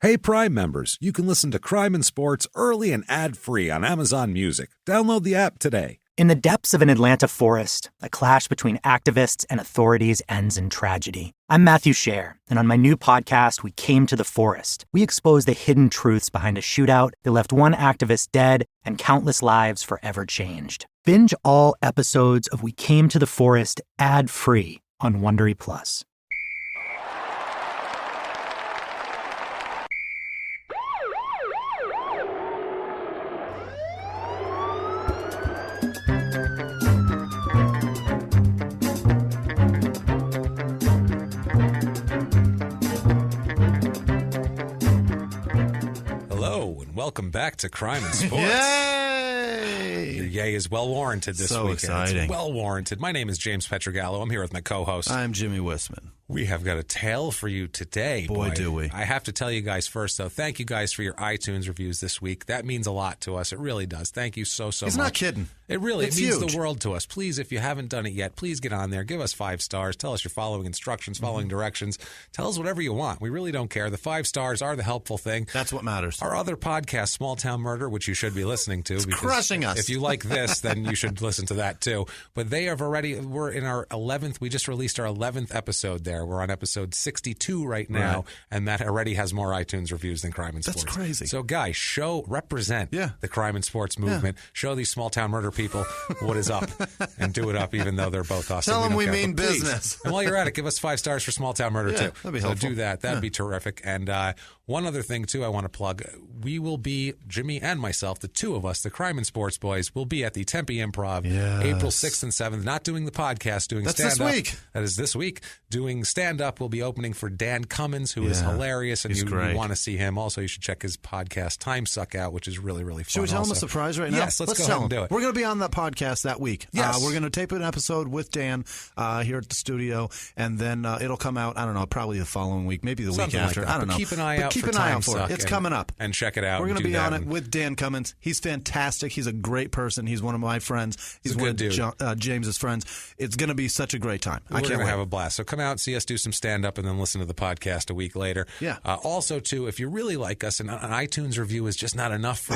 Hey, Prime members, you can listen to Crime and Sports early and ad-free on Amazon Music. Download the app today. In the depths of an Atlanta forest, a clash between activists and authorities ends in tragedy. I'm Matthew Scher, and on my new podcast, We Came to the Forest, we expose the hidden truths behind a shootout that left one activist dead and countless lives forever changed. Binge all episodes of We Came to the Forest ad-free on Wondery Plus. Welcome back to Crime and Sports. Yay! Your yay is well warranted this weekend. Exciting. It's well warranted. My name is James Pietragallo. I'm here with my co-host. I'm Jimmy Whisman. We have got a tale for you today. Boy, do we. I have to tell you guys first, though, thank you guys for your iTunes reviews this week. That means a lot to us. It really does. Thank you so much. He's not kidding. It really It's means huge. the world to us. Please, if you haven't done it yet, please get on there. Give us 5 stars. Tell us you're following instructions, following directions. Tell us whatever you want. We really don't care. The 5 stars are the helpful thing. That's what matters. Our other podcast, Small Town Murder, which you should be listening to. It's crushing us. If you like this, then you should listen to that too. But they have already, we're in our 11th, we just released our 11th episode there. We're on episode 62 right now, Right. and that already has more iTunes reviews than Crime and Sports. That's crazy. So guys, represent the Crime and Sports movement. Show these small town murder people what is up, and do it up even though they're both awesome. Tell them we don't care. mean But please, business. and while you're at it, give us 5 stars for Small Town Murder too. That'd be so helpful. do that. That'd be terrific. And one other thing too I want to plug. We will be, Jimmy and myself, the two of us, the Crime and Sports boys, will be at the Tempe Improv April 6th and 7th. Not doing the podcast, doing That's stand-up. this week. That is this week. Doing stand-up. We'll be opening for Dan Cummins, who is hilarious, and He's you great. want to see him. Also, you should check his podcast, Time Suck Out, which is really, really fun. Should we tell also. him a surprise right now? Yes, let's go tell ahead and him. do it. We're going to be on that podcast that week. Yes. We're going to tape an episode with Dan here at the studio, and then it'll come out, I don't know, probably the following week, maybe the Something week after. like that. I don't But know. keep an eye But out keep for an eye Time out for Suck it. It's and- coming up. And check it out. We're and going to do be that on it and- with Dan Cummins. He's fantastic. He's a great person. He's one of my friends. He's a one good of James's friends. It's going to be such a great time. I We're can't going to wait. have a blast. So come out, see us do some stand-up, and then listen to the podcast a week later. Yeah. Also, too, if you really like us, and an iTunes review is just not enough for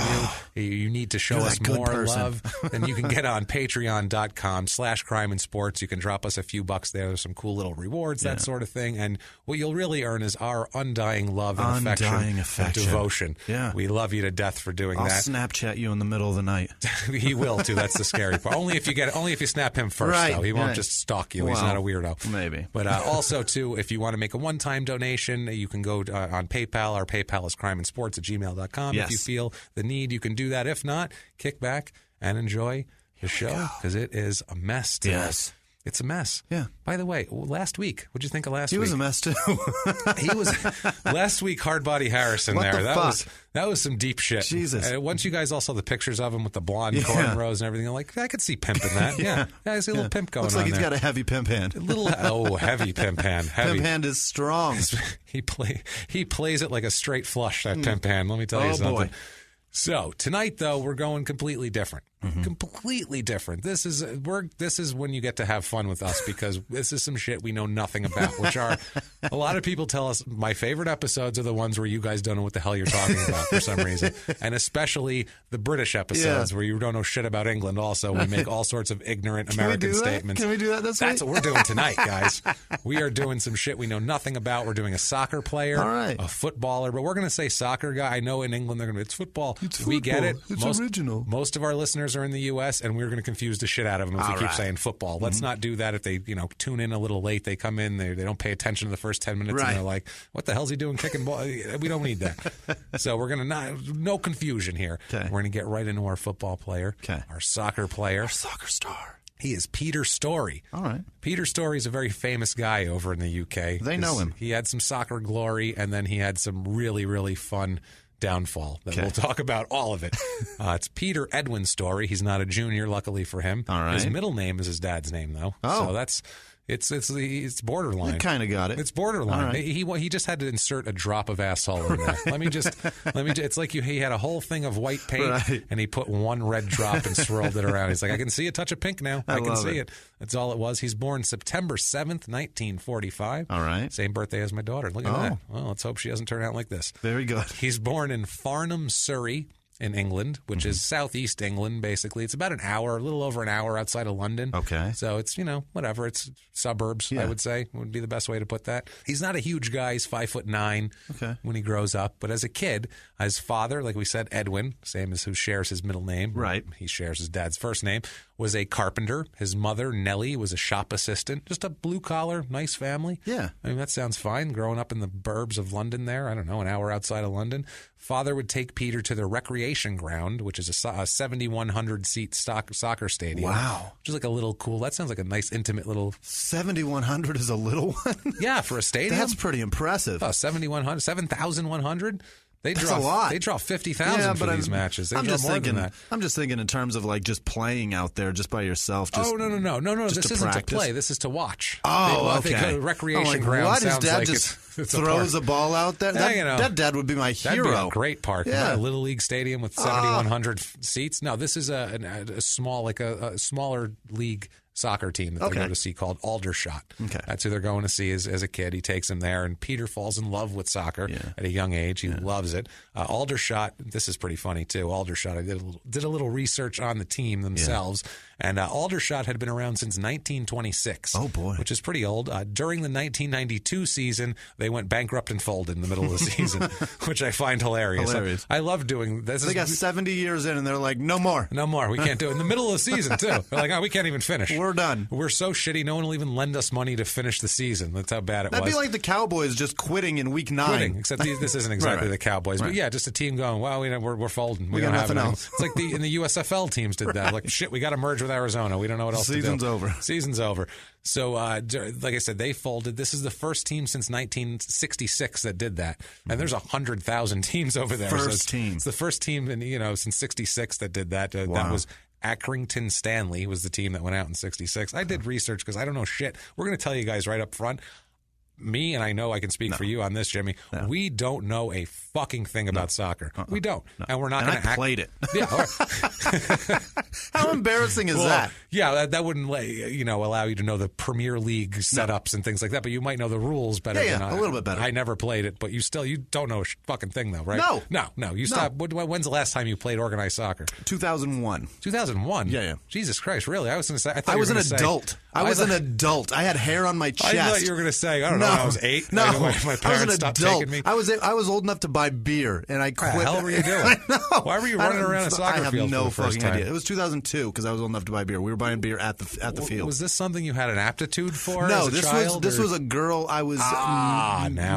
you, you need to show You're us that good more person. love, then you can get on patreon.com/crime and sports. You can drop us a few bucks there. There's some cool little rewards, that sort of thing. And what you'll really earn is our undying love and affection and devotion. Yeah. We love you to death for doing I'll that. Snapchat you in the middle of the night. He will too. That's the scary part. Only if you snap him first, Right, though. He won't right. just stalk you. He's Well, not a weirdo. maybe. But also too, if you want to make a one-time donation, you can go on PayPal. Our PayPal is crimeinsports@gmail.com. Yes. If you feel the need, you can do that. If not, kick back and enjoy the show because it is a mess today. Yes. It's a mess. Yeah. By the way, last week, what'd you think of last He week? was a mess, too. He was last week. Hardbody Harrison What there. the That fuck? was some deep shit. Jesus. Once you guys all saw the pictures of him with the blonde cornrows and everything, I'm like, I could see pimp in that. Yeah, I see a little pimp going Looks on like he's there. got a heavy pimp hand. Heavy pimp hand. Heavy. Pimp hand is strong. He plays it like a straight flush. That pimp hand. Let me tell you something. Boy. So tonight, though, we're going completely different. Mm-hmm. Completely different. This is when you get to have fun with us because this is some shit we know nothing about. Which are a lot of people tell us my favorite episodes are the ones where you guys don't know what the hell you're talking about for some reason, and especially the British episodes where you don't know shit about England. Also, we make all sorts of ignorant American statements. Can we do that this week? That's what we're doing tonight, guys. We are doing some shit we know nothing about. We're doing a soccer player, All right. a footballer, but we're going to say soccer guy. I know in England they're going to it's football. We get it. It's original. Most of our listeners are in the U.S., and we're going to confuse the shit out of them if we keep saying football. Let's not do that. If they tune in a little late, they come in, they don't pay attention to the first 10 minutes, Right. and they're like, what the hell's he doing kicking ball? We don't need that. So we're going to no confusion here. Okay. We're going to get right into our football player, our soccer player. Our soccer star. He is Peter Storey. All right. Peter Storey is a very famous guy over in the UK. They know him. He had some soccer glory, and then he had some really, really fun downfall that we'll talk about all of it. It's Peter Edwin Storey. He's not a junior, luckily for him. All right. His middle name is his dad's name, though. Oh. So that's It's borderline. You kind of got it. It's borderline. Right. He just had to insert a drop of asshole in there. Let me just. It's like he had a whole thing of white paint and he put one red drop and swirled it around. He's like, I can see a touch of pink now. I can see it. That's all it was. He's born September 7th, 1945. All right. Same birthday as my daughter. Look at that. Well, let's hope she doesn't turn out like this. Very good. He's born in Farnham, Surrey, in England, which is southeast England, basically. It's about a little over an hour outside of London. Okay. So it's, whatever. It's suburbs, I would say, would be the best way to put that. He's not a huge guy. He's 5'9" when he grows up. But as a kid, his father, like we said, Edwin, same as who shares his middle name. Right. He shares his dad's first name, was a carpenter. His mother, Nellie, was a shop assistant. Just a blue-collar, nice family. Yeah. I mean, that sounds fine. Growing up in the burbs of London there, I don't know, an hour outside of London. Father would take Peter to the recreation ground, which is a 7,100-seat soccer stadium. Wow. Which is like a little cool. That sounds like a nice, intimate little... 7,100 is a little one? Yeah, for a stadium. That's pretty impressive. 7,100? 7,100? That's a lot. They draw 50,000 for these matches. They draw more than that. I'm just thinking in terms of like just playing out there just by yourself. No. This isn't to play. This is to watch. Okay. Recreation ground what? sounds His dad like just it's throws a ball out there? That dad would be my hero. That'd be a great park. Yeah. A Little League stadium with 7,100 seats. No, this is a small, like a smaller league soccer team that they're going to see called Aldershot. Okay. That's who they're going to see as a kid. He takes him there, and Peter falls in love with soccer at a young age. He loves it. Aldershot, this is pretty funny too. Aldershot, I did a little research on the team themselves, and Aldershot had been around since 1926. Oh, boy. Which is pretty old. During the 1992 season, they went bankrupt and folded in the middle of the season, which I find hilarious. I love doing this. They got 70 years in, and they're like, no more. No more. We can't do it. In the middle of the season, too. They're like, we can't even finish. We're done. We're so shitty, no one will even lend us money to finish the season. That's how bad it was. That'd be like the Cowboys just quitting in week 9. Except this isn't exactly the Cowboys. But yeah, just a team going, well, we're folding. We don't got have nothing else. else. It's like in the USFL teams did that. Like, shit, we got to merge with Arizona. We don't know what else to do. Season's over. Season's over. So, like I said, they folded. This is the first team since 1966 that did that. And there's 100,000 teams over there. Team. It's the first team since 66 that did that. Wow. That was Accrington Stanley was the team that went out in 66. I did research because I don't know shit. We're going to tell you guys right up front. Me, and I know I can speak for you on this, Jimmy, we don't know a fucking thing about soccer. We don't. And we're not going to played it. Yeah. All right. How embarrassing is that? Yeah, that wouldn't allow you to know the Premier League setups and things like that, but you might know the rules better than I. A little bit better. I never played it, but you don't know a fucking thing, though, right? No. You stopped. When's the last time you played organized soccer? 2001. 2001? Yeah. Jesus Christ, really? I was going to say. I was an adult. I was an adult. I had hair on my chest. I thought you were going to say, I don't know, when I was 8. No, my parents stopped taking me. I was old enough to buy beer, and I quit. What the hell were you doing? I know. Why were you running around a soccer field? I have no for the first fucking time? idea. It was 2002 because I was old enough to buy beer. We were buying beer at the field. Was this something you had an aptitude for? No, as a child, this was a girl I was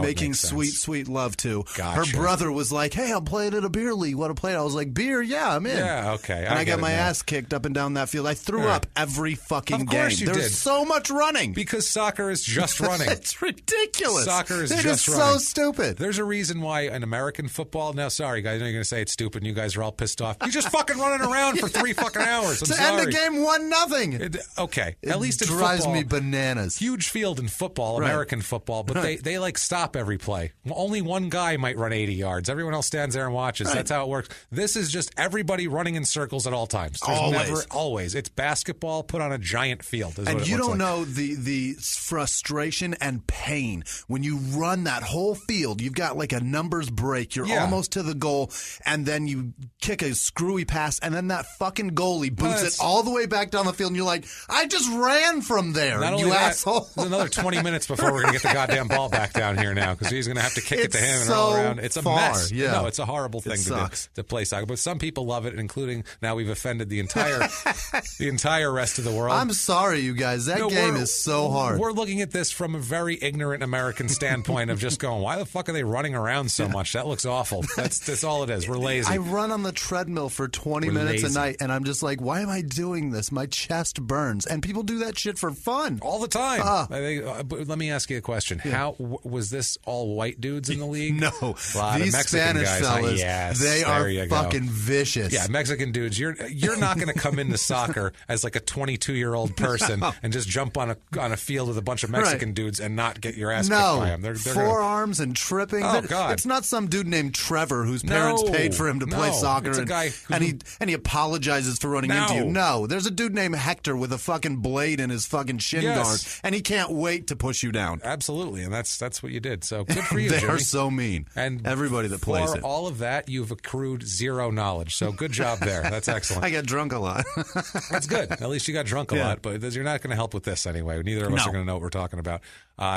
making sweet love to. Gotcha. Her brother was like, "Hey, I'm playing in a beer league. Want to play?" I was like, "Beer? Yeah, I'm in." Yeah, okay. And I got my ass kicked up and down that field. I threw up every fucking game. Of course you did. There's so much running. Because soccer is just running. It's ridiculous. Soccer is just running. so stupid. There's a reason why in American football. Now, sorry guys, I know you're going to say it's stupid, and you guys are all pissed off. You're just fucking running around for 3 fucking hours. To end the game 1-0. Okay, at least it in drives football, me bananas. Huge field in football, American football, but they like stop every play. Only one guy might run 80 yards. Everyone else stands there and watches. Right. That's how it works. This is just everybody running in circles at all times. There's always. It's basketball put on a giant field. And you don't know the frustration and pain when you run that whole field. You've got like a numbers break. You're almost to the goal, and then you kick a screwy pass, and then that fucking goalie boots it all the way back down the field, and you're like, I just ran from there, you asshole. There's another 20 minutes before we're going to get the goddamn ball back down here now, because he's going to have to kick it to him and all around. It's a mess. Yeah. No, it's a horrible thing to play soccer. But some people love it, including now we've offended the entire rest of the world. I'm sorry, you guys. That game is so hard. We're looking at this from a very ignorant ignorant American standpoint of just going, why the fuck are they running around so much? That looks awful. That's all it is. We're lazy. I run on the treadmill for 20 minutes a night, and I'm just like, why am I doing this? My chest burns. And people do that shit for fun. All the time. But let me ask you a question. How was this all white dudes in the league? No. A lot These of Mexican Spanish guys. fellas, Yes, they are you fucking go. vicious. Yeah, Mexican dudes. You're not going to come into soccer as like a 22-year-old person and just jump on a field with a bunch of Mexican dudes and not get your ass kicked by them. They're forearms and tripping. Oh, God. It's not some dude named Trevor whose parents paid for him to play soccer. It's a guy and he apologizes for running into you. No, there's a dude named Hector with a fucking blade in his fucking shin guard, and he can't wait to push you down. Absolutely, and that's what you did. So good for you, They Jimmy. are so mean. And everybody that plays it. For all of that, you've accrued zero knowledge. So good job there. That's excellent. I got drunk a lot. That's good. At least you got drunk a lot, but you're not going to help with this anyway. Neither of us are going to know what we're talking about.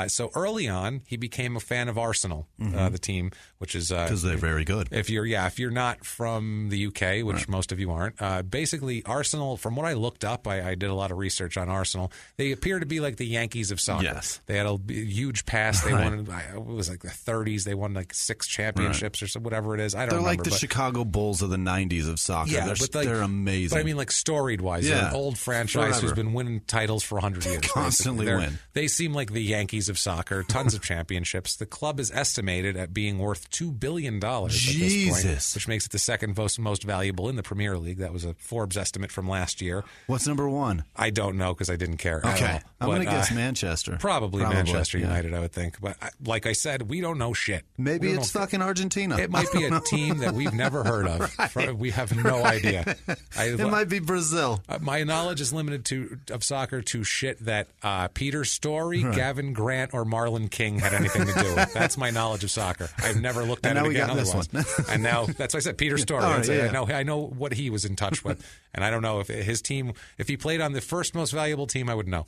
So early on, he became a fan of Arsenal, the team, which is because they're very good. If you're not from the UK, which most of you aren't, basically Arsenal. From what I looked up, I did a lot of research on Arsenal. They appear to be like the Yankees of soccer. Yes, they had a huge past. They won. It was like the 30s. They won like 6 championships or whatever it is. I don't remember. They're like the Chicago Bulls of the 90s of soccer. Yeah, they're amazing. But I mean, like storied wise, they're an old franchise who's been winning titles for 100 years. Constantly win. They seem like the Yankees of soccer. Tons of championships. The club is estimated at being worth $2 billion at this point, which makes it the second most valuable in the Premier League. That was a Forbes estimate from last year. What's number 1? I don't know because I didn't care. Okay, I'm going to guess Manchester. Probably Manchester United, I would think. But like I said, we don't know shit. Maybe it's fucking Argentina. It might be a team that we've never heard of. We have no idea. It might be Brazil. My knowledge is limited of soccer to shit that Peter Storey, Gavin Grant, or Marlon King had anything to do with. That's my knowledge of soccer. I've never looked at it again otherwise. And now that's why I said Peter Storey. I know what he was in touch with, and I don't know if his team. If he played on the first most valuable team, I would know.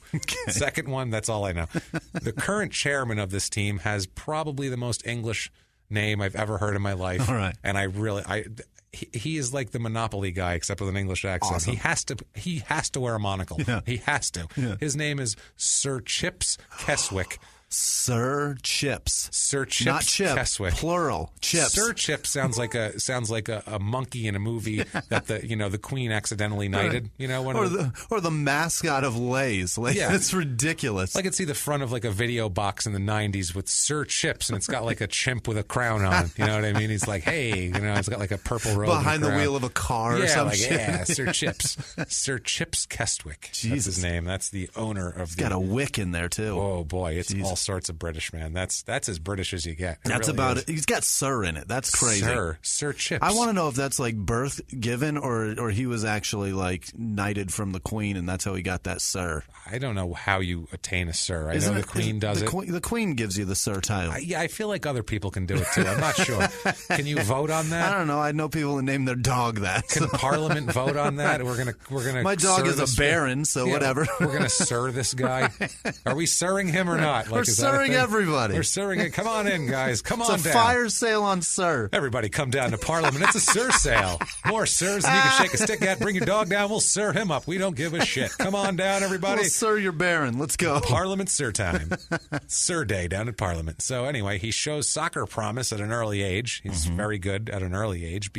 Second one, that's all I know. The current chairman of this team has probably the most English name I've ever heard in my life. All right. And he is like the Monopoly guy, except with an English accent. Awesome. He has to wear a monocle. Yeah. He has to. Yeah. His name is Sir Chips Keswick. Sir Chips. Sir Chips, not Chip, Keswick. Plural. Chips. Sir Chips sounds like a monkey in a movie that the Queen accidentally knighted. Or the mascot of Lay's. It's ridiculous. I could see the front of like a video box in the 90s with Sir Chips, and it's got like a chimp with a crown on. You know what I mean? He's like, hey, it's got like a purple robe behind the wheel of a car or some shit. Yeah, Sir Chips. Sir Chips Keswick. Jesus. That's his name. That's the owner of He's got a wick in there too. Oh boy, it's all sorts of British, man. That's as British as you get. That's really about it. He's got Sir in it. That's crazy. Sir Chips. I want to know if that's like birth given or he was actually like knighted from the Queen and that's how he got that Sir. I don't know how you attain a Sir. I know the Queen does it. The Queen gives you the Sir title. I feel like other people can do it too. I'm not sure. Can you vote on that? I don't know. I know people that name their dog that. Can Parliament vote on that? We're gonna. My dog is a Baron, so whatever. We're gonna Sir this guy. Are we Sirring him or not? We're Sirring everybody. We're Sirring it. Come on in, guys. Come on down. It's a fire sale on Sir. Everybody come down to Parliament. It's a Sir sale. More Sirs than you can shake a stick at. Bring your dog down. We'll Sir him up. We don't give a shit. Come on down, everybody. We'll Sir your Baron. Let's go. Parliament Sir time. Sir Day down at Parliament. So anyway, he shows soccer promise at an early age. He's very good at an early age.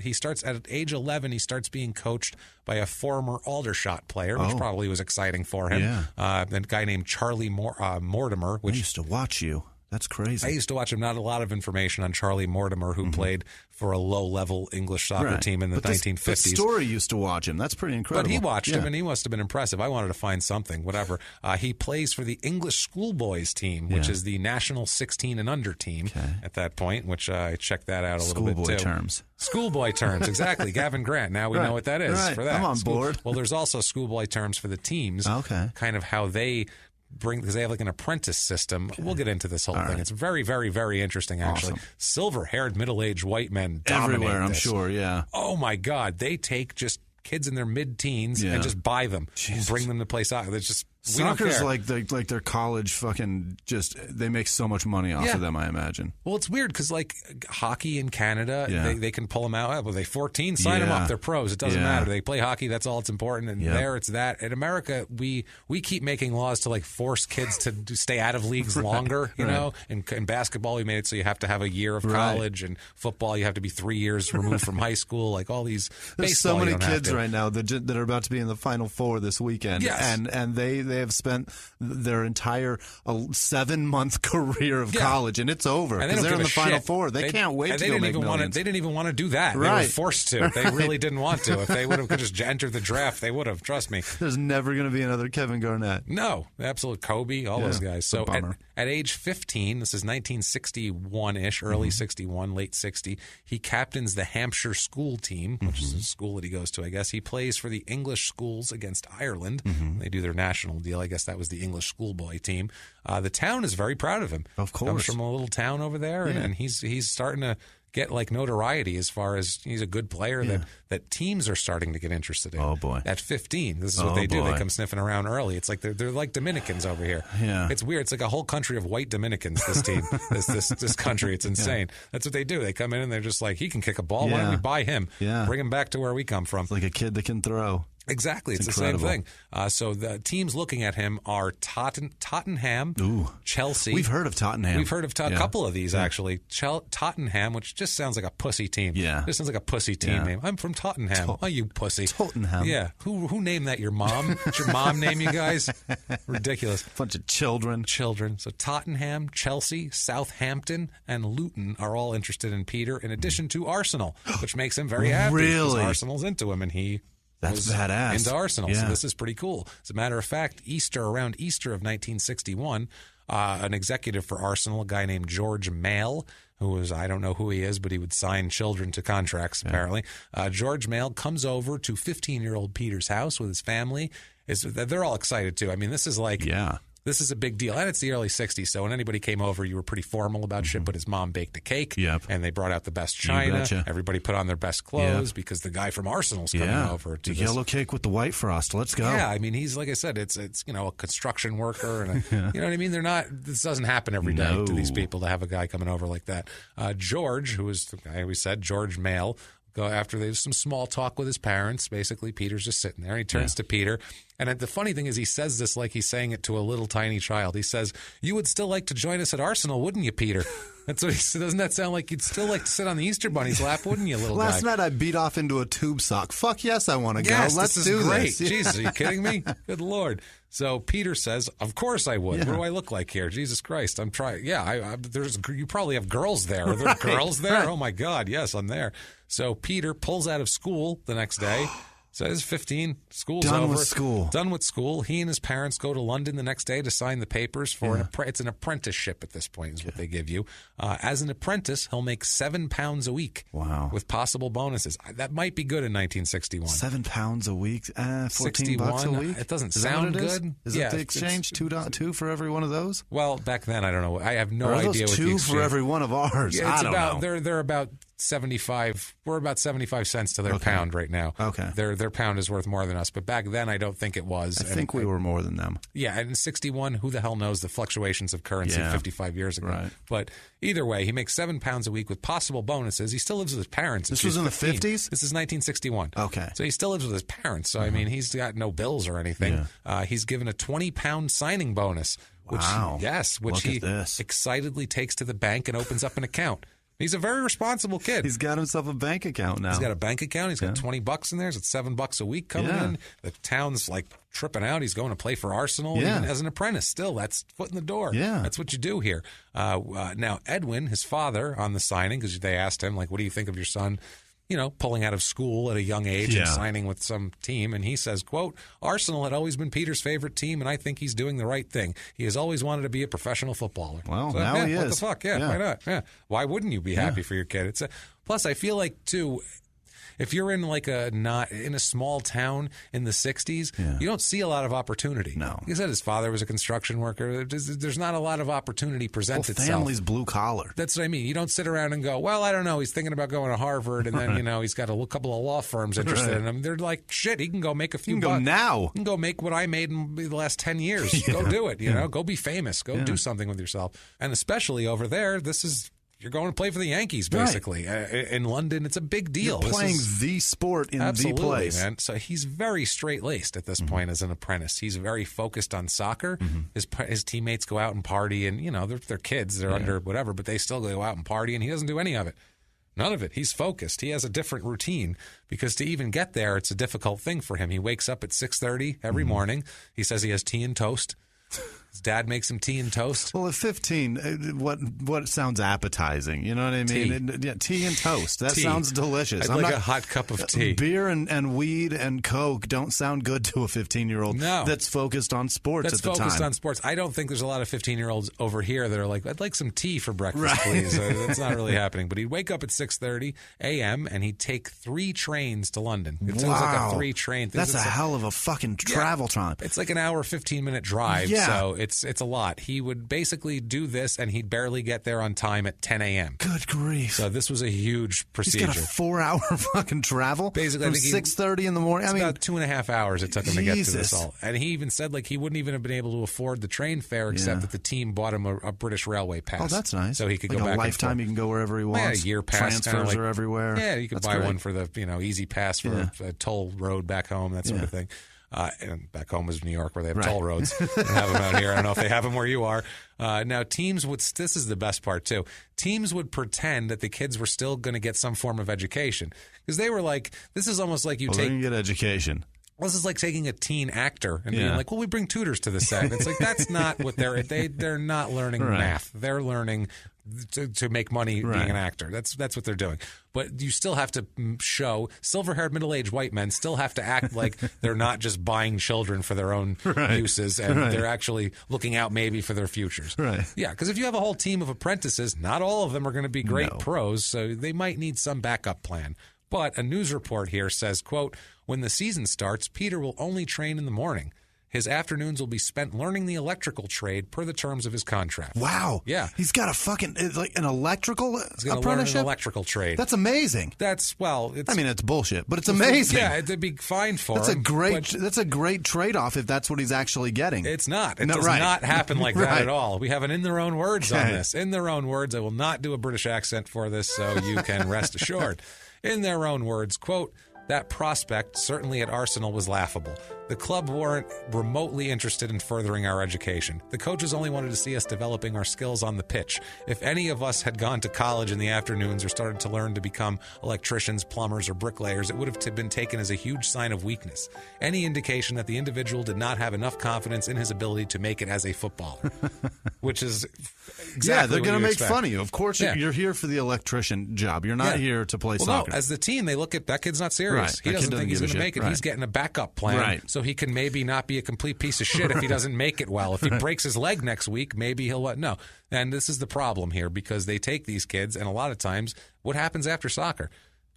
He starts at age 11. He starts being coached by a former Aldershot player, which probably was exciting for him. Yeah. A guy named Charlie Mortimer. Which I used to watch you. That's crazy. I used to watch him. Not a lot of information on Charlie Mortimer, who played for a low-level English soccer team in the 1950s. But Story used to watch him. That's pretty incredible. But he watched him, and he must have been impressive. I wanted to find something, whatever. He plays for the English schoolboys team, which is the national 16 and under team at that point, which I checked that out a little bit, too. Schoolboy terms. Schoolboy terms, exactly. Gavin Grant. Now we know what that is for that. I'm on board. Well, there's also schoolboy terms for the teams. Okay. Kind of how they because they have like an apprentice system. Okay. We'll get into this whole thing. It's very, very, very interesting, actually. Awesome. Silver-haired, middle-aged white men dominate everywhere, I'm this. sure, yeah. Oh, my God. They take just kids in their mid-teens and just buy them and bring them to play soccer. It's just Soccer's like their college fucking they make so much money off of them, I imagine. Well, it's weird because like hockey in Canada, they can pull them out. Well, they 14, sign them up. They're pros. It doesn't matter. They play hockey. That's all it's important. And there it's that. In America, we keep making laws to like force kids to stay out of leagues longer, you know? In basketball, we made it so you have to have a year of college. And football, you have to be 3 years removed from high school. Like all these. There's so many kids right now that are about to be in the Final Four this weekend. Yes. And they have spent their entire 7-month career of college, and it's over because they're in the Final Four. They can't wait to go make millions. They didn't even want to do that. They were forced to. They really didn't want to. If they would have just entered the draft, they would have. Trust me. There's never going to be another Kevin Garnett. No, absolute Kobe, all those guys. So at age 15, this is 1961-ish, early 61, late 60, he captains the Hampshire school team, which is a school that he goes to, I guess. He plays for the English schools against Ireland. They do their national deal. I guess that was the English schoolboy team. The town is very proud of him. Of course. Comes from a little town over there, and he's starting to get like notoriety as far as he's a good player that teams are starting to get interested in. Oh, boy. At 15, this is what they do. They come sniffing around early. It's like they're like Dominicans over here. Yeah. It's weird. It's like a whole country of white Dominicans, this team, this country. It's insane. That's what they do. They come in and they're just like, he can kick a ball. Why don't we buy him? Yeah. Bring him back to where we come from. It's like a kid that can throw. Exactly. It's the same thing. So the teams looking at him are Tottenham, Chelsea. We've heard of Tottenham. We've heard of a couple of these, actually. Tottenham, which just sounds like a pussy team. Yeah. Just sounds like a pussy team name. I'm from Tottenham. Oh, you pussy. Tottenham. Yeah. Who named that? Your mom? Did your mom name you guys? Ridiculous. Bunch of children. So Tottenham, Chelsea, Southampton, and Luton are all interested in Peter, in addition to Arsenal, which makes him very happy. Really? Because Arsenal's into him, and he... That's badass. Into Arsenal. So this is pretty cool. As a matter of fact, around Easter of 1961, an executive for Arsenal, a guy named George Mail, who was, I don't know who he is, but he would sign children to contracts, apparently. George Mail comes over to 15-year-old Peter's house with his family. They're all excited, too. I mean, this is like... Yeah. This is a big deal. And it's the early 60s, so when anybody came over, you were pretty formal about shit, but his mom baked a cake, and they brought out the best china. Everybody put on their best clothes because the guy from Arsenal's coming over. To the yellow cake with the white frost. Let's go. Yeah, I mean, he's, like I said, it's a construction worker. And you know what I mean? This doesn't happen every day to these people to have a guy coming over like that. George, who was the guy we said, George Mail, after there's some small talk with his parents. Basically, Peter's just sitting there. And he turns to Peter. And the funny thing is he says this like he's saying it to a little tiny child. He says, "You would still like to join us at Arsenal, wouldn't you, Peter?" That's what he said. Doesn't that sound like you'd still like to sit on the Easter Bunny's lap, wouldn't you, little guy? Last night I beat off into a tube sock. Fuck yes, I want to go. Let's this do is great. this. Jesus, are you kidding me? Good Lord. So Peter says, "Of course I would. What do I look like here? Jesus Christ, I'm trying. Yeah, you probably have girls there. Are there girls there? Oh my God, yes, I'm there." So Peter pulls out of school the next day. So he's 15. School's over. Done with school. He and his parents go to London the next day to sign the papers for it's an apprenticeship at this point is what they give you. As an apprentice, he'll make £7 a week. Wow. With possible bonuses. That might be good in 1961. £7 a week? $14 a week? It doesn't sound good. Is it the exchange? Two for every one of those? Well, back then, I don't know. I have no idea what the exchange. Two for every one of ours? Yeah, I don't know. They're about 75. We're about 75 cents to their pound right now. Okay. Their pound is worth more than us, but back then I don't think it was. I think we were more than them. Yeah, and in 61, who the hell knows the fluctuations of currency 55 years ago. Right. But either way, he makes £7 a week with possible bonuses. He still lives with his parents. This was in the 50s? This is 1961. Okay. So he still lives with his parents. So, I mean, he's got no bills or anything. Yeah. He's given a £20 signing bonus. Which he excitedly takes to the bank and opens up an account. He's a very responsible kid. He's got himself a bank account now. He's got a bank account. He's got $20 in there. It's $7 a week coming in. The town's like tripping out. He's going to play for Arsenal even as an apprentice. Still, that's foot in the door. Yeah. That's what you do here. Now, Edwin, his father, on the signing, because they asked him, like, what do you think of your son, pulling out of school at a young age and signing with some team. And he says, quote, "Arsenal had always been Peter's favorite team, and I think he's doing the right thing. He has always wanted to be a professional footballer." Well, so, now he is. What the fuck? Yeah, why not? Yeah. Why wouldn't you be happy for your kid? Plus, I feel like, too, If you're in like not in a small town in the 60s, you don't see a lot of opportunity. No. He said his father was a construction worker. There's not a lot of opportunity present itself. Family's blue collar. That's what I mean. You don't sit around and go, well, I don't know. He's thinking about going to Harvard, and then, he's got a couple of law firms interested in him. They're like, shit, he can go make a few bucks. Now. He can go make what I made in the last 10 years. Go do it, Go be famous. Go do something with yourself. And especially over there, you're going to play for the Yankees, basically. Right. In London, it's a big deal. You're playing the sport in the place. Man. So he's very straight-laced at this point as an apprentice. He's very focused on soccer. His teammates go out and party, and, they're kids. They're under whatever, but they still go out and party, and he doesn't do any of it. None of it. He's focused. He has a different routine because to even get there, it's a difficult thing for him. He wakes up at 6:30 every morning. He says he has tea and toast. His dad makes him tea and toast. Well, at 15, what sounds appetizing? You know what I mean? Tea and toast. That sounds delicious. I'd like a hot cup of tea. Beer and weed and Coke don't sound good to a 15-year-old that's focused on sports at the time. That's focused on sports. I don't think there's a lot of 15-year-olds over here that are like, I'd like some tea for breakfast, please. That's not really happening. But he'd wake up at 6:30 a.m. and he'd take 3 trains to London. It sounds like a 3-train thing. That's a hell of a fucking travel time. It's like an hour, 15-minute drive. Yeah. So it's a lot. He would basically do this, and he'd barely get there on time at 10 a.m. Good grief. So this was a huge procedure. He's got a 4-hour fucking travel basically from 6:30 in the morning. About 2.5 hours it took him to get to this all. And he even said he wouldn't even have been able to afford the train fare except that the team bought him a British Railway pass. Oh, that's nice. So he could go back a lifetime. He can go wherever he wants. Yeah, a year pass. Transfers are everywhere. Yeah, you could buy one for the easy pass for a toll road back home, that sort of thing. And back home is New York, where they have toll roads. They have them out here. I don't know if they have them where you are. Now, teams would, this is the best part, too. Teams would pretend that the kids were still going to get some form of education. Because they were like, this is almost like they can get education. Well, this is like taking a teen actor and being like, well, we bring tutors to the set. And it's like, that's not what they're not learning math. They're learning to make money being an actor. That's what they're doing. But you still have to show silver-haired middle-aged white men still have to act like they're not just buying children for their own uses and they're actually looking out maybe for their futures. Right. Yeah, because if you have a whole team of apprentices, not all of them are going to be great pros, so they might need some backup plan. But a news report here says, quote, when the season starts, Peter will only train in the morning. His afternoons will be spent learning the electrical trade per the terms of his contract. Wow. Yeah. He's got a fucking, an electrical He's gonna apprenticeship? learn an electrical trade. That's amazing. It's bullshit, but it's amazing. Yeah, it'd be fine for him. That's a great trade-off if that's what he's actually getting. It's not. It does not happen like that at all. We have an in their own words on this. In their own words, I will not do a British accent for this, so you can rest assured. In their own words, quote, that prospect, certainly at Arsenal, was laughable. The club weren't remotely interested in furthering our education. The coaches only wanted to see us developing our skills on the pitch. If any of us had gone to college in the afternoons or started to learn to become electricians, plumbers, or bricklayers, it would have been taken as a huge sign of weakness. Any indication that the individual did not have enough confidence in his ability to make it as a footballer. Which is exactly they're going to make expect. fun of you. Of course, you're here for the electrician job. You're not here to play soccer. No, as the team, they look at that kid's not serious. Right. He doesn't think he's going to make it. Right. He's getting a backup plan so he can maybe not be a complete piece of shit if he doesn't make it well. If he breaks his leg next week, maybe he'll no. And this is the problem here because they take these kids, and a lot of times, what happens after soccer?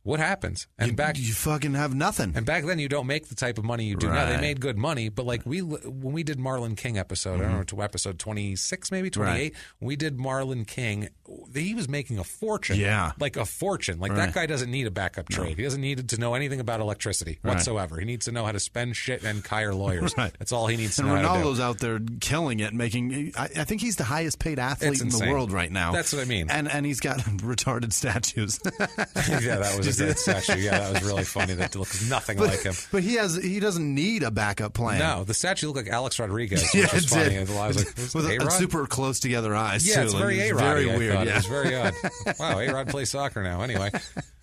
What happens? And you fucking have nothing. And back then, you don't make the type of money you do now. They made good money, but like when we did Marlon King episode, I don't know, to episode 26, maybe 28, when we did Marlon King, he was making a fortune. Yeah. Like a fortune. Like that guy doesn't need a backup trade. He doesn't need to know anything about electricity whatsoever. He needs to know how to spend shit and hire lawyers. That's all he needs to know how to do. And Ronaldo's out there killing it, making. I think he's the highest paid athlete in the world right now. That's what I mean. And he's got retarded statues. Yeah, that was a dead statue. Yeah, that was really funny. That looks nothing like him. But he doesn't need a backup plan. No, the statue looked like Alex Rodriguez, which was funny. I was like, with super close together eyes. Yeah, too. it's very A-Rod. Very weird. It was very odd. Wow, A-Rod plays soccer now. Anyway.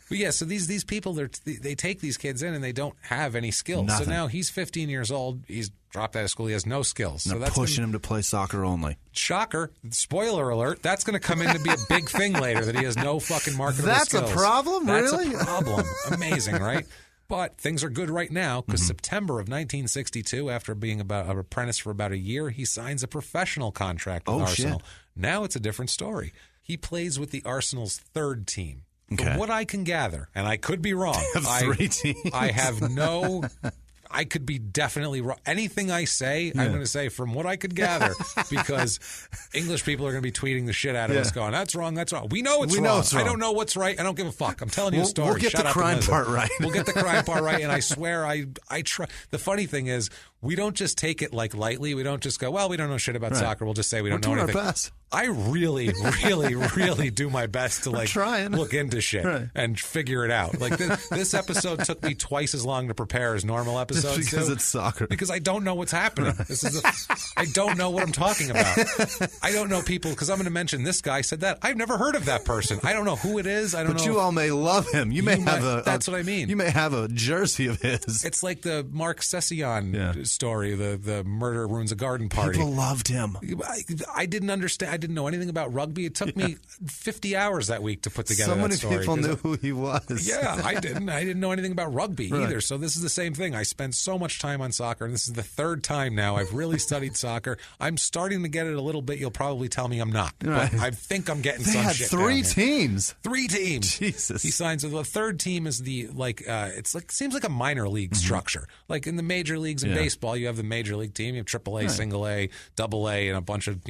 But yeah, so these people, they take these kids in and they don't have any skills. Nothing. So now he's 15 years old. He's dropped out of school. He has no skills. So that's pushing him to play soccer only. Shocker. Spoiler alert. That's going to come in to be a big thing later that he has no fucking marketable skills. That's a problem? Really? That's a problem. Amazing, right? But things are good right now because September of 1962, after being an apprentice for about a year, he signs a professional contract with Arsenal. Shit. Now it's a different story. He plays with the Arsenal's third team. From what I can gather, and I could be wrong. Three teams. I have no... I could be definitely wrong. Anything I say, I'm going to say from what I could gather, because English people are going to be tweeting the shit out of us going, that's wrong, that's wrong. We know it's wrong. I don't know what's right. I don't give a fuck. I'm telling you a story. We'll get the crime part right. We'll get the crime part right, and I swear I try. The funny thing is, we don't just take it like lightly. We don't just go, well, we don't know shit about soccer. We'll just say we don't know anything. We're doing our best. I really, really, really do my best to look into shit and figure it out. Like this episode took me twice as long to prepare as normal episodes. Just because it's soccer. Because I don't know what's happening. I don't know what I'm talking about. I don't know people, because I'm going to mention this guy said that. I've never heard of that person. I don't know who it is. I don't know. But you all may love him. You may have that's what I mean. You may have a jersey of his. It's like the Mark Session story, the murder ruins a garden party. People loved him. I didn't understand. I didn't know anything about rugby. It took me 50 hours that week to put together that story. So many people knew who he was. Yeah, I didn't. I didn't know anything about rugby either. So this is the same thing. I spent so much time on soccer, and this is the third time now I've really studied soccer. I'm starting to get it a little bit. You'll probably tell me I'm not. Right. But I think I'm getting they some had shit. Three teams. Jesus. He signs with the third team is the seems like a minor league structure. Like in the major leagues in baseball, you have the major league team, you have AAA, single A, double A, and a bunch of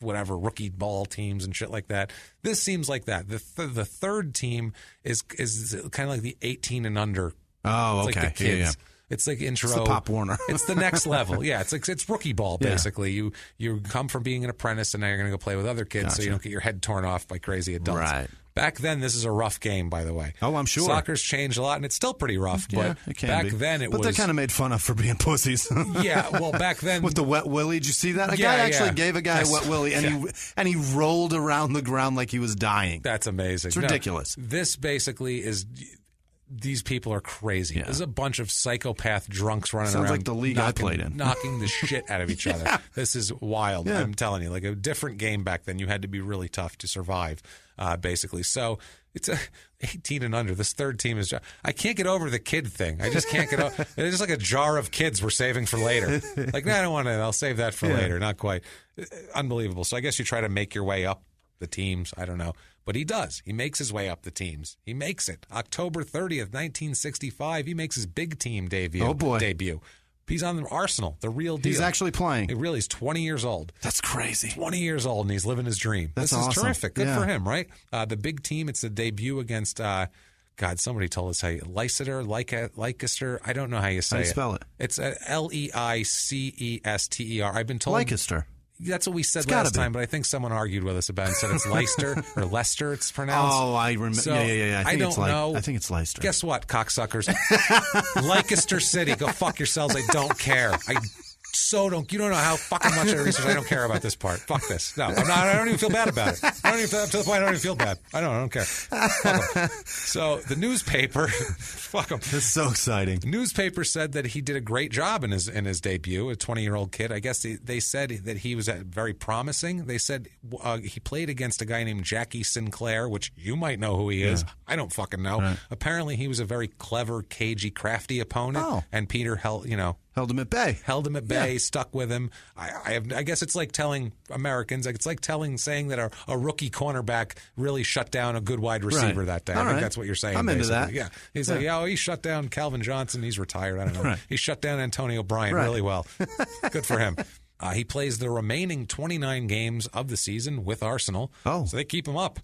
whatever rookie ball teams and shit like that. This seems like that. The third team is kind of like the 18 and under. Oh, okay. Like the kids. Yeah. It's like intro. It's the Pop Warner. It's the next level. Yeah, it's rookie ball basically. You come from being an apprentice and now you're going to go play with other kids, so you don't get your head torn off by crazy adults. Right. Back then, this is a rough game, by the way. Oh, I'm sure. Soccer's changed a lot, and it's still pretty rough. Yeah, but it can back be. then, it but was. But they kind of made fun of for being pussies. Yeah, well, back then with the wet willy, did you see that? A guy actually gave a guy a wet willy, and he rolled around the ground like he was dying. That's amazing. It's ridiculous. No, this basically is. These people are crazy. Yeah. There's a bunch of psychopath drunks running Sounds around. like the league I played in. Knocking the shit out of each other. This is wild. Yeah. I'm telling you. Like a different game back then. You had to be really tough to survive, basically. So it's 18 and under. This third team is... I can't get over the kid thing. I just can't get over... It's just like a jar of kids we're saving for later. Like, no, I don't want it. I'll save that for later. Not quite. Unbelievable. So I guess you try to make your way up the teams. I don't know. But he does. He makes his way up the teams. He makes it. October 30th, 1965, he makes his big team debut. Oh, boy. He's on the Arsenal, the real deal. He's actually playing. He's 20 years old. That's crazy. 20 years old, and he's living his dream. That's this is awesome. terrific. Good for him, right? The big team, it's a debut against... God, somebody told us how Leicester. I don't know how you say it. How do you spell it? It's Leicester. I've been told... Leicester. That's what we said last time, but I think someone argued with us about it and said it's Leicester or Leicester, it's pronounced. Oh, I remember. So, yeah. I don't know. I think it's Leicester. Guess what, cocksuckers? Leicester City. Go fuck yourselves. I don't care. You don't know how fucking much I research. I don't care about this part. Fuck this. No, I don't even feel bad about it. I don't even feel up to the point I don't even feel bad. I don't care. Fuck 'em. So the newspaper, fuck them. It's so exciting. The newspaper said that he did a great job in his debut, a 20-year-old kid. I guess they said that he was very promising. They said he played against a guy named Jackie Sinclair, which you might know who he is. Yeah. I don't fucking know. Right. Apparently, he was a very clever, cagey, crafty opponent. Oh. And Peter held him at bay. Yeah. Stuck with him. I guess it's like telling Americans, it's like saying that a rookie cornerback really shut down a good wide receiver that day. I think that's what you're saying. I'm basically. Into that. Yeah. He's like, he shut down Calvin Johnson. He's retired. I don't know. Right. He shut down Antonio Bryant really well. Good for him. He plays the remaining 29 games of the season with Arsenal. Oh. So they keep him up.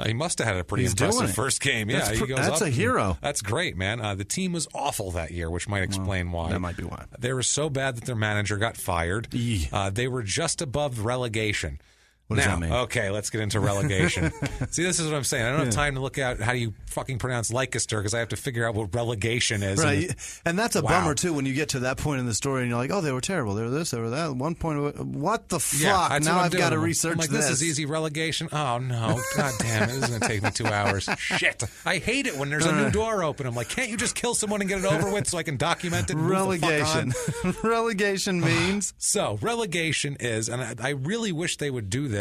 He must have had a pretty impressive first game. Yeah, he goes that's up. A hero. That's great, man. The team was awful that year, which might explain why. That might be why. They were so bad that their manager got fired. They were just above relegation. What does that mean? Okay, let's get into relegation. See, this is what I'm saying. I don't have time to look at how you fucking pronounce Leicester because I have to figure out what relegation is. Right, and that's a bummer, too, when you get to that point in the story and you're like, oh, they were terrible. They were this, they were that. At one point, what the fuck? Yeah, now I've got to research this. this is easy relegation? Oh, no. God damn it. This is going to take me 2 hours. Shit. I hate it when there's a new door open. I'm like, can't you just kill someone and get it over with so I can document it and relegation. Move the fuck on? Relegation means? So, relegation is, and I really wish they would do this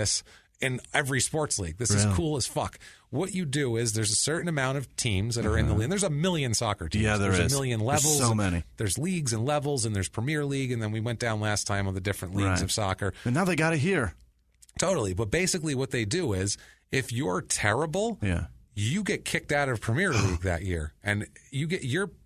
in every sports league. This is cool as fuck. What you do is there's a certain amount of teams that are in the league. There's a million soccer teams. Yeah, there's a million levels. There's so many. There's leagues and levels, and there's Premier League, and then we went down last time on the different leagues of soccer. And now they got it here. Totally. But basically what they do is if you're terrible, you get kicked out of Premier League that year. And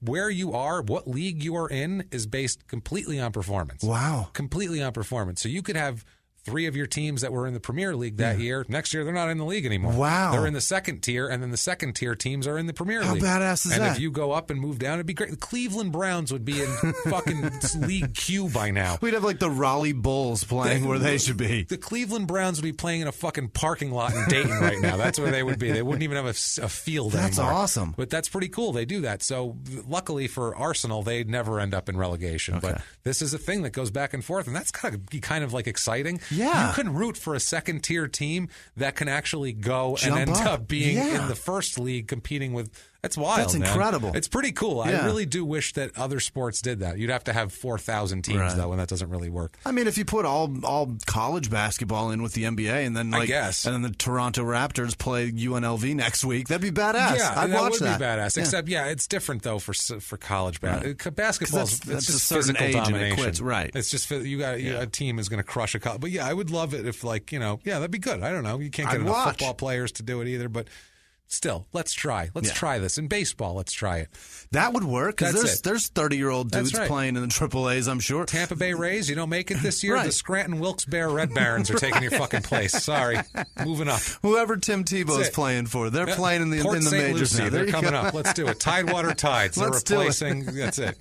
where you are, what league you are in is based completely on performance. Wow. Completely on performance. So you could have 3 of your teams that were in the Premier League that year. Next year, they're not in the league anymore. Wow. They're in the second tier, and then the second tier teams are in the Premier League. How badass is that? And if you go up and move down, it'd be great. The Cleveland Browns would be in fucking League Q by now. We'd have like the Raleigh Bulls playing where they should be. The Cleveland Browns would be playing in a fucking parking lot in Dayton right now. That's where they would be. They wouldn't even have a field anymore. That's awesome. But that's pretty cool. They do that. So luckily for Arsenal, they never end up in relegation. Okay. But this is a thing that goes back and forth, and that's gotta be kind of like exciting. Yeah. You can root for a second tier team that can actually go Jump and end up. up being Yeah. in the first league competing with. That's wild. That's man. incredible. It's pretty cool. Yeah. I really do wish that other sports did that. You'd have to have 4,000 teams Right. though, and that doesn't really work. I mean, if you put all college basketball in with the NBA, and then I guess. and then the Toronto Raptors play UNLV next week, that'd be badass. Yeah, I'd that watch would that. be badass. Yeah. Except, it's different though for college basketball. That's It's a just certain physical age and it domination. quits, right. It's just a team is going to crush a college. But I would love it if that'd be good. I don't know. You can't get I'd enough watch. football players to do it either, but. Still, let's try. Let's try this. In baseball, let's try it. That would work because That's it. there's 30-year-old dudes That's right. playing in the AAAs, I'm sure. Tampa Bay Rays, you don't make it this year. Right. The Scranton Wilkes-Barre Red Barons are taking your fucking place. Sorry. Moving up. Whoever Tim Tebow's That's it. playing for, they're playing in the Port St. majors Lucie, now. they're There you coming go. up. Let's do it. Tidewater Tides. They're Let's do it. replacing. That's it.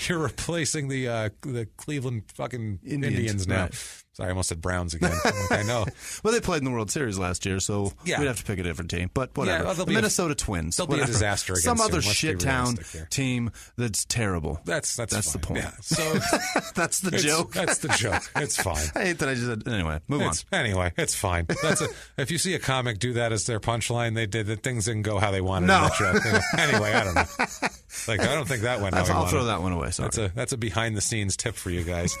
You're replacing the Cleveland fucking Indians now. Right. Sorry, I almost said Browns again. I know. Well, they played in the World Series last year, so we'd have to pick a different team. But whatever. well, the Minnesota Twins. They'll be a disaster against some them. other Let's be shit town realistic here. team that's terrible. That's the fine. point. Yeah. So That's the joke. That's the joke. It's fine. I hate that I just said. Anyway, move on. Anyway, it's fine. If you see a comic do that as their punchline, they did that. Things didn't go how they wanted. No. In that joke. Anyway, I don't know. I don't think that went how he I'll wanted. throw that one away. Sorry. That's a behind the scenes tip for you guys.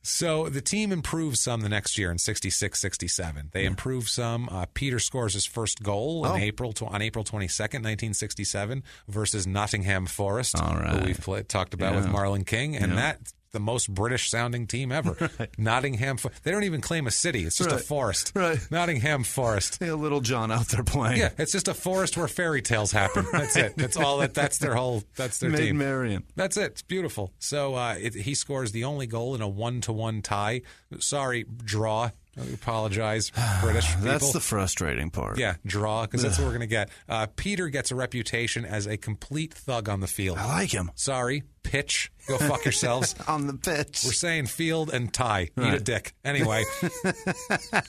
So the team improved some the next year in 66-67. They improved some. Peter scores his first goal on April 22nd, 1967, versus Nottingham Forest, who we've talked about with Marlon King, and that's the most British-sounding team ever. Right. Nottingham. They don't even claim a city. It's just a forest. Right. Nottingham Forest. Hey, Little John out there playing. Yeah, it's just a forest where fairy tales happen. That's it. That's all. That's their whole. That's their Maid team. Marian. That's it. It's beautiful. So he scores the only goal in a 1-1 tie. Sorry, draw. I apologize, British people. That's the frustrating part. Yeah, draw, because that's what we're going to get. Peter gets a reputation as a complete thug on the field. I like him. Sorry, pitch. Go fuck yourselves. On the pitch. We're saying field and tie. Eat a dick. Anyway,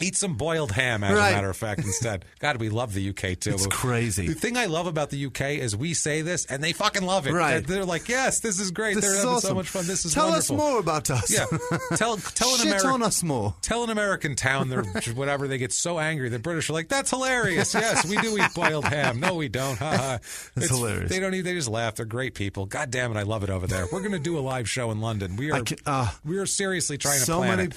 eat some boiled ham, as a matter of fact, instead. God, we love the UK, too. It's crazy. The thing I love about the UK is we say this, and they fucking love it. Right. They're like, yes, this is great. This They're is having awesome. so much fun. This is Tell wonderful. us more about us. Yeah. Tell an Shit American on us more. Tell an American town, they're whatever, they get so angry. The British are like, that's hilarious. Yes, we do eat boiled ham. No, we don't. Ha ha. It's hilarious. They just laugh. They're great people. God damn it, I love it over there. We're going to do a live show in London. We are seriously trying to plan it.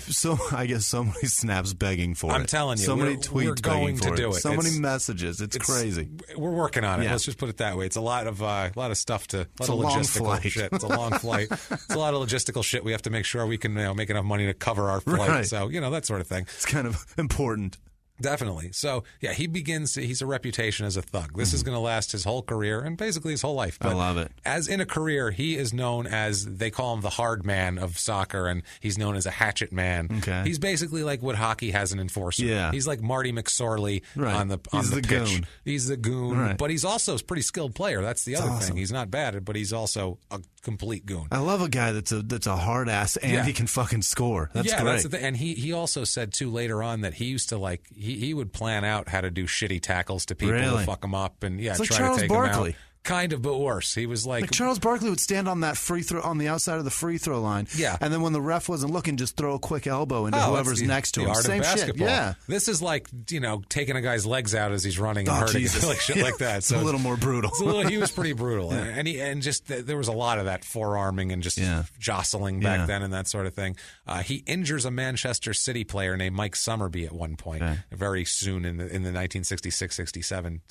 I guess so many snaps begging for it. I'm telling you, so many we're tweets going begging for to do it. So many messages. It's crazy. We're working on it. Yeah. Let's just put it that way. It's a lot of stuff to. It's a long flight. Shit. It's a long flight. It's a lot of logistical shit. We have to make sure we can make enough money to cover our flight. Right. So that sort of thing. It's kind of important. Definitely. So, yeah, he's a reputation as a thug. This is going to last his whole career and basically his whole life. But I love it. As in a career, he is known as, they call him the hard man of soccer, and he's known as a hatchet man. Okay. He's basically like what hockey has an enforcer. Yeah. He's like Marty McSorley on the He's the pitch. goon. He's the goon. Right. But he's also a pretty skilled player. That's the other awesome. thing. He's not bad, but he's also a complete goon. I love a guy that's a hard ass and he can fucking score. That's great. That's the thing. And he also said too later on that he used to he would plan out how to do shitty tackles to people to fuck them up and it's like try Charles to take Barkley. them out. Kind of, but worse. He was like Charles Barkley would stand on that free throw on the outside of the free throw line. Yeah. And then when the ref wasn't looking, just throw a quick elbow into whoever's next to him. Art Same of basketball. shit. Yeah. This is like taking a guy's legs out as he's running and hurting him, like shit like that. So it's a little more brutal. He was pretty brutal, and just there was a lot of that forearming and just jostling back then and that sort of thing. He injures a Manchester City player named Mike Summerby at one point, very soon in the 1966-67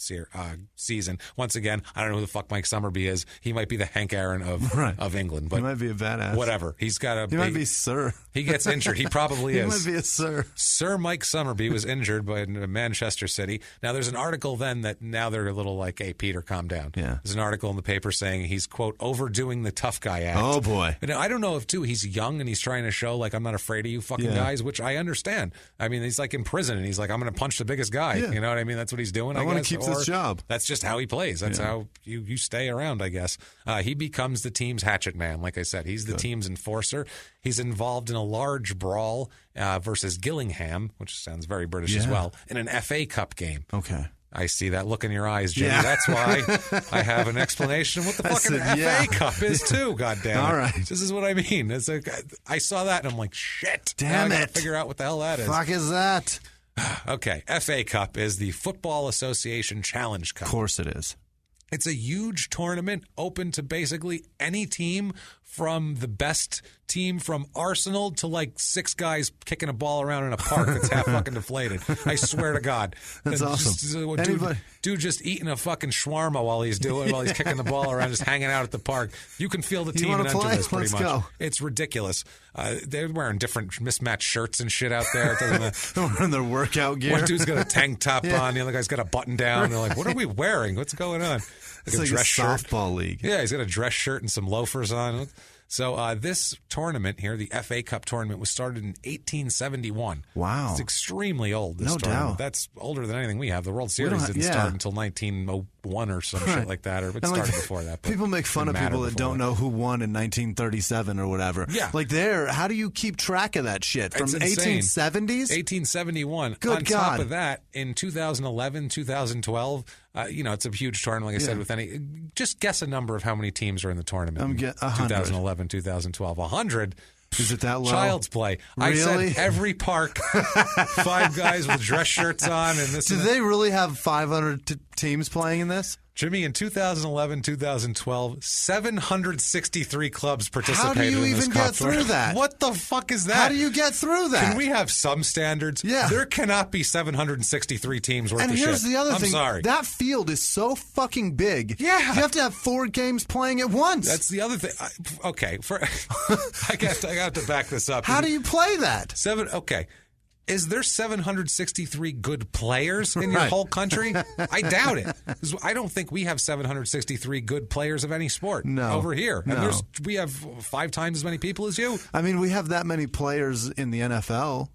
season. Once again, I don't know who the fuck Mike Summerby is. He might be the Hank Aaron of England. But he might be a badass. Whatever. He might be Sir. He gets injured. He probably is. He might be a Sir. Sir Mike Summerby was injured by Manchester City. Now, there's an article then that now they're a little like, hey, Peter, calm down. Yeah. There's an article in the paper saying he's, quote, overdoing the tough guy act. Oh, boy. But I don't know if, too, he's young and he's trying to show, like, I'm not afraid of you fucking guys, which I understand. I mean, he's like in prison and he's like, I'm going to punch the biggest guy. Yeah. You know what I mean? That's what he's doing, I want guess. to keep this job. That's just how he plays. That's how you stay around, I guess. He becomes the team's hatchet man, like I said. He's the team's enforcer. He's involved in a large brawl versus Gillingham, which sounds very British as well, in an FA Cup game. Okay. I see that look in your eyes, Jimmy. Yeah. That's why I have an explanation of what the fucking FA Cup is, too, goddammit. All right. This is what I mean. I saw that, and I'm like, shit. Damn I it. gotta figure out what the hell that is. Fuck is that? Okay, FA Cup is the Football Association Challenge Cup. Of course it is. It's a huge tournament open to basically any team, from the best team from Arsenal to like 6 guys kicking a ball around in a park that's half fucking deflated. I swear to God. That's awesome. Dude just eating a fucking shawarma while he's kicking the ball around, just hanging out at the park. You can feel the team and enter this pretty much. Go. It's ridiculous. They're wearing different mismatched shirts and shit out there. They're wearing their workout gear. One dude's got a tank top on, the other guy's got a button down. They're like, what are we wearing? What's going on? It's like a softball league. Yeah, he's got a dress shirt and some loafers on. So this tournament here, the FA Cup tournament, was started in 1871. Wow. It's extremely old, this no tournament. doubt. That's older than anything we have. The World Series didn't start until 1901 or some shit like that, or it started before that. But people make fun of people that don't know who won in 1937 or whatever. Yeah. Like how do you keep track of that shit? From 1870s? 1871. Good On God. top of that, in 2011, 2012, it's a huge tournament, like I said, with any. Just guess a number of how many teams are in the tournament. I'm 2011, 2012. 100. Is it that low? Child's play. Really? I said every park, 5 guys with dress shirts on. And this. Do they really have 500 teams playing in this? Jimmy, in 2011, 2012, 763 clubs participated in this. How do you even get through that? What the fuck is that? How do you get through that? Can we have some standards? Yeah. There cannot be 763 teams worth of shit. And here's the other thing. I'm sorry. That field is so fucking big. Yeah. You have to have 4 games playing at once. That's the other thing. Okay. I got to back this up. How do you play that? Okay. Is there 763 good players in your whole country? I doubt it. I don't think we have 763 good players of any sport over here. And we have 5 times as many people as you. I mean, we have that many players in the NFL.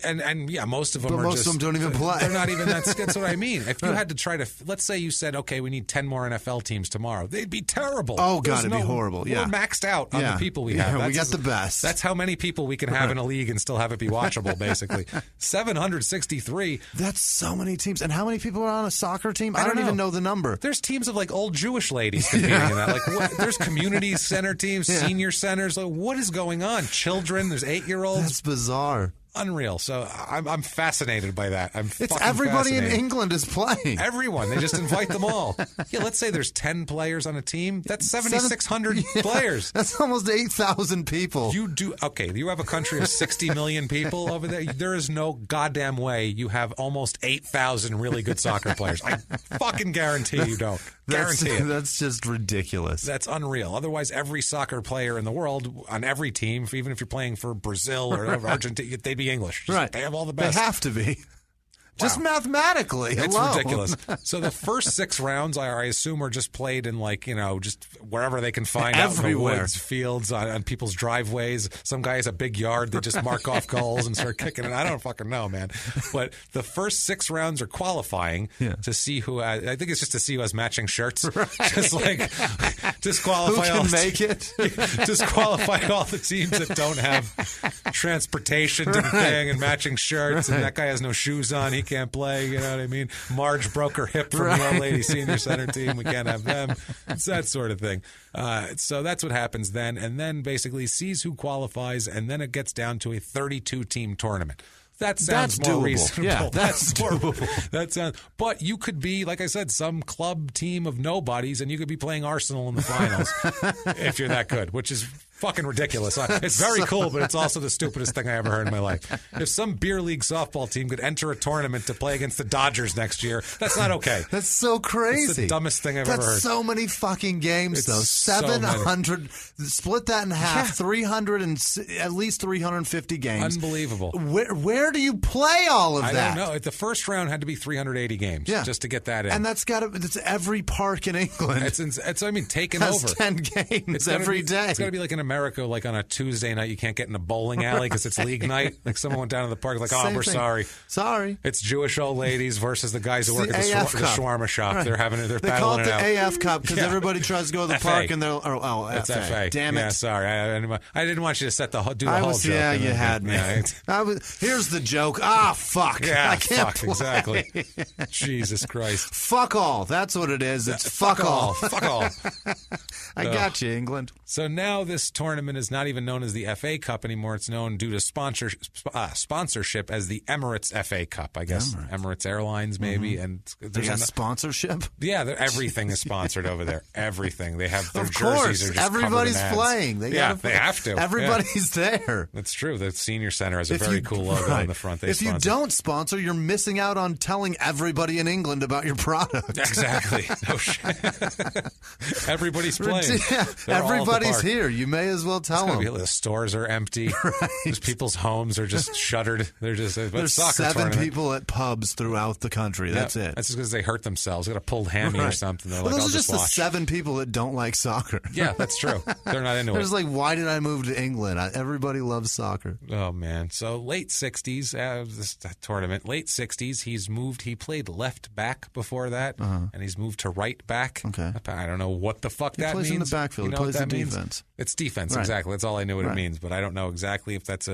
And yeah, most of them but most of them don't even play. They're not even that's what I mean. If you had to try to, let's say you said, okay, we need 10 more NFL teams tomorrow, they'd be terrible. Oh, God, it'd be horrible. Yeah. We're maxed out on the people we have. We got the best. That's how many people we can have in a league and still have it be watchable, basically. 763. That's so many teams. And how many people are on a soccer team? I don't even know the number. There's teams of like old Jewish ladies competing in that. Like, there's community center teams, senior centers. Like, what is going on? Children, there's 8-year-olds. That's bizarre. Unreal. So I'm fascinated by that. It's everybody in England is playing. Everyone. They just invite them all. Yeah, let's say there's 10 players on a team. That's 7,600 players. That's almost 8,000 people. You have a country of 60 million people over there. There is no goddamn way you have almost 8,000 really good soccer players. I fucking guarantee you don't. Guarantee it. That's just ridiculous. That's unreal. Otherwise, every soccer player in the world on every team, even if you're playing for Brazil or Argentina, they'd be English. They have all the best. They have to be. Just mathematically. It's alone. ridiculous. So the first 6 rounds, I assume, are just played in just wherever they can find out in the woods, fields, on people's driveways. Some guy has a big yard. They just mark off goals and start kicking it. I don't fucking know, man. But the first 6 rounds are qualifying to see who. I think it's just to see who has matching shirts. Right. Just like disqualify who can make it. Disqualify all the teams that don't have transportation to the thing and matching shirts, and that guy has no shoes on. He can't play, you know what I mean? Marge broke her hip from the old lady senior center team. We can't have them. It's that sort of thing. So that's what happens then. And then basically sees who qualifies, and then it gets down to a 32-team tournament. That sounds more reasonable. Yeah, that's doable. That sounds. But you could be, like I said, some club team of nobodies, and you could be playing Arsenal in the finals if you're that good, which is fucking ridiculous. It's very cool, but it's also the stupidest thing I ever heard in my life. If some beer league softball team could enter a tournament to play against the Dodgers next year, that's not okay. That's so crazy. It's the dumbest thing I've ever heard. That's so many fucking games, though. It's 700. Split that in half. 300 and at least 350 games. Unbelievable. Where do you play all of that? I don't know. The first round had to be 380 games just to get that in. And that's every park in England. It's I mean, taken has over. 10 games every day. It's got to be like in America, like on a Tuesday night, you can't get in a bowling alley because it's league night. Like someone went down to the park, like, Same we're thing. sorry. Sorry. It's Jewish old ladies versus the guys who work at the shawarma shop. Right. They're They call battling it the it out. AF Cup because everybody tries to go to the FA. park and they're It's FA. FA. Damn it. Yeah, sorry. I didn't want you to do the whole joke. Yeah, you had me. Yeah, Here's the joke. Fuck. yeah, I can't fuck, play. exactly. Jesus Christ. Fuck all. That's what it is. It's fuck all. Fuck all. I got you, England. So now this tournament is not even known as the FA Cup anymore. It's known due to sponsorship as the Emirates FA Cup, I guess. Emirates Airlines, maybe. And They got sponsorship? Yeah, everything is sponsored over there. Everything. They have their Of jerseys course. are just Everybody's covered in ads. playing. They have to. Everybody's there. That's true. The Senior Center has a very cool logo on the front. If you don't sponsor, you're missing out on telling everybody in England about your product. Exactly. No shit. Everybody's playing. Yeah, They're all at the everybody's park. here. You may as well tell them. The stores are empty. Just people's homes are just shuttered. They're just There's soccer 7 tournament. people at pubs throughout the country. That's it. That's just because they hurt themselves. They got a pulled hammy or something. They're Well, like, those I'll are just just the watch. 7 people that don't like soccer. Yeah, that's true. They're not into They're it. just like, why did I move to England? Everybody loves soccer. Oh, man. So late 60s, this tournament, late 60s, he played left back before that, and he's moved to right back. Okay. I don't know what the fuck that means. He plays in the backfield. You know He plays what that the means? defense. It's defense, Right. exactly. That's all I knew what it Right. means, but I don't know exactly if that's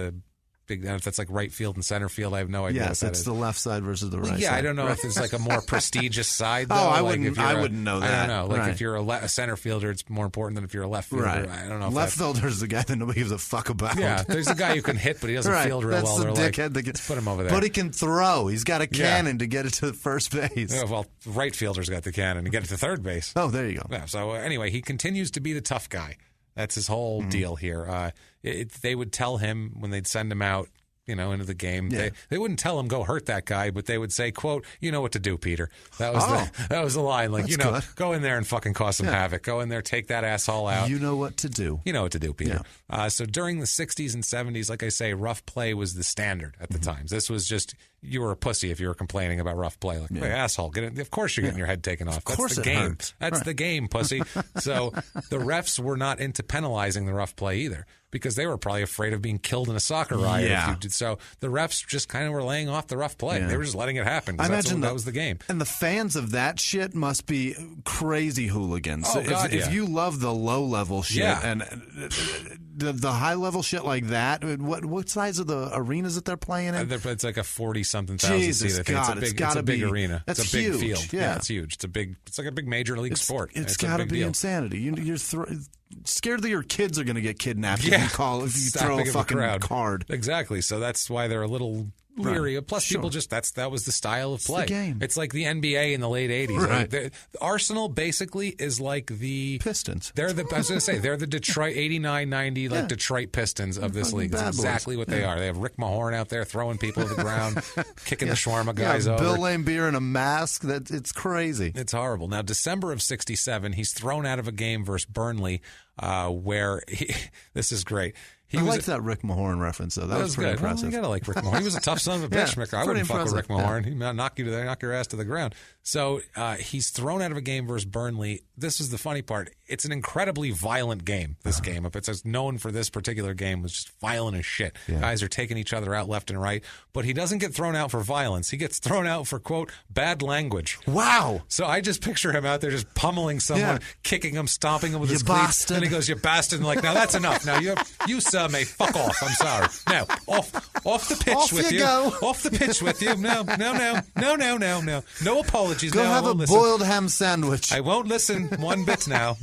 if that's like right field and center field. I have no idea what Yes, that it's is. the left side versus the right Yeah, side. I don't know if there's like a more prestigious side. Though. I like wouldn't know I that. don't know. Like Right. if you're a center fielder, it's more important than if you're a left fielder. Right. I don't know. If Left fielder is the guy that nobody gives a fuck about. Yeah, there's a guy who can hit, but he doesn't Right. field real That's well. the They're like, dickhead that gets, let's put him over there. But he can throw. He's got a cannon to get it to first base. Yeah, well, right fielder's got the cannon to get it to third base. Oh, there you go. Yeah, so anyway, he continues to be the tough guy. That's his whole deal here. They would tell him when they'd send him out, into the game. Yeah. They wouldn't tell him go hurt that guy, but they would say, "quote You know what to do, Peter." That was the line. Like That's good. go in there and fucking cause some havoc. Go in there, take that asshole out. You know what to do. You know what to do, Peter. Yeah. So during the 60s and 70s, like I say, rough play was the standard at the times. This was just, you were a pussy if you were complaining about rough play. Like, hey, asshole, of course you're getting your head taken off. That's course the it game. hurts. That's the game, pussy. So the refs were not into penalizing the rough play either, because they were probably afraid of being killed in a soccer riot. Yeah. So the refs just kind of were laying off the rough play. Yeah. They were just letting it happen. I imagine that was the game. And the fans of that shit must be crazy hooligans. Oh, God, if you love the low-level shit and the high-level shit like that, what size of the arenas that they're playing in? It's like a 40-something thousand Jesus seat. God, it's a big arena. That's it's a big huge. field. Yeah. It's huge. It's like a big major league sport. It's a got to big be deal. insanity. You're scared that your kids are going to get kidnapped if you Stop throw a big of fucking crowd. card. Exactly. So that's why they're a little leery. Right. Plus, people that was the style of play. the game. It's like the NBA in the late 80s. Right. The Arsenal basically is like the Pistons. I was going to say, they're the Detroit 89, 90, like Detroit Pistons of this league. That's exactly what they are. They have Rick Mahorn out there throwing people to the ground, kicking the shawarma guys over. Bill Laimbeer in a mask. It's crazy. It's horrible. Now, December of 67, he's thrown out of a game versus Burnley where this is great. I liked that Rick Mahorn reference, though. That was pretty good. impressive. Well, you got to like Rick Mahorn. He was a tough son of a bitch. I wouldn't fuck with Rick Mahorn. He'd knock you to there, knock your ass to the ground. So he's thrown out of a game versus Burnley. This is the funny part. It's an incredibly violent game, this game. It's known for this particular game was just violent as shit. Yeah. Guys are taking each other out left and right. But he doesn't get thrown out for violence. He gets thrown out for, quote, bad language. Wow. So I just picture him out there just pummeling someone, kicking him, stomping him with his cleats. And he goes, you bastard. And like, now that's enough. Now you sir, may fuck off. I'm sorry. Now, off the pitch off with you. Go. Off the pitch with you. No. No apologies. Go have a listen. boiled ham sandwich. I won't listen one bit now.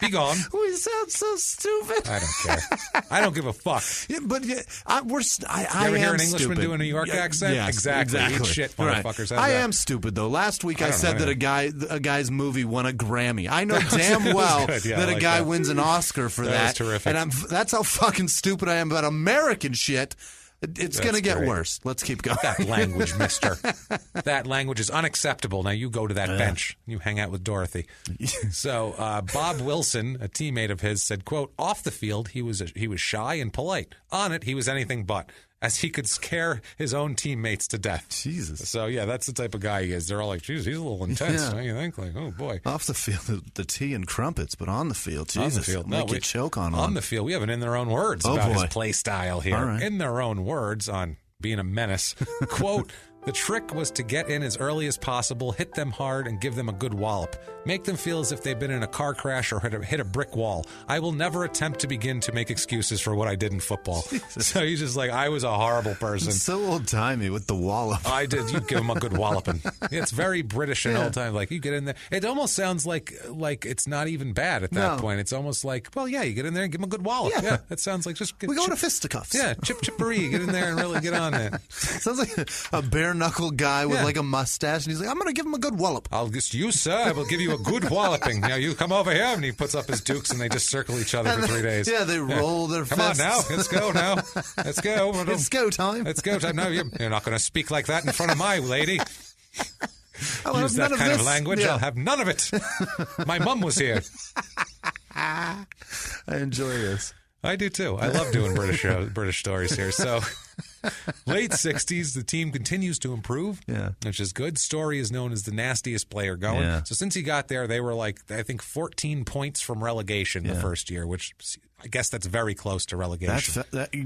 Be gone. We sound so stupid. I don't care. I don't give a fuck. Yeah, but I You ever hear an Englishman stupid. do a New York accent? Yes, exactly. Eat shit, motherfuckers. I am stupid, though. Last week I said that a guy's movie won a Grammy. I know damn well good. Yeah, that a guy that. wins an Oscar for that. That was terrific. And that's how fucking stupid I am about American shit. It's going to get worse. Let's keep going. That language, mister. That language is unacceptable. Now you go to that bench. You hang out with Dorothy. So Bob Wilson, a teammate of his, said, quote, off the field, he was shy and polite. On it, he was anything but, as he could scare his own teammates to death. Jesus. So, yeah, that's the type of guy he is. They're all like, geez, he's a little intense. Don't you think? Like, oh, boy. Off the field, the tea and crumpets, but on the field, Jesus, on the field, make you choke on one. On the field, we have an in their own words about his play style here. All right. In their own words on being a menace. Quote, the trick was to get in as early as possible, hit them hard, and give them a good wallop. Make them feel as if they've been in a car crash or hit a brick wall. I will never attempt to begin to make excuses for what I did in football. Jesus. So he's just like, I was a horrible person. It's so old-timey with the wallop. I did. You give him a good walloping. It's very British and old-time. Like, you get in there. It almost sounds like it's not even bad at that point. It's almost like, well, yeah, you get in there and give him a good wallop. Yeah, that sounds like just... We go to fisticuffs. Yeah, chippery. Get in there and really get on it. Sounds like a bare-knuckle guy with like a mustache, and he's like, I'm going to give him a good wallop. I'll just, you, sir, I will give you a good walloping. Now, you come over here, and he puts up his dukes, and they just circle each other for 3 days. Yeah, they roll their fists. Come on now, let's go now. Let's go. It's go time. It's go time. No, you're not going to speak like that in front of my lady. Use that kind of language. Yeah. I'll have none of it. My mum was here. I enjoy this. I do too. I love doing British stories here. So, late 60s, the team continues to improve, which is good. Storey is known as the nastiest player going. Yeah. So since he got there, they were like, I think, 14 points from relegation the first year, which I guess that's very close to relegation.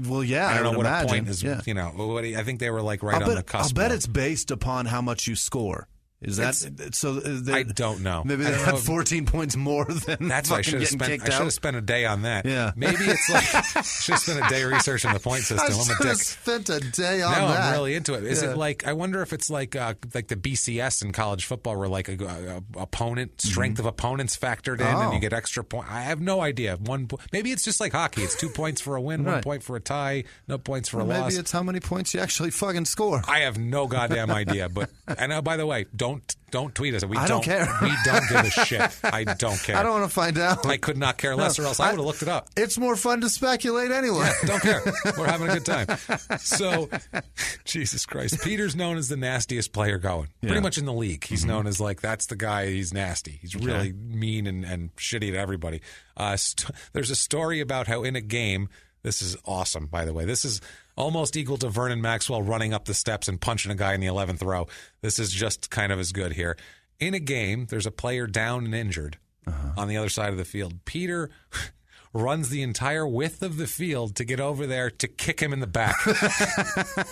Well, yeah, I don't know what imagine. A point is. You know, I think they were like right on the cusp. I'll bet it's based upon how much you score. Is that so? I don't know. Maybe they had 14 points more than that's why I should have spent a day on that. Yeah, maybe it's like I should have spent a day reaching the point system. I'm a dick. Spent a day on that. No, I'm really into it. Is it like? I wonder if it's like the BCS in college football, where like a opponent strength of opponents factored in, and you get extra point. I have no idea. Maybe it's just like hockey. It's 2 points for a win, 1 point for a tie, no points for a loss. Maybe it's how many points you actually fucking score. I have no goddamn idea. But and by the way, don't tweet us. I don't care. We don't give a shit. I don't care. I don't want to find out. I could not care less, or else I would have looked it up. It's more fun to speculate anyway. Yeah, don't care. We're having a good time. So, Jesus Christ. Peter's known as the nastiest player going. Pretty much in the league. He's known as like, that's the guy, he's nasty. He's really mean and shitty to everybody. There's a story about how in a game, this is awesome, by the way. This is almost equal to Vernon Maxwell running up the steps and punching a guy in the 11th row. This is just kind of as good here. In a game, there's a player down and injured on the other side of the field. Peter runs the entire width of the field to get over there to kick him in the back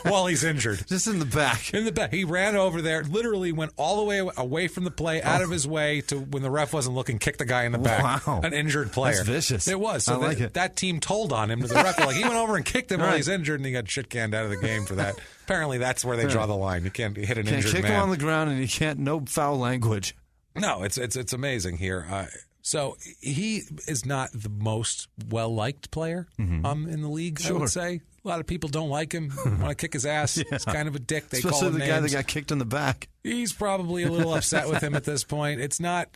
while he's injured. Just in the back. In the back. He ran over there, literally went all the way away from the play, out of his way to when the ref wasn't looking, kick the guy in the back. Wow. An injured player. That's vicious. It was. So that team told on him to the ref. Like, he went over and kicked him while he's injured, and he got shit canned out of the game for that. Apparently, that's where they draw the line. You can't hit an injured man. Kick him on the ground, and you can't, no foul language. No, it's amazing here. So he is not the most well-liked player in the league, I would say. A lot of people don't like him, want to kick his ass. He's kind of a dick. They Especially call him the names. guy that got kicked in the back. He's probably a little upset with him at this point. It's not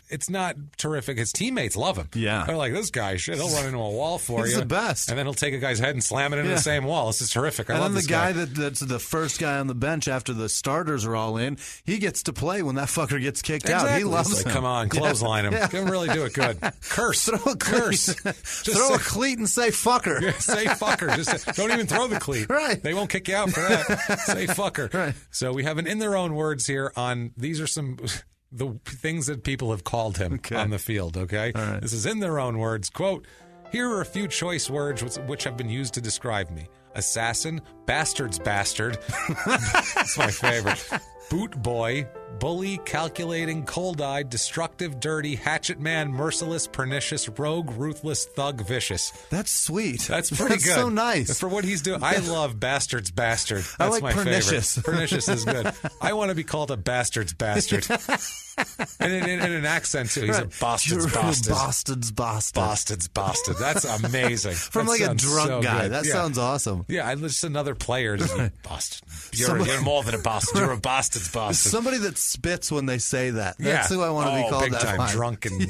terrific. His teammates love him. Yeah. They're like, this guy, shit, he'll run into a wall for He's you. the best. And then he'll take a guy's head and slam it into the same wall. This is terrific. I love this guy. And then the guy that's the first guy on the bench after the starters are all in, he gets to play when that fucker gets kicked out. He loves him. Come on, clothesline him. Give him really do it good. Curse. Throw a curse. Throw a cleat and say fucker. Yeah, say fucker. Just don't even throw the cleat. Right. They won't kick you out for that. Say fucker. Right. So we have an in their own words here on these are the things that people have called him on the field, okay? All right. This is in their own words. Quote, here are a few choice words which have been used to describe me. Assassin, bastard's bastard. That's my favorite. Boot boy, bully, calculating, cold-eyed, destructive, dirty, hatchet man, merciless, pernicious, rogue, ruthless, thug, vicious. That's sweet. That's pretty good. That's so nice. For what he's doing. I love bastard's bastard. That's I like my pernicious. favorite. Pernicious is good. I want to be called a bastard's bastard. And in an accent, too. He's a bastard's bastard. Bastard's bastard. Bastard's bastard. That's amazing. From that like a drunk so guy. Good. That sounds awesome. Yeah, just another player. Just bastard. You're more than a bastard. You're a bastard's bastard. Somebody that spits when they say that. That's who I want to be called. Big that time time. drunk and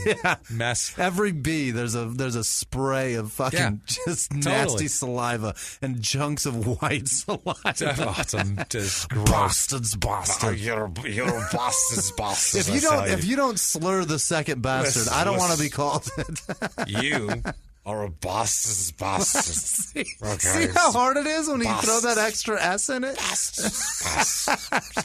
mess. Every B, there's a spray of fucking just nasty saliva and chunks of white saliva. Just gross. Bastard's bastard. Oh, you're a bastard's bastard. If you don't slur the second bastard, I don't want to be called it. You are a bastard's bastard. See how hard it is when you throw that extra S in it?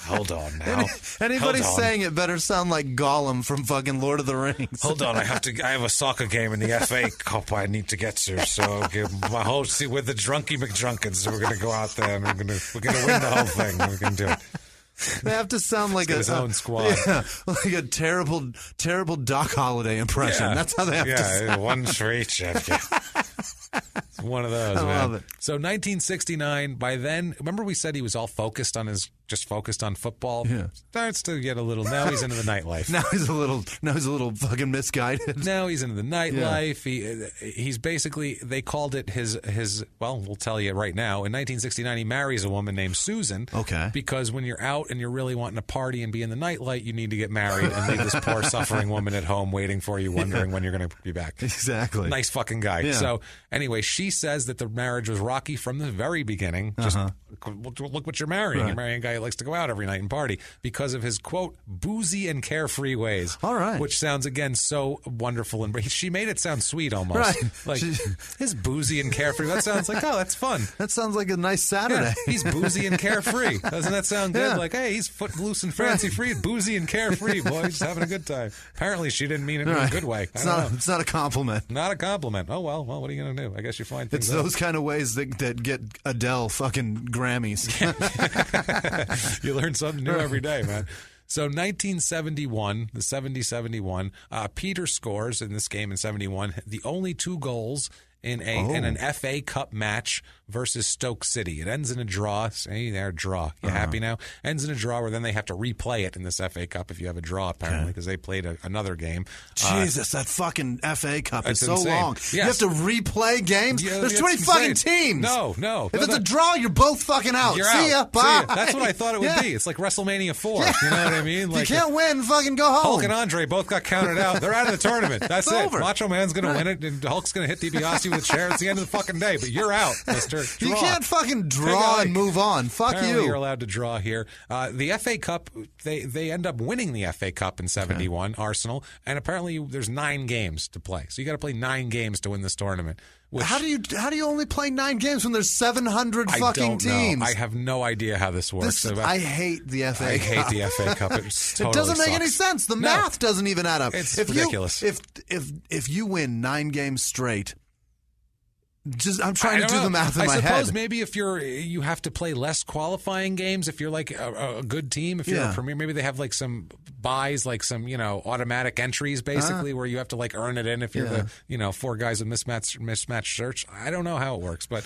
Hold on now. Anybody saying it better sound like Gollum from fucking Lord of the Rings. Hold on, I have a soccer game in the FA Cup I need to get to. So my whole we're the Drunky McDrunkins. So we're gonna go out there and we're gonna win the whole thing. We're gonna do it. They have to sound like his own squad. Yeah, like a terrible Doc Holliday impression. Yeah. That's how they have to sound. One for each of you. It's one of those, I man. love it. So 1969, by then, remember we said he was all focused on football? Yeah. Starts to get a little, now he's into the nightlife. Now he's a little fucking misguided. Now he's into the nightlife. Yeah. He's basically, they called it his, well, we'll tell you right now. In 1969, he marries a woman named Susan. Okay. Because when you're out and you're really wanting to party and be in the nightlight, you need to get married and leave this poor suffering woman at home waiting for you, wondering when you're going to be back. Exactly. Nice fucking guy. Yeah. So anyway, she says that the marriage was rocky from the very beginning. Just look what you're marrying. Right. You're marrying a guy who likes to go out every night and party because of his, quote, boozy and carefree ways. All right. Which sounds, again, so wonderful. And she made it sound sweet almost. Right. Like, his boozy and carefree. That sounds like, oh, that's fun. That sounds like a nice Saturday. Yeah, he's boozy and carefree. Doesn't that sound good? Yeah. Like, hey, he's footloose and fancy-free, boozy and carefree. Boy, he's having a good time. Apparently, she didn't mean it in a good way. It's not a compliment. Not a compliment. Oh, well, what are you going to do? I guess you find things It's those kind of ways that get Adele fucking Grammys. You learn something new every day, man. So 1971, the 70-71, Peter scores in this game in 71 the only 2 goals in an FA Cup match versus Stoke City. It ends in a draw. See there, draw. You happy now? Ends in a draw where then they have to replay it in this FA Cup if you have a draw, apparently, because they played another game. Jesus, that fucking FA Cup is so insane. long. Yes. You have to replay games? Yeah, There's it's 20 fucking insane. teams. No. If it's a draw, you're both fucking out. You're See ya. out. Bye. That's what I thought it would be. It's like WrestleMania 4. Yeah. You know what I mean? Like, if you can't win, fucking go home. Hulk and Andre both got counted out. They're out of the tournament. That's it. over. Macho Man's going to win it, and Hulk's going to hit DiBiase with a chair. It's the end of the fucking day, but you're out, mister. Draw. You can't fucking draw and move on. Fuck Apparently you. You're allowed to draw here. The FA Cup, they end up winning the FA Cup in 71, Arsenal, and apparently there's 9 games to play. So you got to play 9 games to win this tournament. How do you only play 9 games when there's 700 fucking teams? I don't know. I have no idea how this works. I hate the FA Cup. I hate the FA Cup. It doesn't make any sucks. sense. The math doesn't even add up. It's ridiculous. If you win 9 games straight, I'm trying to do the math in my head. I suppose maybe if you have to play less qualifying games, if you're like a good team, if you're a premier, maybe they have like some buys, like some automatic entries basically where you have to like earn it in if you're the 4 guys with mismatched shirts. I don't know how it works, but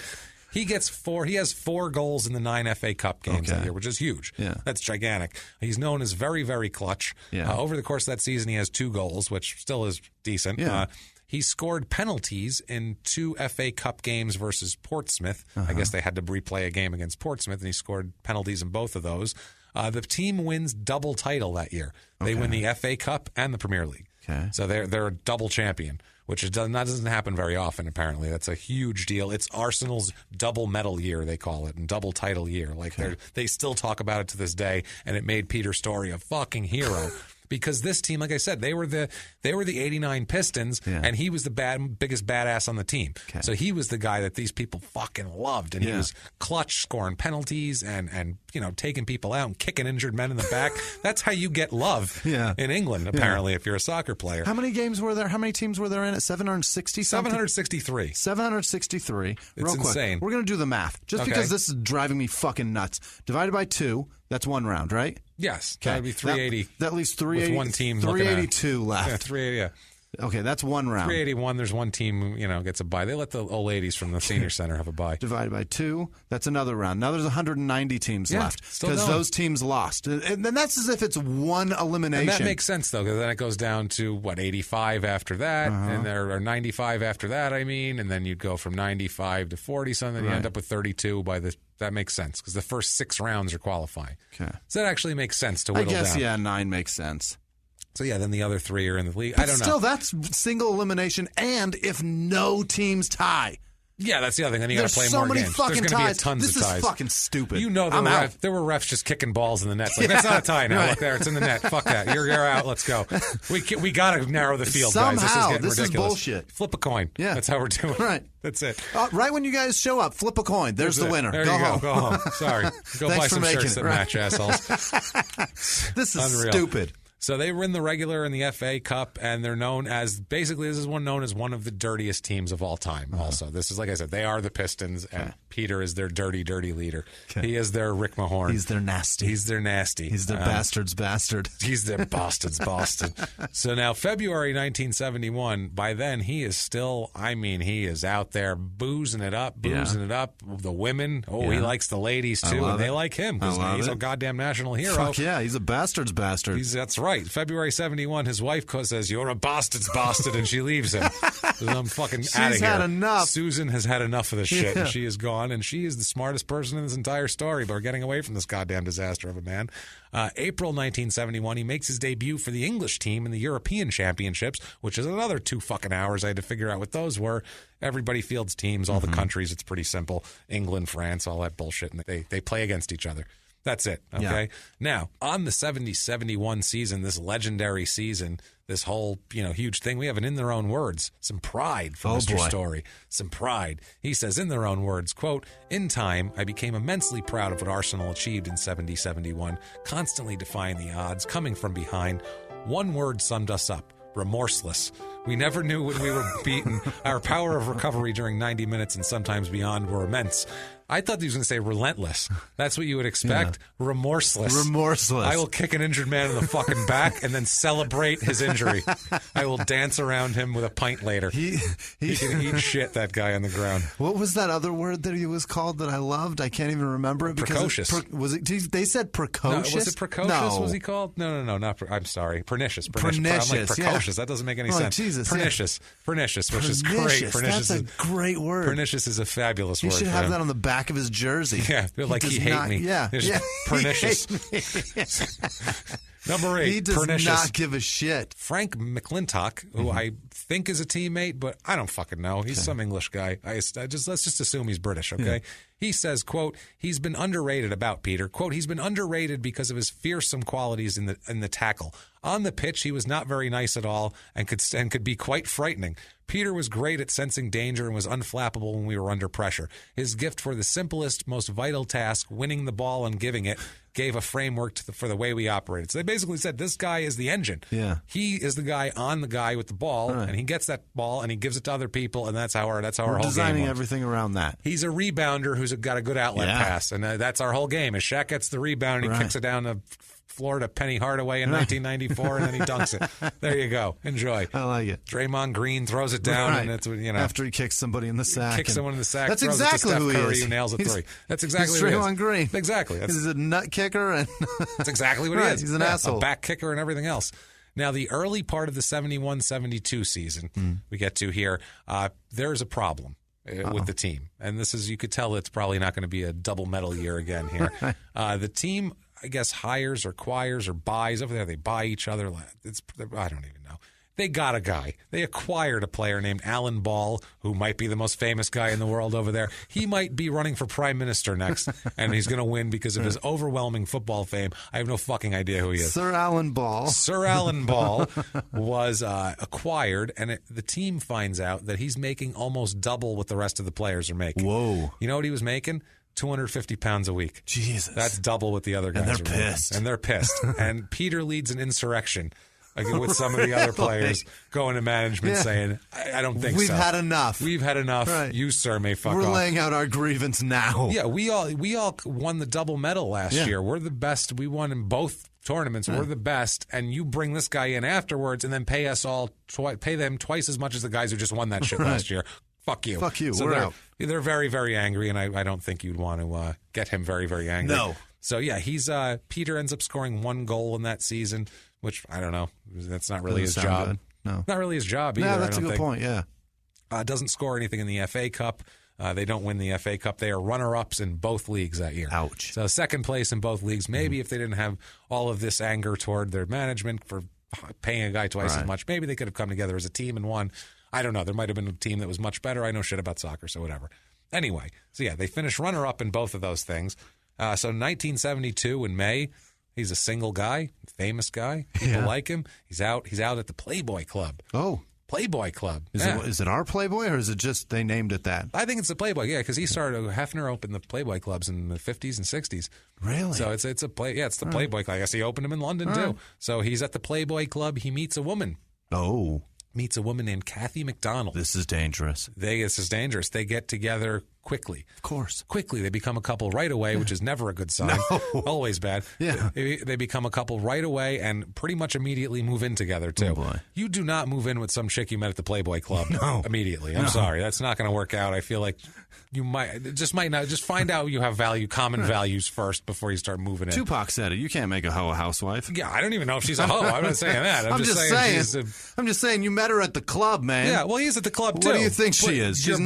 he gets 4. He has 4 goals in the 9 FA Cup games that year, which is huge. Yeah. That's gigantic. He's known as very, very clutch. Yeah. Over the course of that season, he has 2 goals, which still is decent. Yeah. He scored penalties in 2 FA Cup games versus Portsmouth. I guess they had to replay a game against Portsmouth, and he scored penalties in both of those. The team wins double title that year. They win the FA Cup and the Premier League. Okay. So they're a double champion, which doesn't happen very often, apparently. That's a huge deal. It's Arsenal's double medal year, they call it, and double title year. Like they still talk about it to this day, and it made Peter Storey a fucking hero. Because this team, like I said, they were the 89 Pistons, and he was the biggest badass on the team. Okay. So he was the guy that these people fucking loved, and he was clutch, scoring penalties, and taking people out and kicking injured men in the back. That's how you get love in England, apparently, if you're a soccer player. How many games were there? How many teams were there in it? 760 something? 763. 763. It's Real quick. insane. We're going to do the math, just because this is driving me fucking nuts. Divided by 2, that's 1 round, right? Yes. That would be 380. That leaves 380. With one team 382 left. Yeah, 380, Okay, that's one round. 381, there's one team, gets a bye. They let the old ladies from the senior center have a bye. Divided by 2, that's another round. Now there's 190 teams left because those teams lost. And then that's as if it's one elimination. And that makes sense, though, because then it goes down to, 85 after that, and there are 95 after that, and then you'd go from 95 to 40-something, you end up with 32 that makes sense, because the first 6 rounds are qualifying. Okay. So that actually makes sense to whittle down. I guess, 9 makes sense. So, then the other 3 are in the league. But I don't know. Still, that's single elimination, and if no teams tie. Yeah, that's the other thing. Then you got to play more games. There's so many fucking ties. There's going to be tons of ties. This is fucking stupid. There were refs just kicking balls in the net. That's not a tie now. Look there, it's in the net. Fuck that. You're out. Let's go. We got to narrow the field, guys. This is getting ridiculous. Is bullshit. Flip a coin. Yeah, that's how we're doing. Right. That's it. Right when you guys show up, flip a coin. There's the winner. There go you home. Go home. Sorry. Go buy some shirts that match, assholes. This is stupid. So they win the regular and the FA Cup, and they're known as this is known as one of the dirtiest teams of all time. Also, this is, like I said, they are the Pistons, and Peter is their dirty leader. He is their Rick Mahorn. He's their nasty. He's their bastard's bastard. He's their bastard's bastard. So now February 1971. By then he is still. He is out there boozing it up. The women. He likes the ladies too, and they like him because he's a goddamn national hero. Fuck yeah, he's a bastard's bastard. That's right. February 71, his wife says, "You're a bastard's bastard," and she leaves him. I'm fucking out of here. She's had enough. Susan has had enough of this shit, and she is gone, and she is the smartest person in this entire story, but we're getting away from this goddamn disaster of a man. April 1971, he makes his debut for the English team in the European Championships, which is another 2 fucking hours. I had to figure out what those were. Everybody fields teams, all the countries. It's pretty simple. England, France, all that bullshit, and they play against each other. That's it, okay? Yeah. Now, on the 70-71 season, this legendary season, this whole, huge thing, we have in their own words, some pride from Mr. Storey. Some pride. He says, in their own words, quote, "In time, I became immensely proud of what Arsenal achieved in 70-71, constantly defying the odds, coming from behind. One word summed us up. Remorseless. We never knew when we were beaten. Our power of recovery during 90 minutes and sometimes beyond were immense." I thought he was going to say relentless. That's what you would expect. Yeah. Remorseless. I will kick an injured man in the fucking back and then celebrate his injury. I will dance around him with a pint later. He can eat shit, that guy on the ground. What was that other word that he was called that I loved? I can't even remember it. Precocious. Was it? They said precocious? No, was it precocious? No. Was he called? No, not. I'm sorry. Pernicious. Pernicious. I'm like precocious. That doesn't make any sense. Jesus. Pernicious. Pernicious, which is great. That's a great word. Pernicious is a fabulous word. You should have that on the back of his jersey. Yeah, they're like, he hate me. Yeah. Pernicious. Number 8, he does pernicious. Not give a shit. Frank McClintock, who I think is a teammate, but I don't fucking know. He's some English guy. Let's just assume he's British, okay? Yeah. He says, quote, "He's been underrated about Peter. Quote, he's been underrated because of his fearsome qualities in the tackle. On the pitch, he was not very nice at all and could be quite frightening. Peter was great at sensing danger and was unflappable when we were under pressure. His gift for the simplest, most vital task, winning the ball and giving it, gave a framework for the way we operated." So they basically said, this guy is the engine. Yeah. He is the guy on the guy with the ball, and he gets that ball and he gives it to other people, and that's how our whole game We're designing everything around that. He's a rebounder who's got a good outlet pass, and that's our whole game. As Shaq gets the rebound, he kicks it down the floor to Penny Hardaway in 1994, and then he dunks it. There you go. Enjoy. I like it. Draymond Green throws it down, and it's after he kicks somebody in the sack. Kicks someone in the sack. That's throws exactly it to Steph who Curry, he is. Who nails a three. That's exactly who he is. Draymond Green. Exactly. He's a nut kicker, and that's exactly what he is. He's an asshole. A back kicker and everything else. Now, the early part of the 71-72 season, we get to here, there's a problem with the team. And this is, you could tell it's probably not going to be a double medal year again here. The team, I guess, hires or acquires or buys. Over there, they buy each other. I don't even know. They got a guy. They acquired a player named Alan Ball, who might be the most famous guy in the world over there. He might be running for prime minister next, and he's going to win because of his overwhelming football fame. I have no fucking idea who he is. Sir Alan Ball. Sir Alan Ball was acquired, and the team finds out that he's making almost double what the rest of the players are making. Whoa. You know what he was making? 250 pounds a week. Jesus. That's double what the other guys are pissed. And they're pissed. And Peter leads an insurrection with some of the other players going to management saying, I don't think We've so. We've had enough. Right. You, sir, may fuck off. We're laying out our grievance now. Yeah, we all won the double medal last year. We're the best. We won in both tournaments. We're the best, and you bring this guy in afterwards and then pay us all pay them twice as much as the guys who just won that shit last year. Fuck you. Fuck you. So we're out. They're very, very angry, and I don't think you'd want to get him very, very angry. No. So yeah, he's Peter ends up scoring 1 goal in that season, which I don't know. That's not really his job. Good. No, not really his job either. Yeah, that's a good point. Yeah. Doesn't score anything in the FA Cup. They don't win the FA Cup. They are runner-ups in both leagues that year. Ouch. So second place in both leagues. Maybe if they didn't have all of this anger toward their management for paying a guy twice as much, maybe they could have come together as a team and won. I don't know. There might have been a team that was much better. I know shit about soccer, so whatever. Anyway, so yeah, they finished runner-up in both of those things. So 1972 in May, he's a single guy, famous guy. People like him. He's out at the Playboy Club. Oh. Playboy Club. Is it our Playboy, or is it just they named it that? I think it's the Playboy, yeah, because he started, Hefner opened the Playboy clubs in the 50s and 60s. Really? So it's the Playboy Club. I guess he opened them in London, too. So he's at the Playboy Club. He meets a woman. Oh. Meets a woman named Kathy McDonald. This is dangerous. This is dangerous. They get together quickly. Of course. Quickly. They become a couple right away, which is never a good sign. No. Always bad. Yeah. They become a couple right away and pretty much immediately move in together, too. Oh, boy. You do not move in with some chick you met at the Playboy Club immediately. I'm No. sorry. That's not going to work out. I feel like you might not. Just find out you have common values first before you start moving in. Tupac said it. You can't make a hoe a housewife. Yeah, I don't even know if she's a hoe. I'm not saying that. I'm just saying. I'm just saying you met her at the club, man. Yeah, well, he's at the club, too. What do you think she is? She's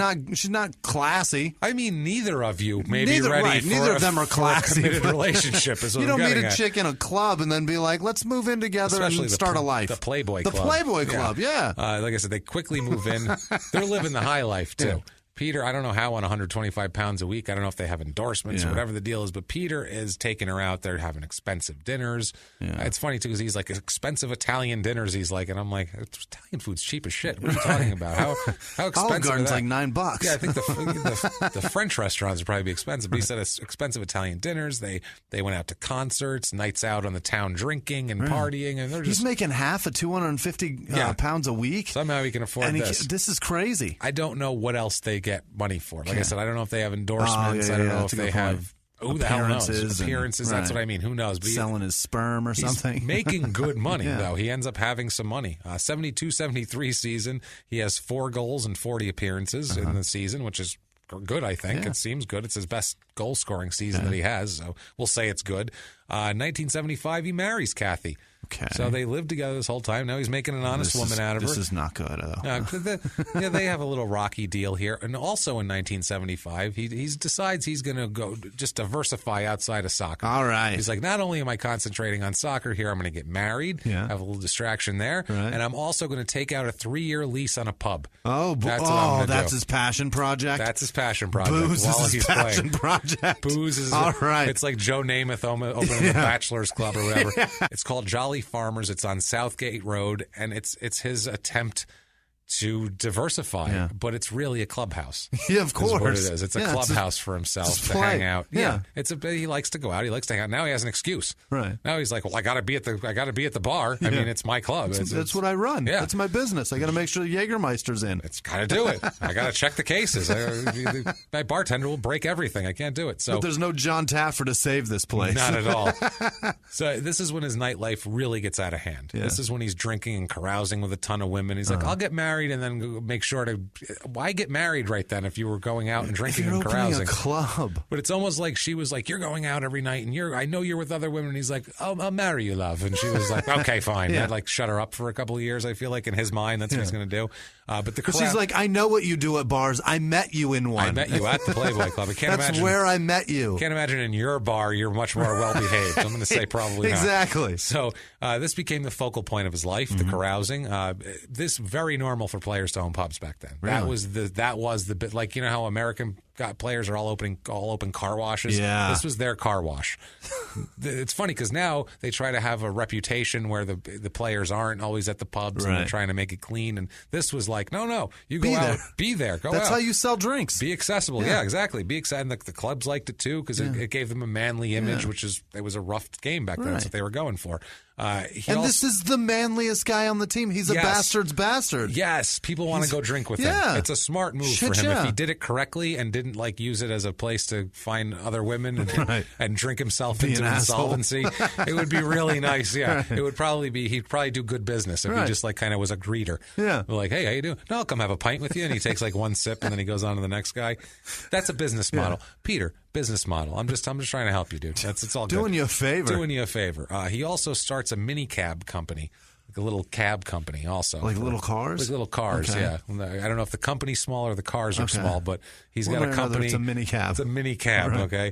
not classy. I mean, neither of you may be ready for neither of them are classy. a committed relationship. Is what you don't I'm meet getting a at. chick in a club and then be like, let's move in together Especially and start a life. The Playboy Club. The Playboy Club, yeah. Like I said, they quickly move in. They're living the high life, too. Yeah. Peter, I don't know how on 125 pounds a week. I don't know if they have endorsements or whatever the deal is, but Peter is taking her out there having expensive dinners. Yeah. It's funny, too, because he's like, expensive Italian dinners, he's like, and I'm like, Italian food's cheap as shit. What are you talking about? How expensive Olive Garden's is that? like $9. Yeah, I think the French restaurants would probably be expensive, but he said it's expensive Italian dinners. They went out to concerts, nights out on the town drinking and partying, and they're just... He's making half of 250 pounds a week. Somehow he can afford this. This is crazy. I don't know what else they get money for. Like I said, I don't know if they have endorsements. I don't know if they have... Who the hell knows? Appearances, that's what I mean. Who knows? But selling his sperm or something. He's making good money, though. He ends up having some money. 72-73 season, he has 4 goals and 40 appearances in the season, which is good, I think. It seems good. It's his best goal-scoring season that he has, so we'll say it's good. 1975, he marries Kathy. Okay. So they lived together this whole time. Now he's making an honest woman out of her. This is not good, though. They have a little rocky deal here. And also in 1975, he decides he's going to go just diversify outside of soccer. All right. He's like, not only am I concentrating on soccer here, I'm going to get married, have a little distraction there, and I'm also going to take out a 3-year lease on a pub. Oh, that's his passion project? That's his passion project. Booze is his passion project. Booze is... All right. It's like Joe Namath opening the Bachelor's Club or whatever. It's called Jolly Farmers. It's on Southgate Road, and it's his attempt to diversify, but it's really a clubhouse. Yeah, of course. Is what it is. It's a clubhouse for himself to hang out. Yeah. He likes to go out. He likes to hang out. Now he has an excuse. Right. Now he's like, well, I got to be at the bar. I mean, it's my club. That's what I run. Yeah. That's my business. I got to make sure the Jägermeister's in. It's got to do it. I got to check the cases. My bartender will break everything. I can't do it. So but there's no John Taffer to save this place. Not at all. So this is when his nightlife really gets out of hand. Yeah. This is when he's drinking and carousing with a ton of women. He's like, I'll get married and then make sure to... Why get married right then if you were going out and drinking and carousing? A club. But it's almost like she was like, you're going out every night and I know you're with other women. And he's like, I'll marry you, love. And she was like, okay, fine. I'd like shut her up for a couple of years. I feel like in his mind, that's what he's going to do. But she's like, I know what you do at bars. I met you in one. I met you at the Playboy Club. I can't That's imagine where I met you. Can't imagine in your bar you're much more well behaved. I'm going to say probably not. Exactly. So this became the focal point of his life, the carousing. This very normal for players to own pubs back then. Really? That was the bit, like, you know how American players are all open car washes. Yeah. This was their car wash. It's funny because now they try to have a reputation where the players aren't always at the pubs and they're trying to make it clean. And this was like, no, you go out, be there, go out. That's how you sell drinks. Be accessible. Yeah, exactly. Be excited. And the clubs liked it too because it gave them a manly image, which it was a rough game back then. That's what they were going for. This is the manliest guy on the team. He's a bastard's bastard. Yes, people want to go drink with him. It's a smart move for him if he did it correctly and didn't use it as a place to find other women and drink himself Be into an asshole. insolvency, it would be really nice. Yeah, it would probably be. He'd probably do good business if he just kind of was a greeter. Yeah, like, hey, how you doing? No, I'll come have a pint with you, and he takes one sip, and then he goes on to the next guy. That's a business model, Peter. Business model. I'm just trying to help you, dude. It's all doing good. you a favor. Doing you a favor. He also starts a mini cab company. A little cab company also. Little cars? Like little cars, okay. yeah. I don't know if the company's small or the cars are small, but he's got a company. It's a mini cab. It's a mini cab, right. okay?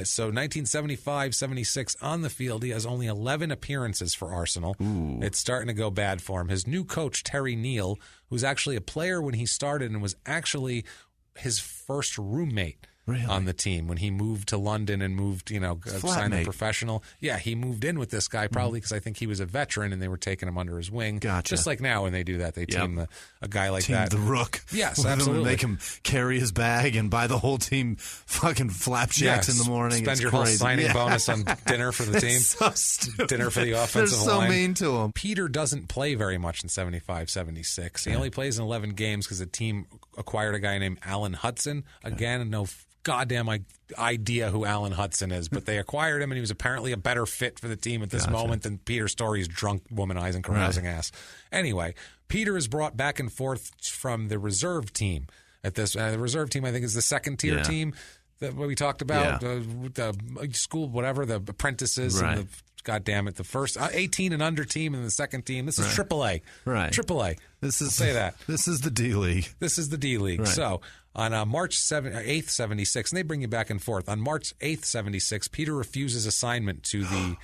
So 1975-76 on the field, he has only 11 appearances for Arsenal. Ooh. It's starting to go bad for him. His new coach, Terry Neal, who's actually a player when he started and was actually his first roommate. Really? On the team when he moved to London and moved, signed the professional. Yeah, he moved in with this guy probably because I think he was a veteran and they were taking him under his wing. Gotcha. Just like now when they do that, they team a guy like that. The Rook. Yes, With absolutely. Make him carry his bag and buy the whole team fucking flapjacks in the morning. Spend it's your crazy. whole signing bonus on dinner for the team. It's so stupid. Dinner for the offensive They're so line. mean to him. Peter doesn't play very much in 75-76. He only plays in 11 games because the team acquired a guy named Alan Hudson. Again, no goddamn idea who Alan Hudson is, but they acquired him, and he was apparently a better fit for the team at this moment than Peter Storey's drunk, womanizing, carousing ass. Anyway, Peter is brought back and forth from the reserve team. At this, the reserve team, I think, is the second-tier team that we talked about, the school, whatever, the apprentices, and the God damn it, the first 18 and under team and the second team. This is AAA. Right. AAA. Say that. This is the D League. This is the D League. Right. So on March 8th, 76, and they bring you back and forth. On March 8th, 76, Peter refuses assignment to the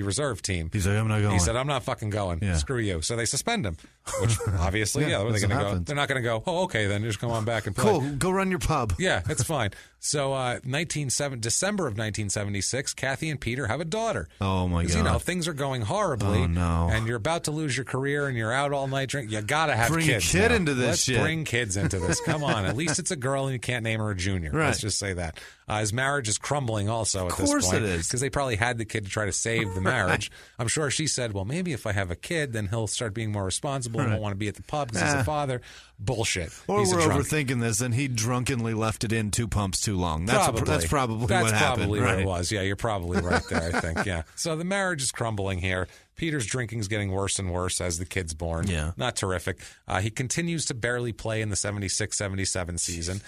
reserve team. He's like, I'm not going. He said, I'm not fucking going. Yeah. Screw you. So they suspend him, which obviously, where are they going to go? They're not going to go, oh, okay, then just come on back and play. Cool, go run your pub. Yeah, that's fine. So December of 1976, Kathy and Peter have a daughter. Oh, my God. Things are going horribly. Oh, no. And you're about to lose your career and you're out all night drinking. You got to have Bring kids. a kid now. into this Let's shit. bring kids into this. Come on. At least it's a girl and you can't name her a junior. Right. Let's just say that. His marriage is crumbling also at this point. Of course it is. Because they probably had the kid to try to save the marriage. I'm sure she said, well, maybe if I have a kid, then he'll start being more responsible and won't want to be at the pub because he's a father. Bullshit. Or He's we're a drunk. overthinking this, and he drunkenly left it in 2 pumps too long. That's probably what happened. That's probably right? what it was. Yeah, you're probably right there, I think. Yeah. So the marriage is crumbling here. Peter's drinking's getting worse and worse as the kid's born. Yeah. Not terrific. He continues to barely play in the 76-77 season.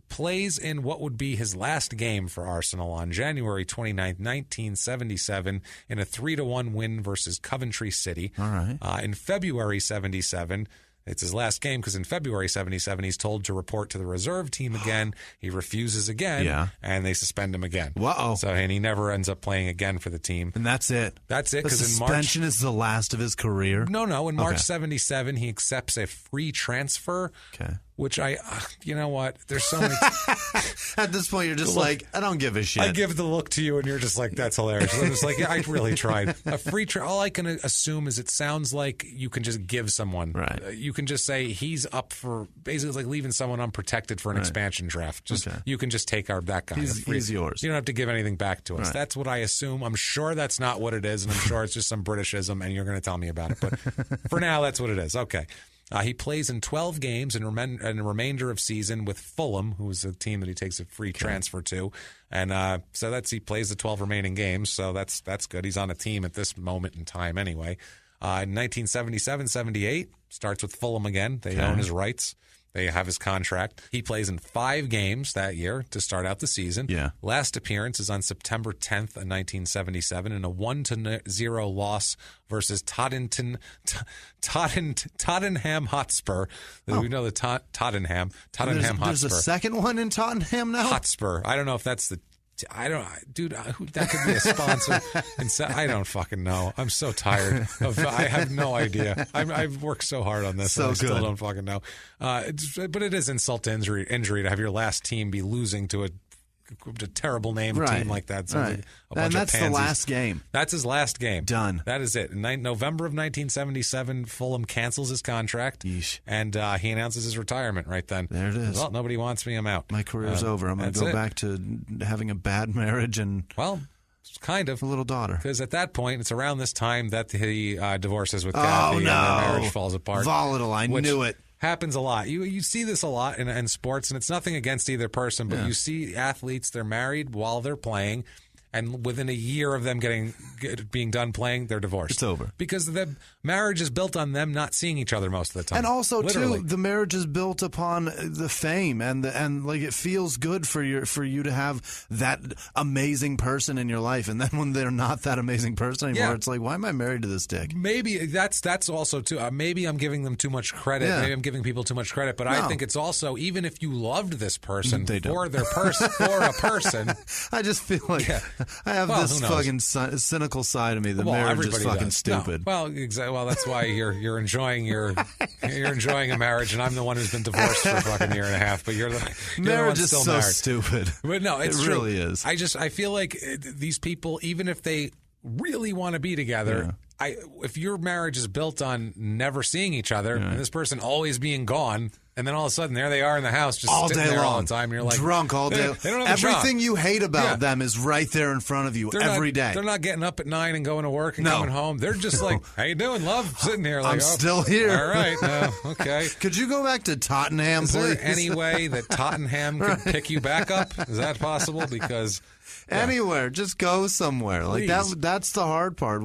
Plays in what would be his last game for Arsenal on January 29th, 1977 in a 3-1 win versus Coventry City. All right. In February 77, it's his last game because in February 77, he's told to report to the reserve team again. He refuses again, and they suspend him again. Whoa. And he never ends up playing again for the team. And that's it. That's it. The Because in March, suspension is the last of his career? No. In March 77, he accepts a free transfer. Okay. Which you know what? There's so many. At this point, you're just like, I don't give a shit. I give the look to you, and you're just like, that's hilarious. I'm just like, yeah, I really tried. A free all I can assume is it sounds like you can just give someone. Right. You can just say he's up for basically it's like leaving someone unprotected for an expansion draft. You can just take that guy. He's yours. You don't have to give anything back to us. Right. That's what I assume. I'm sure that's not what it is, and I'm sure it's just some Britishism, and you're going to tell me about it. But for now, that's what it is. Okay. He plays in 12 games and the remainder of season with Fulham, who is a team that he takes a free transfer to. And so he plays the 12 remaining games, so that's good. He's on a team at this moment in time anyway. In 1977-78, starts with Fulham again. They own his rights. They have his contract. He plays in 5 games that year to start out the season. Yeah. Last appearance is on September 10th of 1977 in a 1-0 loss versus Tottenham Hotspur. We know the Tottenham Hotspur. There's a second one in Tottenham now? Hotspur. I don't know if that's the... dude, that could be a sponsor. I don't fucking know. I'm so tired. I have no idea. I've worked so hard on this. So and I still good. don't fucking know. But it is insult to injury to have your last team be losing to a terrible name team like that. So Right. like a bunch And that's of pansies. the last game. That's his last game. Done. That is it. In November of 1977, Fulham cancels his contract. Yeesh. And he announces his retirement right then. There it is. Well, nobody wants me. I'm out. My career's over. I'm going to go back to having a bad marriage and kind of a little daughter. Because at that point, it's around this time that he divorces with Kathy and their marriage falls apart. Volatile. I knew it. Happens a lot. You see this a lot in sports, and it's nothing against either person, but you see athletes, they're married while they're playing, and within a year of them being done playing, they're divorced. It's over. Because the marriage is built on them not seeing each other most of the time. And also, Literally. too, the marriage is built upon the fame, and like it feels good for you to have that amazing person in your life. And then when they're not that amazing person anymore, it's like, why am I married to this dick? Maybe that's also too. Maybe I'm giving them too much credit. Yeah. Maybe I'm giving people too much credit. But I think it's also, even if you loved this person for a person, I just feel like I have this fucking cynical side of me. The marriage is fucking stupid. No. Well, that's why you're enjoying a marriage, and I'm the one who's been divorced for a fucking year and a half. But you're the marriage one is still so married. Stupid. But no, it really is. I feel like these people, even if they really want to be together. If your marriage is built on never seeing each other and this person always being gone, and then all of a sudden there they are in the house just all sitting day there long, all the time, and you're like drunk all day. They don't have Everything you hate about them is right there in front of you every day. They're not getting up at 9 and going to work and coming home. They're just like, how you doing, love? Sitting here like, I'm still here. All right, okay. Could you go back to Tottenham, please? Is there any way that Tottenham could pick you back up? Is that possible? Because anywhere, just go somewhere. Please. Like that's the hard part.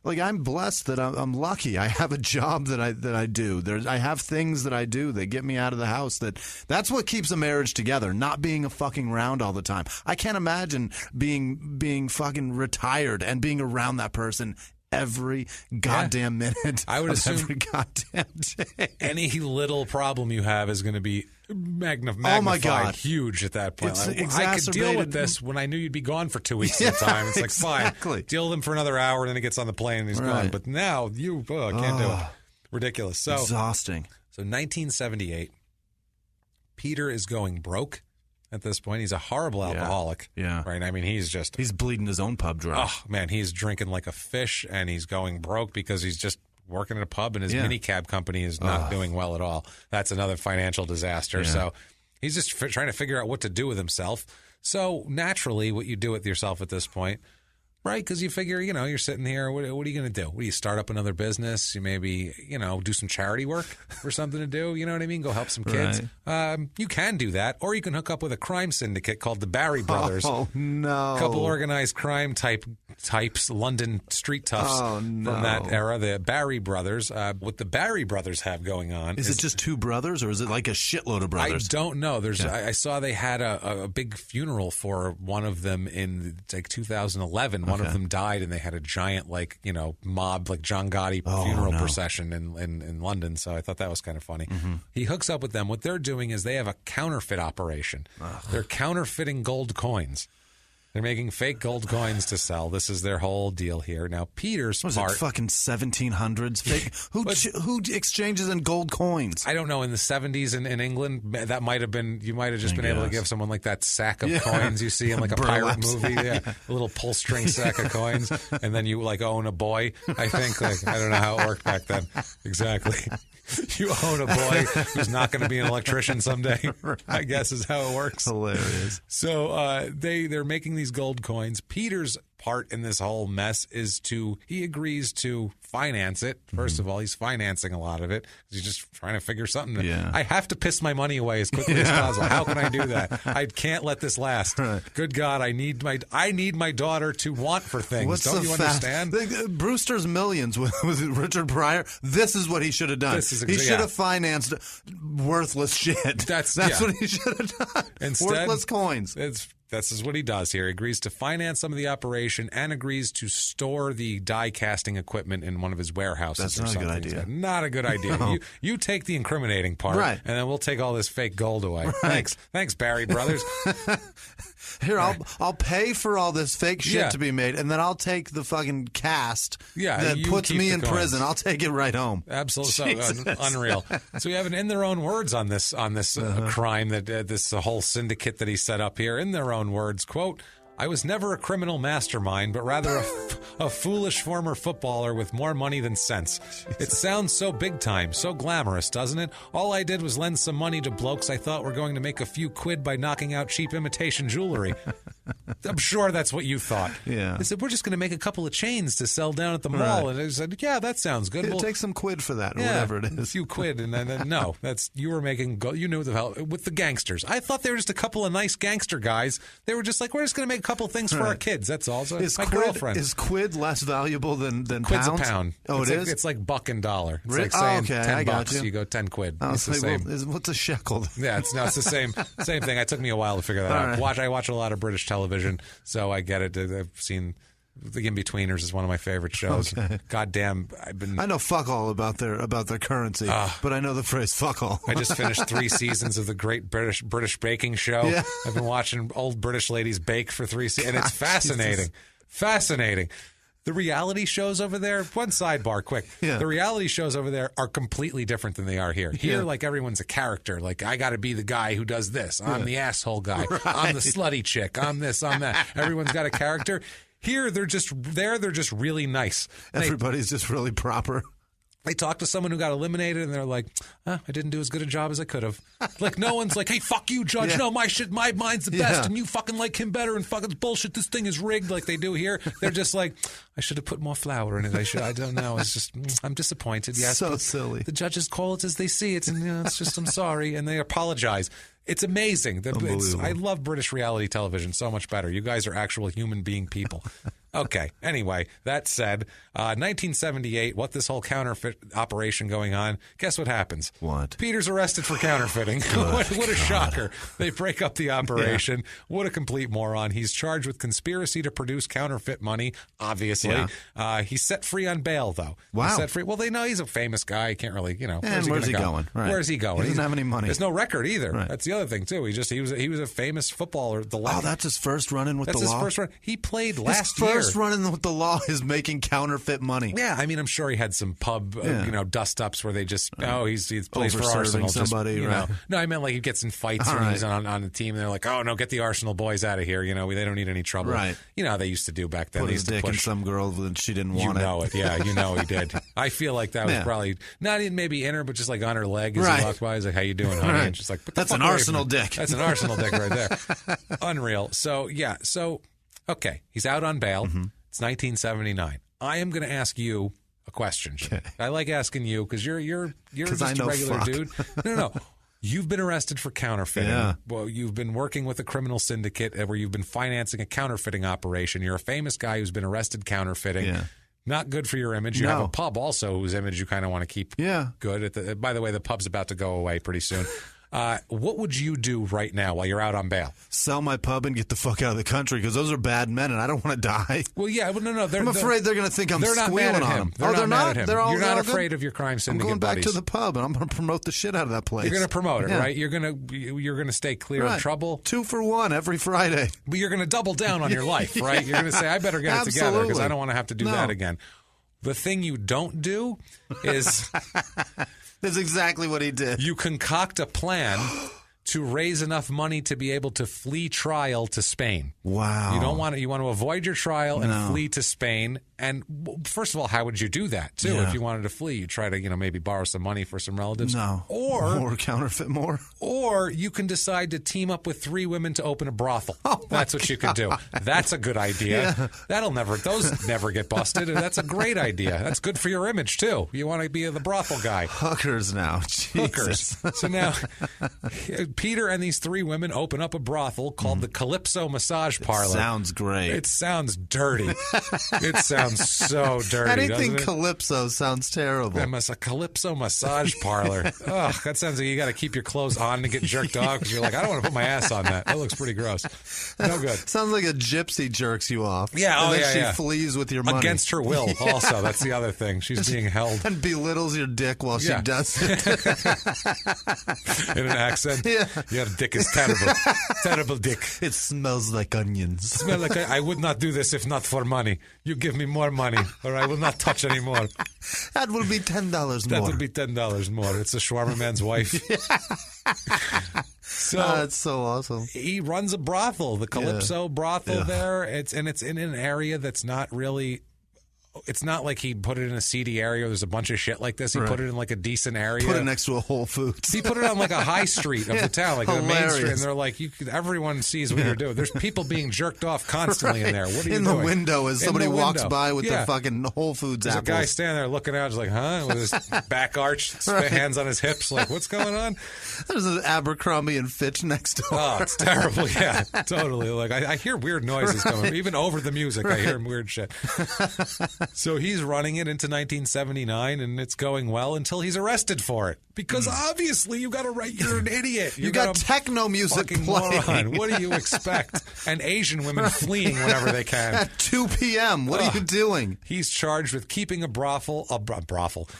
Like, I'm blessed that I'm lucky. I have a job that I do. I have things that I do that get me out of the house. That's what keeps a marriage together, not being a fucking round all the time. I can't imagine being fucking retired and being around that person every goddamn minute. I would assume every goddamn day. Any little problem you have is going to be magnified, oh my God, huge at that point. It's I could deal with this when I knew you'd be gone for 2 weeks at a time. It's like, fine, deal with him for another hour, and then he gets on the plane and he's gone. But now you can't do it. Ridiculous. So exhausting. So 1978, Peter is going broke. At this point, he's a horrible alcoholic. Yeah. Right? I mean, he's bleeding his own pub dry. Oh, man, he's drinking like a fish, and he's going broke because he's just working at a pub, and his minicab company is not doing well at all. That's another financial disaster. Yeah. So he's just trying to figure out what to do with himself. So naturally, what you do with yourself at this point, right? Because you figure, you're sitting here. What are you going to do? What do you start up another business? You maybe, do some charity work or something to do. You know what I mean? Go help some kids. Right. You can do that, or you can hook up with a crime syndicate called the Barry Brothers. Oh no! A couple organized crime types, London street toughs from that era. The Barry Brothers. What the Barry Brothers have going on is it just two brothers, or is it like a shitload of brothers? I don't know. I saw they had a big funeral for one of them in like 2011. One of them died, and they had a giant mob, like John Gotti funeral procession in London. So I thought that was kind of funny. Mm-hmm. He hooks up with them. What they're doing is they have a counterfeit operation. They're counterfeiting gold coins. They're making fake gold coins to sell. This is their whole deal here. Now, Peter's was part... it fucking 1700s? Fake? Who exchanges in gold coins? I don't know. In the 70s in England, that might have been... You might have just been able to give someone like that sack of coins you see in like a pirate movie. Yeah, a little pull string sack of coins. And then you own a boy, I think. I don't know how it worked back then. Exactly. You own a boy who's not going to be an electrician someday, I guess is how it works. Hilarious. So they're making these gold coins. Peter's part in this whole mess is he agrees to finance it. First of all, he's financing a lot of it. He's just trying to figure something. I have to piss my money away as quickly as possible. How can I do that? I can't let this last. Right. Good God, I need my daughter to want for things. Don't you understand? Brewster's Millions with Richard Pryor. This is what he should have done. He should have financed worthless shit. That's what he should have done. Instead, worthless coins. This is what he does here. He agrees to finance some of the operation and agrees to store the die casting equipment in one of his warehouses. That's not a good idea. Not a good idea. No. You take the incriminating part, and then we'll take all this fake gold away. Right. Thanks, Barry Brothers. Here, I'll pay for all this fake shit to be made, and then I'll take the fucking cast that puts me in prison. I'll take it right home. Absolutely, so, unreal. So we have in their own words on this crime that this whole syndicate that he set up here. In their own words, quote, "I was never a criminal mastermind, but rather a foolish former footballer with more money than sense. It sounds so big time, so glamorous, doesn't it? All I did was lend some money to blokes I thought were going to make a few quid by knocking out cheap imitation jewelry. I'm sure that's what you thought. Yeah. They said, we're just going to make a couple of chains to sell down at the mall. Right. And they said, yeah, that sounds good. It'll take some quid for that, or yeah, whatever it a is. few quid. And then, no, you were making, you knew the hell, with the gangsters. I thought they were just a couple of nice gangster guys. They were just like, we're just going to make a couple of things for our kids. That's all. So my girlfriend. Is quid less valuable than Quid's pounds? a pound. Oh, it's it's like buck and dollar. It's like saying $10. You go 10 quid. I It's was the like, same. well, what's a shekel? Yeah, it's the same thing. It took me a while to figure that out. Right. I watch a lot of British television, so I get it. I've seen The In-Betweeners is one of my favorite shows. Okay. Goddamn, I know fuck all about their currency, but I know the phrase fuck all. I just finished 3 seasons of the Great British Baking Show. Yeah. I've been watching old British ladies bake for 3 seasons, and it's fascinating. Jesus. Fascinating. The reality shows over there, one sidebar, quick. Yeah. The reality shows over there are completely different than they are here. Here, Yeah. like, everyone's a character. Like, I got to be the guy who does this. I'm the asshole guy. Right. I'm the slutty chick. I'm this, I'm that. Everyone's got a character. Here, they're just really nice. Everybody's just really proper. They talk to someone who got eliminated, and they're like, I didn't do as good a job as I could have. Like, no one's like, hey, fuck you, Judge. Yeah. No, my mine's the best, Yeah. and you fucking like him better, and fucking bullshit, this thing is rigged like they do here. They're just like, I should have put more flour in it. I don't know. It's just, I'm disappointed. Yes, So silly. The judges call it as they see it, and it's just, I'm sorry, and they apologize. It's amazing. I love British reality television so much better. You guys are actual human being people. Okay. Anyway, that said, 1978, what this whole counterfeit operation going on, guess what happens? What? Peter's arrested for counterfeiting. What a shocker. They break up the operation. Yeah. What a complete moron. He's charged with conspiracy to produce counterfeit money, obviously. Yeah. He's set free on bail, though. Wow. He's set free. Well, they know he's a famous guy. He can't really, And where's he going? Right. Where's he going? He doesn't have any money. There's no record either. Right. That's the other thing, too. He was a famous footballer. That's his first run-in with the law? That's his first run. He played last year. His first run-in with the law is making counterfeit money. Yeah, I mean, I'm sure he had some pub, dust-ups where they just, he plays for Over-serving Arsenal. somebody, just, right. No, I meant like he gets in fights when he's on the team. And they're like, oh, no, get the Arsenal boys out of here. They don't need any trouble. Right. You know how they used to do back then. Put they his used to dick in push. some girl and she didn't want it. You know it. Yeah, you know he did. I feel like that was probably, not even maybe in her, but just like on her leg as he walked by. He's like, how you doing, honey? Right. And she's like, that's an Arsenal dick. That's an Arsenal dick right there. Unreal. So, okay, he's out on bail. Mm-hmm. It's 1979. I am going to ask you a question, Jim. Okay. I like asking you because you're just a regular dude. No. You've been arrested for counterfeiting. Yeah. Well, you've been working with a criminal syndicate where you've been financing a counterfeiting operation. You're a famous guy who's been arrested counterfeiting. Yeah. Not good for your image. You have a pub also whose image you kind of want to keep good. By the way, the pub's about to go away pretty soon. What would you do right now while you're out on bail? Sell my pub and get the fuck out of the country because those are bad men and I don't want to die. Well, yeah, no. I'm afraid they're going to think I'm they're not squealing mad at on him. them. They're not mad at him. You're not afraid of your crime syndicate I'm going back buddies. to the pub and I'm going to promote the shit out of that place. You're going to promote it, right? You're going to stay clear of trouble. 2 for 1 every Friday. But you're going to double down on your life, right? You're going to say, I better get it together because I don't want to have to do that again. The thing you don't do is... That's exactly what he did. You concoct a plan to raise enough money to be able to flee trial to Spain. Wow. You want to avoid your trial and flee to Spain. And first of all, how would you do that, too? Yeah. If you wanted to flee, you try to, maybe borrow some money for some relatives. No. Or counterfeit more. Or you can decide to team up with 3 women to open a brothel. That's what you can do. That's a good idea. Yeah. Those never get busted. And that's a great idea. That's good for your image, too. You want to be the brothel guy. Hookers now. Jesus. Hookers. So now, Peter and these 3 women open up a brothel called the Calypso Massage Parlor. Sounds great. It sounds dirty. It sounds so dirty. Anything Calypso sounds terrible. A Calypso Massage Parlor. Ugh, that sounds like you got to keep your clothes on to get jerked off because you're like, I don't want to put my ass on that. That looks pretty gross. No good. Sounds like a gypsy jerks you off. Yeah, and then she flees with your money. Against her will, also. That's the other thing. She's being held. And belittles your dick while she does it. In an accent. Yeah. Your dick is terrible. Terrible dick. It smells like onions. I would not do this if not for money. You give me more money, or I will not touch anymore. That will be $10 more. That will be $10 more. It's a shawarma man's wife. So that's so awesome. He runs a brothel, the Calypso brothel there. It's in an area that's not really it's not like he put it in a seedy area. There's a bunch of shit like this. He put it in like a decent area. Put it next to a Whole Foods. He put it on like a high street of the town, like a main street. And they're like, everyone sees what you're doing. There's people being jerked off constantly in there. What are you doing? In the window as somebody walks by with the fucking Whole Foods apples. There's a guy standing there looking out, just like, huh? With his back arched, hands on his hips, like, what's going on? There's an Abercrombie and Fitch next door. Oh, it's terrible. Yeah, totally. Like I hear weird noises coming, even over the music. I hear weird shit. So he's running it into 1979, and it's going well until he's arrested for it. Because obviously you're an idiot. You got techno music playing. Moron. What do you expect? And Asian women fleeing whenever they can. At 2 p.m. What are you doing? He's charged with keeping a brothel.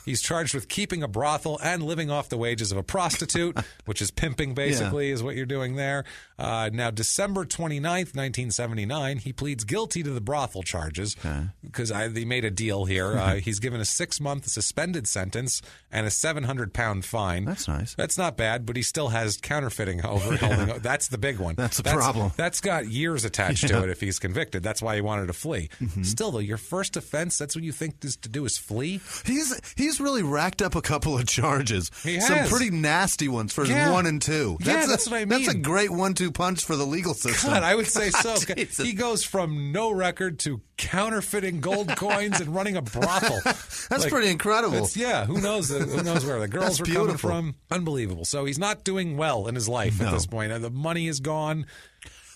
He's charged with keeping a brothel and living off the wages of a prostitute, which is pimping, basically, is what you're doing there. Now, December 29th, 1979, he pleads guilty to the brothel charges because they made a deal here. He's given a 6-month suspended sentence and a 700-pound fine. That's nice. That's not bad, but he still has counterfeiting holding. That's the big one. That's the problem. That's got years attached to it if he's convicted. That's why he wanted to flee. Still, though, your first offense, that's what you think is to do is flee? He's really racked up a couple of charges. He has. Some pretty nasty ones for his 1 and 2. That's what I mean. That's a great 1-2 punch for the legal system. God, I would say so. He goes from no record to counterfeiting gold coins and running a brothel. That's pretty incredible. Who knows where the girls were coming from. Unbelievable. So he's not doing well in his life at this point. The money is gone.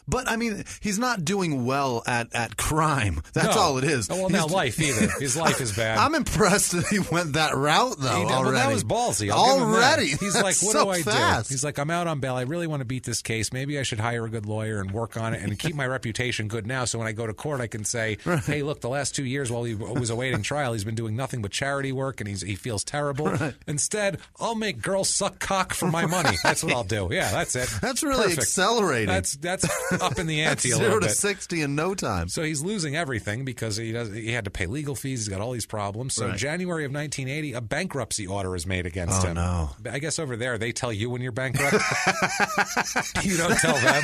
But, I mean, he's not doing well at crime. That's all it is. Well, now life either. His life is bad. I'm impressed that he went that route, though, already. Well, that was ballsy. Already? He's like, what do I do? He's like, I'm out on bail. I really want to beat this case. Maybe I should hire a good lawyer and work on it and keep my reputation good now so when I go to court I can say, hey, look, the last 2 years while he was awaiting trial, he's been doing nothing but charity work and he feels terrible. Right. Instead, I'll make girls suck cock for my money. That's what I'll do. Yeah, that's it. That's really accelerating. That's up in the ante a little bit. 0 to 60 in no time. So he's losing everything because he had to pay legal fees. He's got all these problems. So January of 1980, a bankruptcy order is made against him. No. I guess over there they tell you when you're bankrupt. You don't tell them.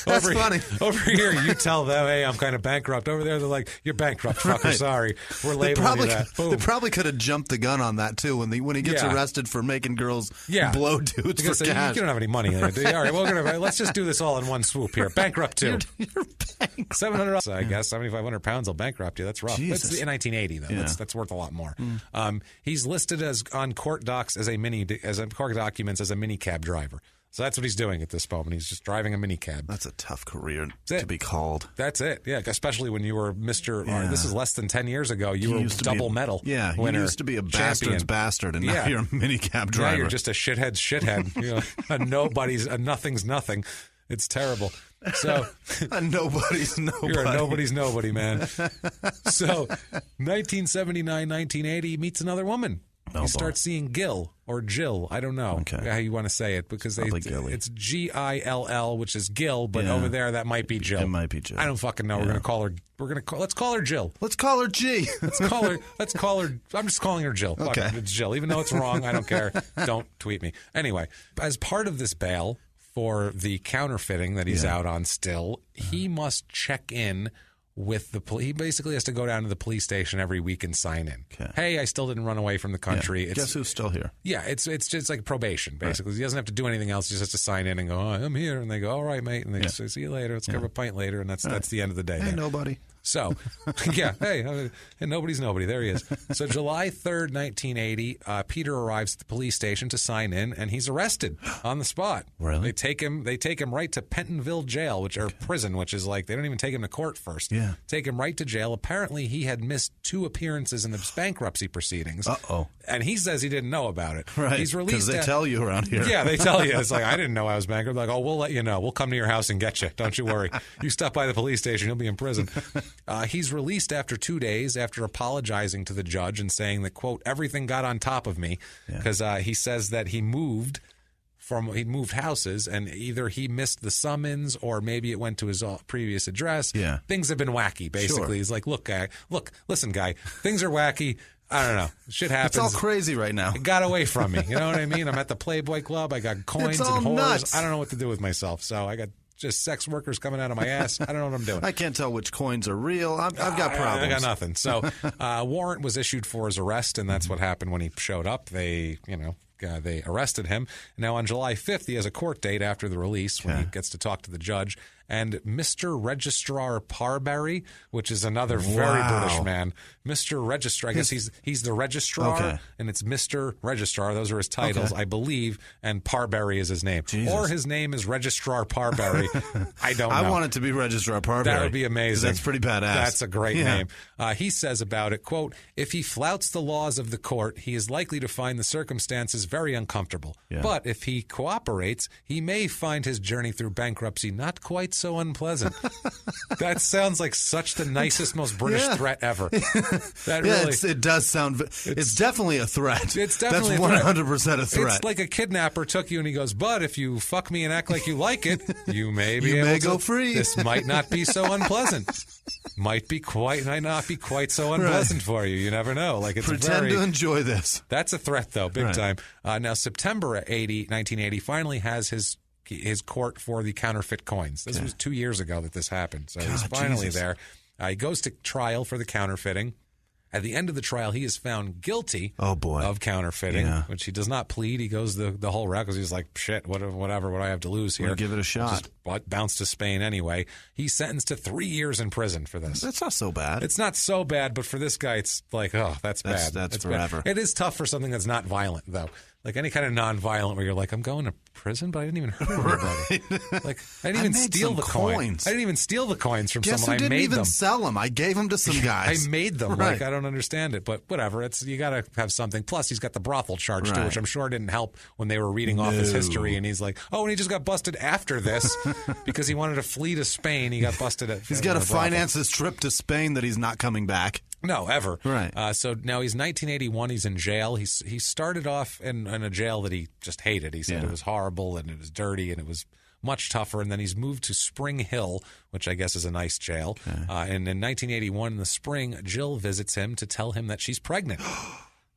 That's funny. Over here you tell them, hey, I'm kind of bankrupt. Over there they're like, you're bankrupt, fucker. Sorry, we're labeling you that. Boom. They probably could have jumped the gun on that too when he gets arrested for making girls blow dudes for cash. You don't have any money. All right, let's just do this all in one swoop here. Bankrupt too. You're bankrupt. $700, I guess. 7,500 pounds will bankrupt you. That's rough. Jesus. That's in 1980 though. Yeah. That's worth a lot more. He's listed as on court docs as court documents as a minicab driver. So that's what he's doing at this moment. He's just driving a minicab. That's a tough career to be called. That's it. Yeah, especially when you were Mr. This is less than 10 years ago. You were double medal. Yeah, you used to be a bastard's bastard, and now you're a minicab driver. Now you're just a shithead's shithead. You know, a nothing's nothing. It's terrible. So a nobody's nobody. You're a nobody's nobody, man. So 1979, 1980, he meets another woman. You start seeing Gil or Jill. I don't know how you want to say it because it's Gill, which is Gil, but over there that might be Jill. It might be Jill. I don't fucking know. Yeah. Let's call her Jill. Let's call her G. Let's call her. I'm just calling her Jill. Okay. It's Jill, even though it's wrong. I don't care. Don't tweet me. Anyway, as part of this bail for the counterfeiting that he's out on still, he must check in with the police. He basically has to go down to the police station every week and sign in. Okay. Hey, I still didn't run away from the country. Guess who's still here? Yeah, it's just like probation, basically. Right. He doesn't have to do anything else. He just has to sign in and go, I'm here. And they go, all right, mate. And they say, see you later. Let's grab a pint later. And that's the end of the day. Hey, nobody. So, and nobody's nobody. There he is. So July 3rd, 1980, Peter arrives at the police station to sign in, and he's arrested on the spot. Really? They take him right to Pentonville Jail, prison, which is like, they don't even take him to court first. Yeah. Take him right to jail. Apparently, he had missed 2 appearances in the bankruptcy proceedings. Uh-oh. And he says he didn't know about it. Right. He's released. Because they tell you around here. Yeah, they tell you. It's like, I didn't know I was bankrupt. Like, oh, we'll let you know. We'll come to your house and get you. Don't you worry. You stop by the police station, you'll be in prison. He's released after 2 days after apologizing to the judge and saying that, quote, everything got on top of me because he says that he moved houses and either he missed the summons or maybe it went to his previous address. Yeah. Things have been wacky, basically. Sure. He's like, listen, guy, things are wacky. I don't know. Shit happens. It's all crazy right now. It got away from me. You know what I mean? I'm at the Playboy Club. I got coins and whores. Nuts. I don't know what to do with myself. So I got just sex workers coming out of my ass. I don't know what I'm doing. I can't tell which coins are real. I've got problems. I got nothing. So warrant was issued for his arrest, and that's what happened when he showed up. They arrested him. Now, on July 5th, he has a court date after the release when he gets to talk to the judge. And Mr. Registrar Parberry, which is another very British man. Mr. Registrar, I guess he's the registrar, and it's Mr. Registrar. Those are his titles, I believe, and Parberry is his name. Jesus. Or his name is Registrar Parberry. I don't know. I want it to be Registrar Parberry. That would be amazing. That's pretty badass. That's a great name. He says about it, quote, if he flouts the laws of the court, he is likely to find the circumstances very uncomfortable. Yeah. But if he cooperates, he may find his journey through bankruptcy not quite so unpleasant. That sounds like such the nicest, most British threat ever. It does sound. It's definitely a threat. It's definitely that's 100% a threat. It's like a kidnapper took you and he goes, but if you fuck me and act like you like it, you may be you able may to go free. This might not be so unpleasant. Might not be quite so unpleasant for you. You never know. Like it's pretend to enjoy this. That's a threat, though, big time. Now, September 1980 finally has his court for the counterfeit coins. This was 2 years ago that this happened, so he's finally there. He goes to trial for the counterfeiting. At the end of the trial, he is found guilty of counterfeiting, which he does not plead. He goes the whole route because he's like, shit, whatever, what do I have to lose here? We'll give it a shot. Just bounce to Spain anyway. He's sentenced to 3 years in prison for this. That's not so bad. It's not so bad, but for this guy, it's like, oh, that's bad. That's forever. Bad. It is tough for something that's not violent, though. Like any kind of non-violent where you're like, I'm going to prison, but I didn't even hurt anybody. Like I didn't even steal the coins. I didn't even steal the coins from someone. I made them. Didn't even sell them. I gave them to some guys. I made them. Like I don't understand it, but whatever. You got to have something. Plus, he's got the brothel charge too, which I'm sure didn't help when they were reading off his history. And he's like, oh, and he just got busted after this because he wanted to flee to Spain. He got busted. He's got to finance his trip to Spain that he's not coming back. No, ever. Right. So now he's 1981. He's in jail. He started off in a jail that he just hated. He said it was horrible and it was dirty and it was much tougher. And then he's moved to Spring Hill, which I guess is a nice jail. Okay. And in 1981, in the spring, Jill visits him to tell him that she's pregnant.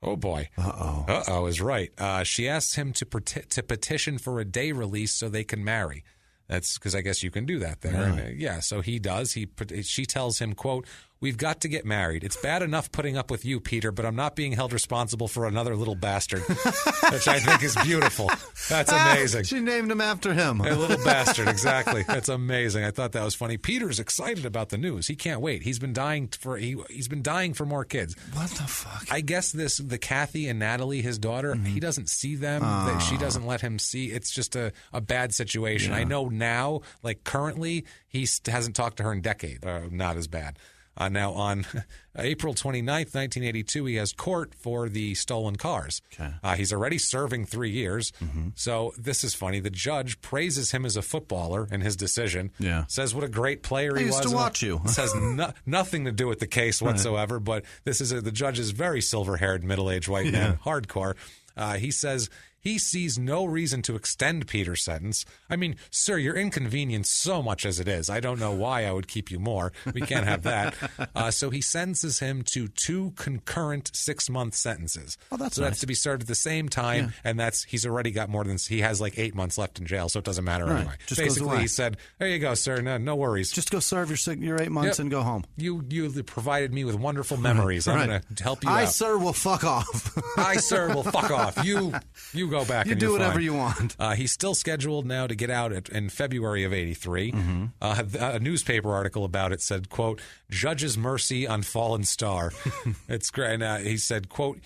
Oh, boy. Uh-oh is right. She asks him to petition for a day release so they can marry. That's because I guess you can do that there. Really? And, so he does. She tells him, quote, we've got to get married. It's bad enough putting up with you, Peter, but I'm not being held responsible for another little bastard, which I think is beautiful. That's amazing. She named him after him. A little bastard, exactly. That's amazing. I thought that was funny. Peter's excited about the news. He can't wait. He's been dying for more kids. What the fuck? I guess the Kathy and Natalie, his daughter, he doesn't see them. She doesn't let him see. It's just a bad situation. I know now, like currently, he hasn't talked to her in decades. Not as bad. Now, on April 29th, 1982, he has court for the stolen cars. Okay. He's already serving 3 years. Mm-hmm. So this is funny. The judge praises him as a footballer in his decision. Yeah. Says what a great player he was. I used to watch you. Says nothing to do with the case whatsoever. But this is the judge is very silver-haired, middle-aged white man, hardcore. He says he sees no reason to extend Peter's sentence. I mean, sir, you're inconvenienced so much as it is. I don't know why I would keep you more. We can't have that. So he sentences him to 2 concurrent 6-month sentences. Oh, that's so nice. That's to be served at the same time, and he's already got he has like 8 months left in jail, so it doesn't matter anyway. Just basically, he said, there you go, sir, no worries. Just go serve your 8 months and go home. You provided me with wonderful memories. I'm going to help you out. Sir, will fuck off. I, sir, will fuck off. You go back. You and do whatever fine. You want. He's still scheduled now to get out in February of '83. Mm-hmm. A newspaper article about it said, quote, "Judge's mercy on fallen star." It's great. He said, quote,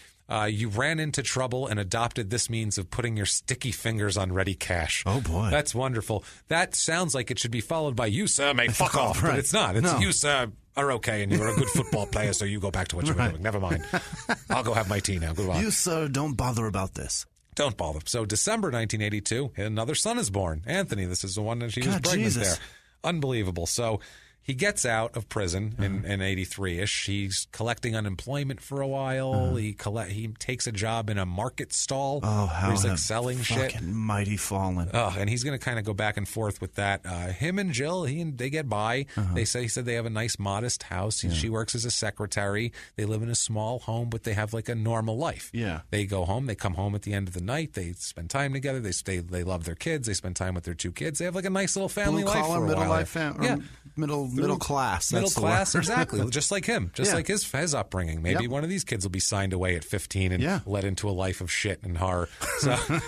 you ran into trouble and adopted this means of putting your sticky fingers on ready cash. Oh, boy. That's wonderful. That sounds like it should be followed by, you, sir, may fuck off. Right. But it's not. It's you, sir, are okay, and you're a good football player, so you go back to what you were doing. Never mind. I'll go have my tea now. Goodbye. You, sir, don't bother about this. Don't bother. So December 1982, another son is born. Anthony, this is the one that she was pregnant there. Unbelievable. So he gets out of prison in 83-ish. He's collecting unemployment for a while. He takes a job in a market stall where he's like selling shit. Fucking mighty fallen. And he's going to kind of go back and forth with that. Him and Jill, they get by. He said they have a nice, modest house. She works as a secretary. They live in a small home, but they have like a normal life. Yeah. They go home. They come home at the end of the night. They spend time together. They love their kids. They spend time with their 2 kids. They have like a nice little family life for a middle while. Life middle class. Middle class, exactly. Just like him. Just like his upbringing. Maybe one of these kids will be signed away at 15 and led into a life of shit and horror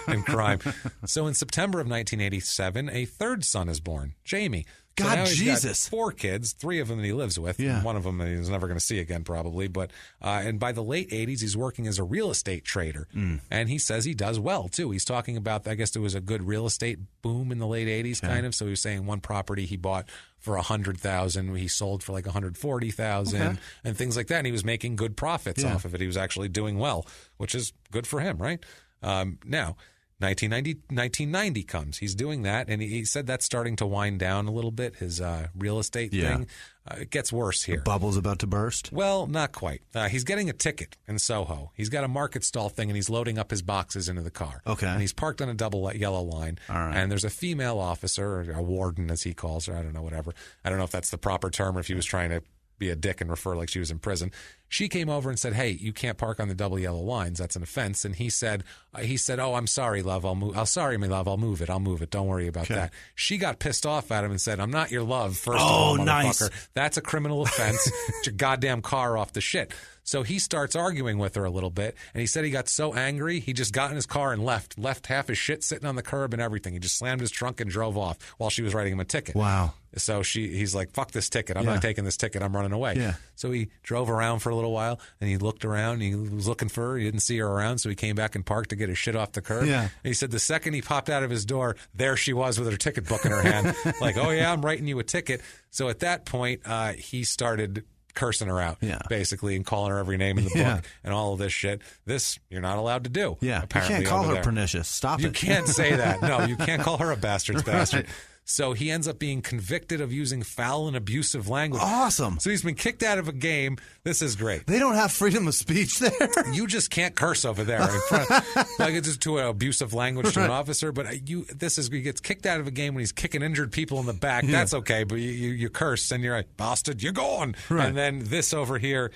and crime. So in September of 1987, a third son is born, Jamie. So God, now he's Jesus. got 4 kids, 3 of them that he lives with. Yeah. One of them he's never going to see again, probably. But and by the late 80s, he's working as a real estate trader. And he says he does well, too. He's talking about, I guess there was a good real estate boom in the late 80s, kind of. So he was saying one property he bought for $100,000, he sold for like $140,000 and things like that. And he was making good profits off of it. He was actually doing well, which is good for him, right? Now, 1990 comes. He's doing that, and he said that's starting to wind down a little bit, his real estate thing. It gets worse here. The bubble's about to burst? Well, not quite. He's getting a ticket in Soho. He's got a market stall thing, and he's loading up his boxes into the car. Okay. And he's parked on a double yellow line. All right. And there's a female officer, or a warden as he calls her, I don't know, whatever. I don't know if that's the proper term or if he was trying to be a dick and refer like she was in prison. She came over and said, "Hey, you can't park on the double yellow lines. That's an offense." And he said, "Oh, I'm sorry, love. I'll move. Sorry, my love. I'll move it. Don't worry about that." She got pissed off at him and said, "I'm not your love. First of all, motherfucker. Nice. That's a criminal offense. Get your goddamn car off the shit." So he starts arguing with her a little bit, and he said he got so angry, he just got in his car and left half his shit sitting on the curb and everything. He just slammed his trunk and drove off while she was writing him a ticket. Wow. So he's like, "Fuck this ticket. I'm not taking this ticket. I'm running away." Yeah. So he drove around for a little while, and he looked around. He was looking for her. He didn't see her around, so he came back and parked to get his shit off the curb. Yeah. And he said the second he popped out of his door, there she was with her ticket book in her hand. Like, "Oh, yeah, I'm writing you a ticket." So at that point, he started cursing her out, basically, and calling her every name in the book and all of this shit. This you're not allowed to do. Yeah, apparently, you can't call her pernicious. Stop it. You can't say that. No, you can't call her a bastard's bastard. So he ends up being convicted of using foul and abusive language. Awesome. So he's been kicked out of a game. This is great. They don't have freedom of speech there. You just can't curse over there in front of, like it's just to an abusive language to an officer. But he gets kicked out of a game when he's kicking injured people in the back. That's okay. But you curse and you're like, "Bastard, you're gone." Right. And then this over here,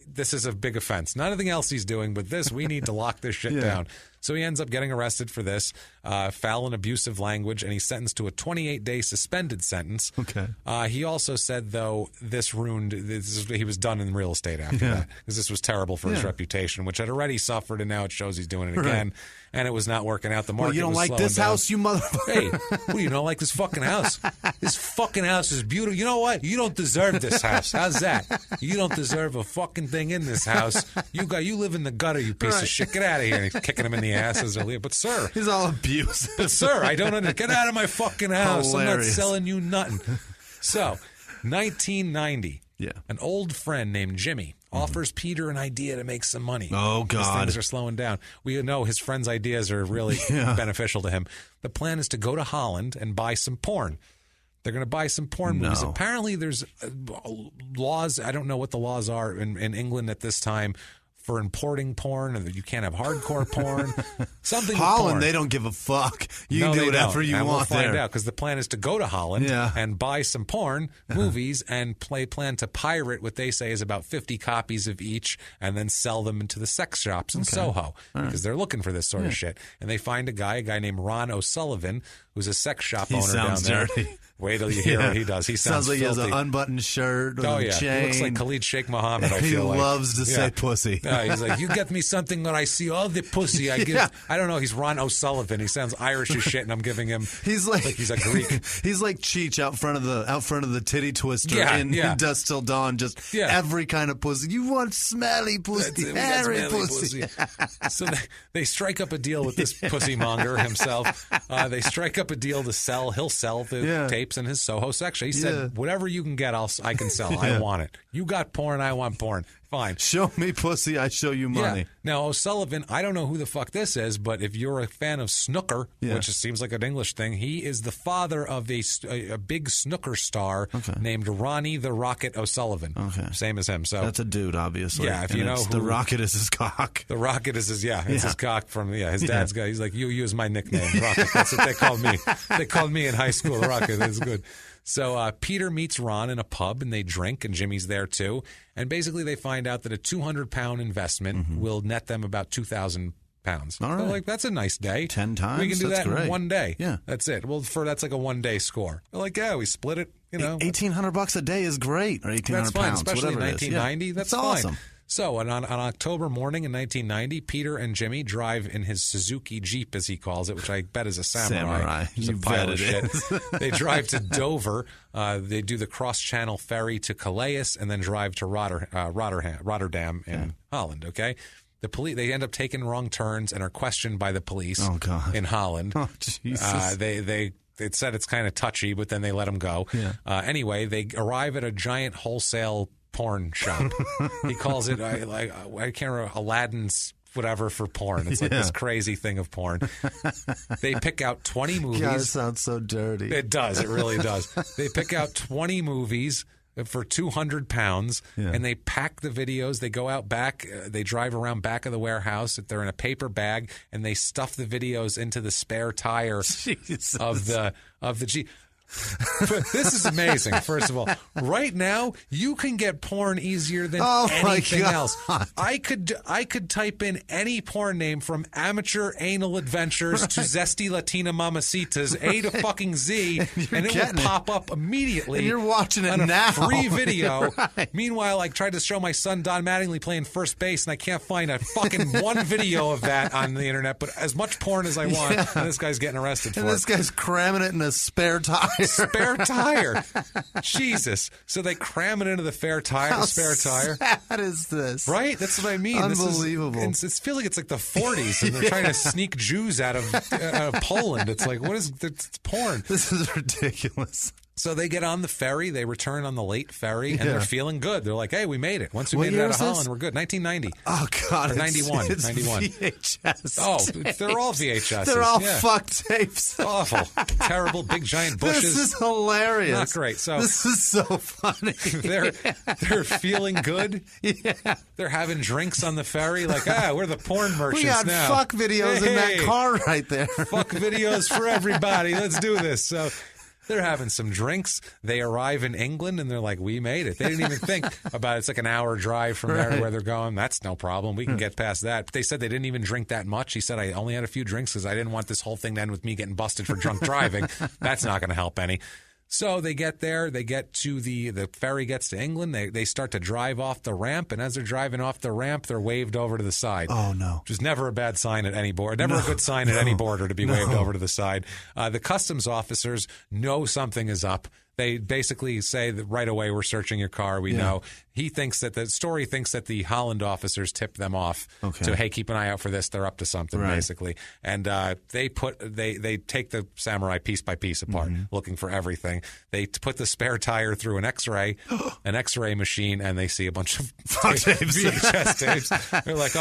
this is a big offense. Nothing else he's doing, but this, we need to lock this shit down. So he ends up getting arrested for this, foul and abusive language, and he's sentenced to a 28-day suspended sentence. Okay. He also said, though, he was done in real estate after that, because this was terrible for his reputation, which had already suffered, and now it shows he's doing it again. And it was not working out. The market you don't was like slowing this down. house, you motherfucker? Hey, what do you don't like this fucking house? This fucking house is beautiful. You know what? You don't deserve this house. How's that? You don't deserve a fucking thing in this house. You live in the gutter, you piece of shit. Get out of here. And he's kicking him in the ass as they're leaving. But sir, he's all abusive. But sir, I don't understand. Get out of my fucking house. Hilarious. I'm not selling you nothing. So, 1990. Yeah. An old friend named Jimmy offers Peter an idea to make some money. Oh, God. Things are slowing down. We know his friend's ideas are really beneficial to him. The plan is to go to Holland and buy some porn. They're going to buy some porn movies. Apparently, there's laws. I don't know what the laws are in England at this time for importing porn, and that you can't have hardcore porn. Something Holland, porn. They don't give a fuck. You can do whatever you want. We'll find out, because the plan is to go to Holland and buy some porn movies and plan to pirate what they say is about 50 copies of each, and then sell them into the sex shops in Soho, because they're looking for this sort of shit. And they find a guy named Ron O'Sullivan, who's a sex shop owner down there. Dirty. Wait till you hear what he does. He sounds like filthy. He has an unbuttoned shirt with a chain. He looks like Khalid Sheikh Mohammed, I feel like. He loves to say pussy. He's like, "You get me something when I see all the pussy I give." I don't know. He's Ron O'Sullivan. He sounds Irish as shit, and I'm giving him he's like he's a Greek. He's like Cheech out front of the titty twister in Dusk Till Dawn. Just every kind of pussy. You want smelly pussy, hairy pussy. So they strike up a deal with this pussy monger himself. They strike up a deal to sell. He'll sell the tapes in his Soho section. He said, "Whatever you can get, I can sell. I want it. You got porn, I want porn." Fine. Show me pussy, I show you money. Yeah. Now, O'Sullivan, I don't know who the fuck this is, but if you're a fan of snooker, which seems like an English thing, he is the father of a big snooker star named Ronnie the Rocket O'Sullivan. Okay. Same as him. So that's a dude, obviously. Yeah, if you know who, the Rocket is his cock. The Rocket is his, it's his cock from, his dad's guy. He's like, you use my nickname, Rocket. That's what they called me. They called me in high school, the Rocket. That's good. So Peter meets Ron in a pub, and they drink, and Jimmy's there too. And basically they find out that a 200-pound investment will net them about 2,000 pounds. All right. They're like, that's a nice day. 10 times? We can do that's that great. in one day. Yeah. That's it. Well, that's like a one-day score. They're like, we split it, $1,800 a day is great, or 1,800 that's fine, pounds, especially in whatever it is. 1990. Yeah. That's fine. awesome. So, on October morning in 1990, Peter and Jimmy drive in his Suzuki Jeep, as he calls it, which I bet is a Samurai. You a pile of shit. is. They drive to Dover. They do the cross-channel ferry to Calais, and then drive to Rotterdam in Holland. Okay, the police, they end up taking wrong turns and are questioned by the police in Holland. Oh, Jesus. It said it's kind of touchy, but then they let them go. Yeah. Anyway, they arrive at a giant wholesale porn shop. He calls it, I can't remember, Aladdin's whatever for porn. It's like this crazy thing of porn. They pick out 20 movies. God, it sounds so dirty. It does. It really does. They pick out 20 movies for 200 pounds, and they pack the videos. They go out back. They drive around back of the warehouse. They're in a paper bag, and they stuff the videos into the spare tire of the Jeep. This is amazing. First of all, right now you can get porn easier than anything else. I could type in any porn name from amateur anal adventures to zesty Latina mamacitas, A to fucking Z, and it will pop up immediately. And you're watching it on now. A free video. Right. Meanwhile, I tried to show my son Don Mattingly playing first base, and I can't find a fucking one video of that on the internet. But as much porn as I want, and this guy's getting arrested for it. And this guy's cramming it in a spare tire. Spare tire. Jesus. So they cram it into the spare tire. How sad is this? Right? That's what I mean. Unbelievable. It feels like it's like the 40s, and they're trying to sneak Jews out of Poland. It's like, it's porn. This is ridiculous. So they get on the ferry. They return on the late ferry, and they're feeling good. They're like, hey, we made it. Once we made it out of Holland, we're good. 1990. Oh, God. Or 91. It's 91. VHS. Oh, they're all VHSs. They're all fuck tapes. Awful. Terrible. Big giant bushes. This is hilarious. Not great. So this is so funny. They're feeling good. Yeah. They're having drinks on the ferry. Like, we're the porn merchants now. We got fuck videos in that car right there. Fuck videos for everybody. Let's do this. So they're having some drinks. They arrive in England, and they're like, we made it. They didn't even think about it. It's like an hour drive from there to where they're going. That's no problem. We can get past that. But they said they didn't even drink that much. He said, I only had a few drinks because I didn't want this whole thing to end with me getting busted for drunk driving. That's not going to help any. So they get there. They get to the ferry gets to England. They start to drive off the ramp, and as they're driving off the ramp, they're waved over to the side. Oh, no. Which is never a bad sign at any border. Never a good sign at any border to be waved over to the side. The customs officers know something is up. They basically say that right away, we're searching your car. We know. He thinks that Storey thinks that the Holland officers tipped them off to, hey, keep an eye out for this. They're up to something, basically. And they take the Samurai piece by piece apart, looking for everything. They put the spare tire through an X-ray machine, and they see a bunch of VHS tapes. They're like,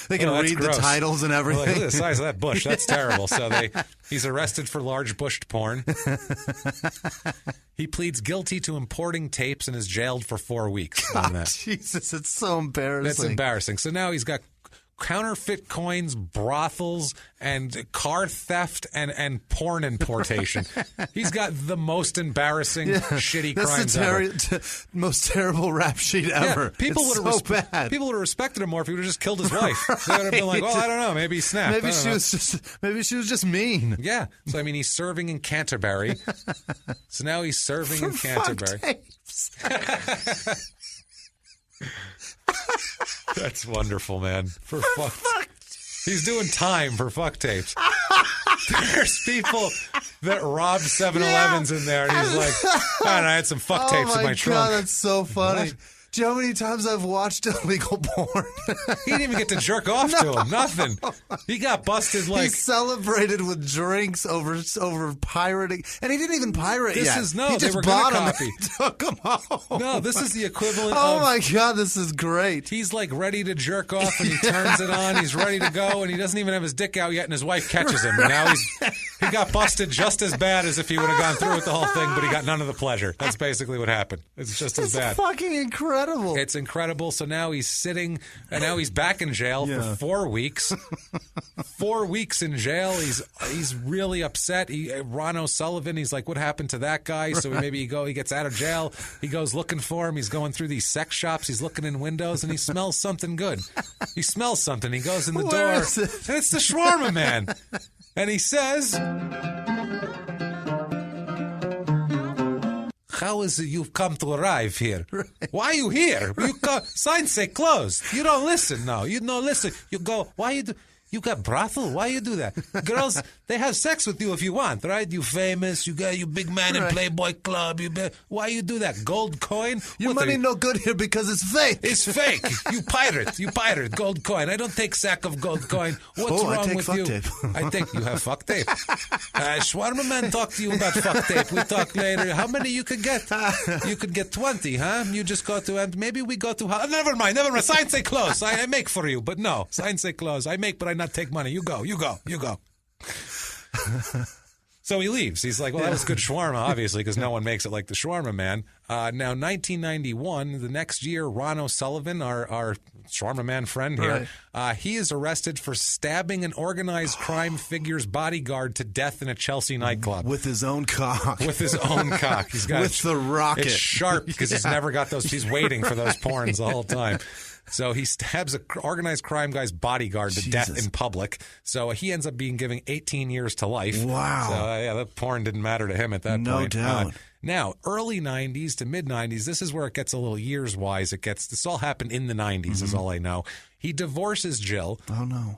they can read the titles and everything. Like, look at the size of that bush. That's terrible. So he's arrested for large bushed porn. He pleads guilty to importing tapes and is jailed for 4 weeks on that. Jesus, it's so embarrassing. That's embarrassing. So now he's got counterfeit coins, brothels, and car theft and porn importation. He's got the most embarrassing, shitty crimes ever. Most terrible rap sheet ever. Yeah, people would have respected him more if he would have just killed his wife. They would have been like, well, I don't know, maybe he snapped. Maybe she was just mean. Yeah. So I mean, he's serving in Canterbury. So now he's serving in Canterbury. That's wonderful, man. For fuck. He's doing time for fuck tapes. There's people that rob 7-Elevens in there, and he's like, I had some fuck tapes in my trunk. Oh, my God, that's so funny. What? Do you know how many times I've watched illegal porn? He didn't even get to jerk off to him. Nothing. He got busted like... He celebrated with drinks over pirating. And he didn't even pirate This yet. is, no, he they just were bought gonna them copy. and took them home. No, this is the equivalent Oh of... my God, this is great. He's like ready to jerk off and he turns it on. He's ready to go and he doesn't even have his dick out yet and his wife catches him. And now he got busted just as bad as if he would have gone through with the whole thing, but he got none of the pleasure. That's basically what happened. It's just as bad. It's fucking incredible. It's incredible. So now he's sitting, and now he's back in jail for 4 weeks. 4 weeks in jail. He's really upset. Ron O'Sullivan, he's like, what happened to that guy? So maybe he gets out of jail. He goes looking for him. He's going through these sex shops. He's looking in windows, and he smells something good. He smells something. He goes in the door, and it's the shawarma man. And he says... How is it you've come to arrive here? Right. Why are you here? Signs say closed. You don't listen now. You don't listen. You go, why you do... You got brothel? Why you do that? Girls, they have sex with you if you want, right? You famous, you big man in Playboy Club. Why you do that? Gold coin? Your money no good here because it's fake. It's fake. You pirate. Gold coin. I don't take sack of gold coin. What's wrong with you? Tape. I think you have fuck tape. Shawarma man talk to you about fuck tape. We talk later. How many you could get? You could get 20, huh? You just go to, and maybe we go to, never mind. Signs say close. I make for you, but no. Signs say close. I make, but I not take money. You go. So he leaves. He's like, well, that was good shawarma, obviously, because no one makes it like the shawarma man. Now, 1991, the next year, Ron O'Sullivan, our shawarma man friend here, he is arrested for stabbing an organized crime figure's bodyguard to death in a Chelsea nightclub. With his own cock. With his own cock. He's got with the rocket. It's sharp because he's never got those. He's waiting for those porns the whole time. So he stabs an organized crime guy's bodyguard to death in public. So he ends up being given 18 years to life. Wow. So, the porn didn't matter to him at that point. No doubt. Now, early 90s to mid-90s, this is where it gets a little years-wise. This all happened in the 90s is all I know. He divorces Jill,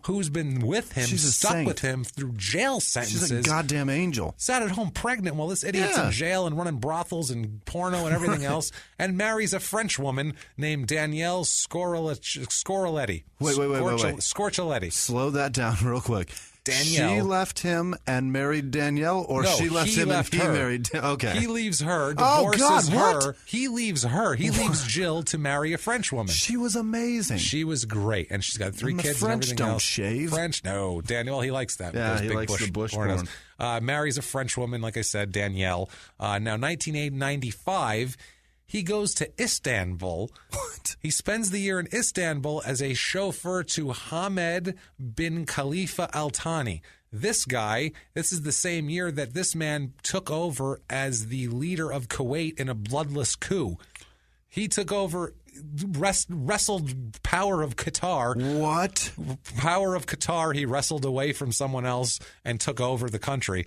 who's been with him, stuck with him through jail sentences. She's a goddamn angel. Sat at home pregnant while this idiot's in jail and running brothels and porno and everything else, and marries a French woman named Danielle Scoraletti. Wait. Scorcialetti. Slow that down real quick. Danielle. She left him and married Danielle, or she left him and he married... Okay. He leaves her, divorces her. What? He leaves her. He leaves Jill to marry a French woman. She was amazing. She was great, and she's got 3 kids French and everything don't else. shave. French, no. Danielle, he likes that. Yeah, those he big likes the bush pornos. porn. Marries a French woman, like I said, Danielle. Now, 1995... He goes to Istanbul. What? He spends the year in Istanbul as a chauffeur to Hamed bin Khalifa Al Thani. This is the same year that this man took over as the leader of Kuwait in a bloodless coup. He took over, wrestled power of Qatar. What? Power of Qatar, he wrestled away from someone else and took over the country.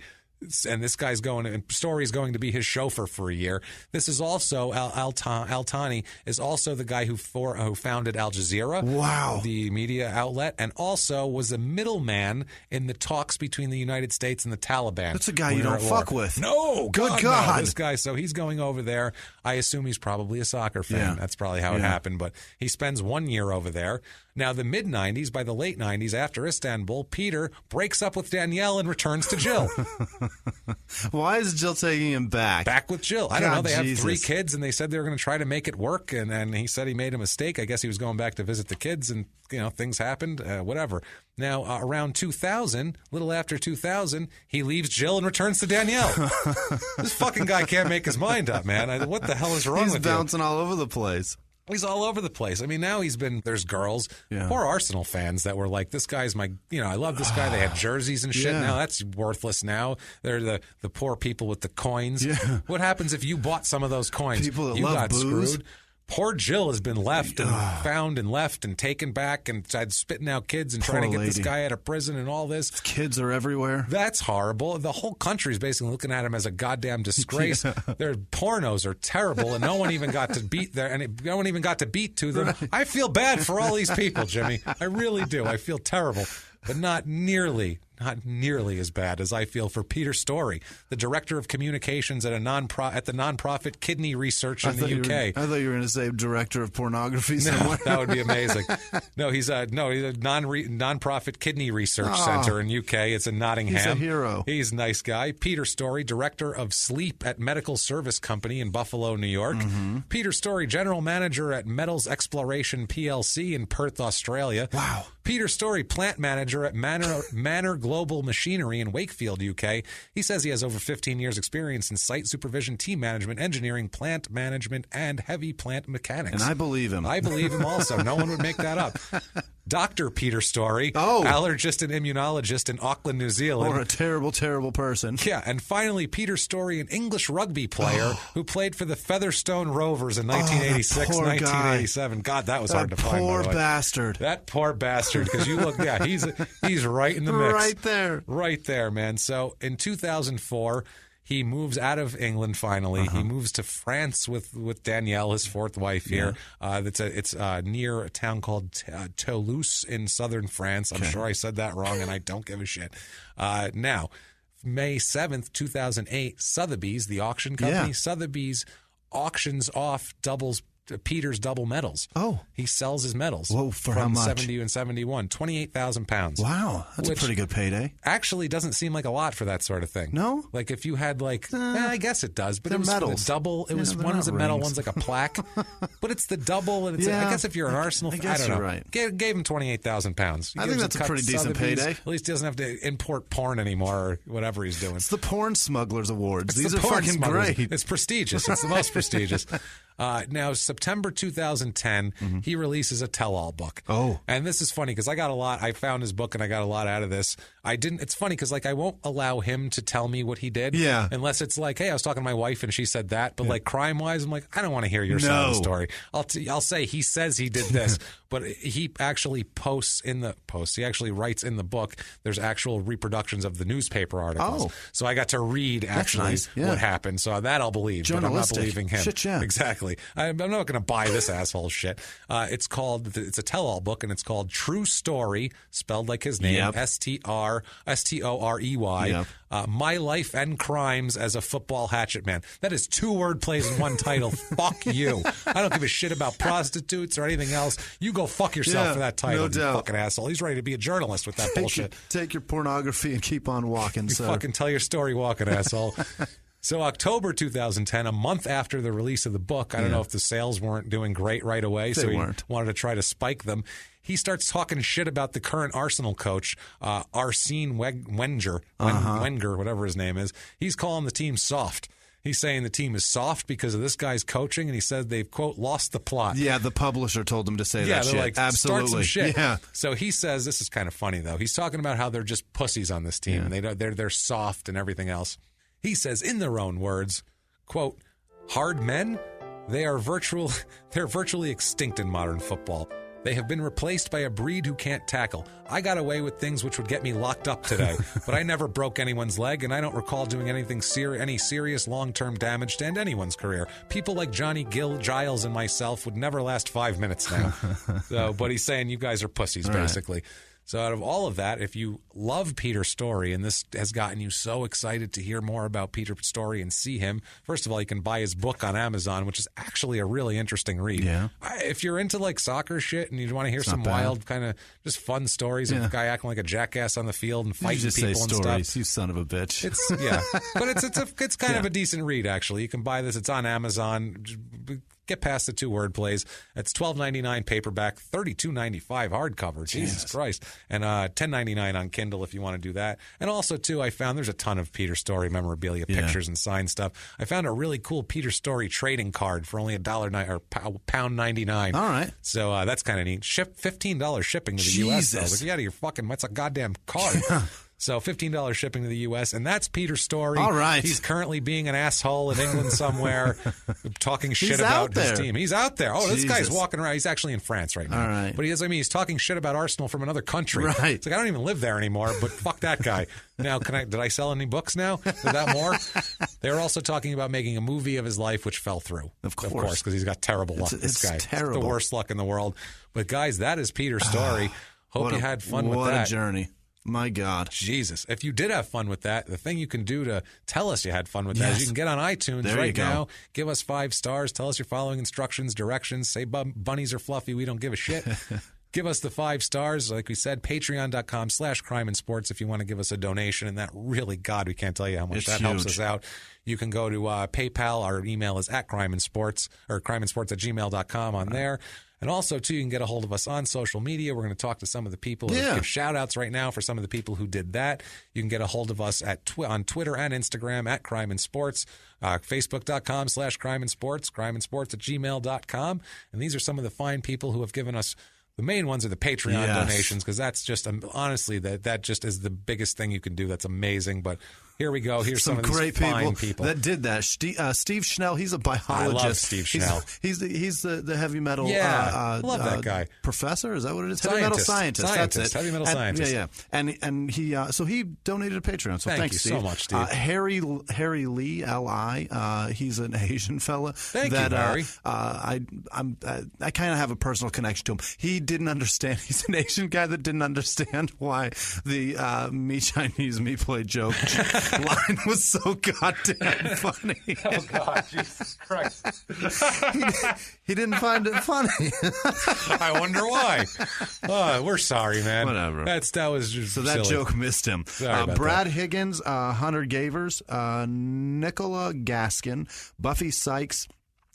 And this guy's Storey's going to be his chauffeur for a year. This is also, Al Thani is also the guy who founded Al Jazeera, the media outlet, and also was a middleman in the talks between the United States and the Taliban. That's a guy you don't fuck with. No, good God. No, this guy, so he's going over there. I assume he's probably a soccer fan. Yeah. That's probably how it happened, but he spends 1 year over there. Now, the mid-'90s, by the late 90s, after Istanbul, Peter breaks up with Danielle and returns to Jill. Why is Jill taking him back? Back with Jill. I don't know. They have 3 kids, and they said they were going to try to make it work, and he said he made a mistake. I guess he was going back to visit the kids, and, things happened, whatever. Now, around 2000, a little after 2000, he leaves Jill and returns to Danielle. This fucking guy can't make his mind up, man. What the hell is wrong with you? He's bouncing all over the place. He's all over the place. I mean, now there's girls, poor Arsenal fans that were like, this guy's I love this guy. They had jerseys and shit. Now that's worthless now. They're the poor people with the coins. Yeah. What happens if you bought some of those coins? People that you love got booze. Screwed. Poor Jill has been left and found and left and taken back and spitting out kids and trying to get this guy out of prison and all this. Kids are everywhere. That's horrible. The whole country's basically looking at him as a goddamn disgrace. Their pornos are terrible, and no one even got to beat no one even got to beat to them. Right. I feel bad for all these people, Jimmy. I really do. I feel terrible. But not nearly not nearly as bad as I feel for Peter Storey, the director of communications at the nonprofit Kidney Research in the UK. I thought you were going to say director of pornography somewhere. That would be amazing. No, he's a nonprofit Kidney Research Center in UK. It's in Nottingham. He's a hero. He's a nice guy. Peter Storey, director of sleep at Medical Service Company in Buffalo, New York. Mm-hmm. Peter Storey, general manager at Metals Exploration PLC in Perth, Australia. Wow. Peter Storey, plant manager at Manor Global Machinery in Wakefield, UK. He says he has over 15 years experience in site supervision, team management, engineering, plant management, and heavy plant mechanics. And I believe him. I believe him also. No one would make that up. Dr. Peter Storey, allergist and immunologist in Auckland, New Zealand. Or a terrible, terrible person. Yeah, and finally, Peter Storey, an English rugby player who played for the Featherstone Rovers in 1986, 1987. God, that was hard to find. Poor bastard. That poor bastard, because you look, he's right in the mix. Right there, man. So in 2004, he moves out of England finally. He moves to France with Danielle, his fourth wife here. It's near a town called Toulouse in southern France. I'm sure I said that wrong, and I don't give a shit. Now, May 7th, 2008, Sotheby's, the auction company, Sotheby's auctions off Peter's double medals. Oh. He sells his medals. Whoa, for how much? 70 and 71. £28,000. Wow. That's a pretty good payday. Actually doesn't seem like a lot for that sort of thing. No? Like if you had I guess it does, but it was medals. For the double. It was one was a medal, one's like a plaque. But it's the double, and it's I guess if you're an Arsenal fan, I don't know. Right. Gave him £28,000. I think that's a pretty decent payday. At least he doesn't have to import porn anymore or whatever he's doing. It's the Porn Smugglers Awards. These are fucking great. It's prestigious. It's the most prestigious. Now, September 2010, he releases a tell-all book. Oh. And this is funny because I found his book and I got a lot out of this. It's funny because I won't allow him to tell me what he did. Yeah. Unless it's like, hey, I was talking to my wife and she said that. But crime-wise, I'm like, I don't want to hear your side of the story. I'll say he says he did this, but he actually he actually writes in the book, there's actual reproductions of the newspaper articles. Oh. So I got to read actually what happened. So that I'll believe, but I'm not believing him. Shit, yeah. Exactly. I'm not going to buy this asshole shit. It's a tell-all book, and it's called True Story, spelled like his name, Storey. Yep. My Life and Crimes as a Football Hatchet Man. That is 2 word plays in one title. Fuck you. I don't give a shit about prostitutes or anything else. You go fuck yourself for that title, no doubt. You fucking asshole. He's ready to be a journalist with that bullshit. Take your pornography and keep on walking. You fucking tell your story walking, asshole. So October 2010, a month after the release of the book, I don't know if the sales weren't doing great right away, so he wanted to try to spike them. He starts talking shit about the current Arsenal coach, Arsene Wenger, whatever his name is. He's calling the team soft. He's saying the team is soft because of this guy's coaching, and he said they've, quote, lost the plot. Yeah, the publisher told him to say that shit. Like, absolutely. Start some shit. Yeah. So he says, this is kind of funny, though. He's talking about how they're just pussies on this team, and they're soft and everything else. He says, in their own words, quote, hard men? They're virtually extinct in modern football. They have been replaced by a breed who can't tackle. I got away with things which would get me locked up today, but I never broke anyone's leg, and I don't recall doing anything any serious long-term damage to end anyone's career. People like Johnny Giles and myself would never last 5 minutes now. But he's saying you guys are pussies, basically. So out of all of that, if you love Peter Storey, and this has gotten you so excited to hear more about Peter Storey and see him, first of all, you can buy his book on Amazon, which is actually a really interesting read. Yeah. If you're into soccer shit and you want to hear some wild kind of just fun stories of a guy acting like a jackass on the field and fighting people and stuff. You son of a bitch. But it's kind of a decent read, actually. You can buy this. It's on Amazon. Get past the 2 word plays. It's $12.99 paperback, $32.95 hardcover. Jesus Christ. And $10.99 on Kindle if you want to do that. And also, too, I found there's a ton of Peter Storey memorabilia, pictures and signed stuff. I found a really cool Peter Storey trading card for only £1.99. All right. So that's kind of neat. $15 shipping to the U.S. though. Like, get out of your fucking, that's a goddamn card. So $15 shipping to the U.S., and that's Peter Storey. All right. He's currently being an asshole in England somewhere, talking shit about his team. He's out there. Oh, this guy's walking around. He's actually in France right now. All right. But he's talking shit about Arsenal from another country. Right. It's like, I don't even live there anymore, but fuck that guy. Now, did I sell any books now? Is that more? They were also talking about making a movie of his life, which fell through. Of course, because he's got terrible luck, this guy. Terrible. It's the worst luck in the world. But guys, that is Peter Storey. Hope you had fun with that. What a journey. My God. Jesus. If you did have fun with that, the thing you can do to tell us you had fun with that is you can get on iTunes right now, give us 5 stars, tell us you're following instructions, directions, say bunnies are fluffy, we don't give a shit. Give us the 5 stars. Like we said, patreon.com/crimeinsports if you want to give us a donation. And that really, God, we can't tell you how much that helps us out. You can go to PayPal. Our email is at crimeinsports or crimeinsports@gmail.com on there. And also, too, you can get a hold of us on social media. We're going to talk to some of the people. Give shout-outs right now for some of the people who did that. You can get a hold of us on Twitter and Instagram at Crime and Sports, Facebook.com/crimeinsports, crimeinsports@gmail.com. And these are some of the fine people who have given us. The main ones are the Patreon donations, because that's just, honestly, that just is the biggest thing you can do. That's amazing. But here we go. Here's some of these great fine people that did that. Steve Schnell, he's a biologist. I love Steve Schnell. He's the heavy metal love that guy. Professor, is that what it is? Scientist. Heavy metal scientist. That's it. Heavy metal scientist. Yeah. And he so he donated to Patreon. So thank you Steve. so much, Steve. Harry Lee, L.I., he's an Asian fella. Thank you, Harry. I kind of have a personal connection to him. He didn't understand. He's an Asian guy that didn't understand why the me Chinese, me play joke line was so goddamn funny. Oh, God, Jesus Christ. He didn't find it funny. I wonder why. We're sorry, man. Whatever. That was just that silly. joke missed him. Brad Higgins, Hunter Gavers, Nicola Gaskin, Buffy Sykes,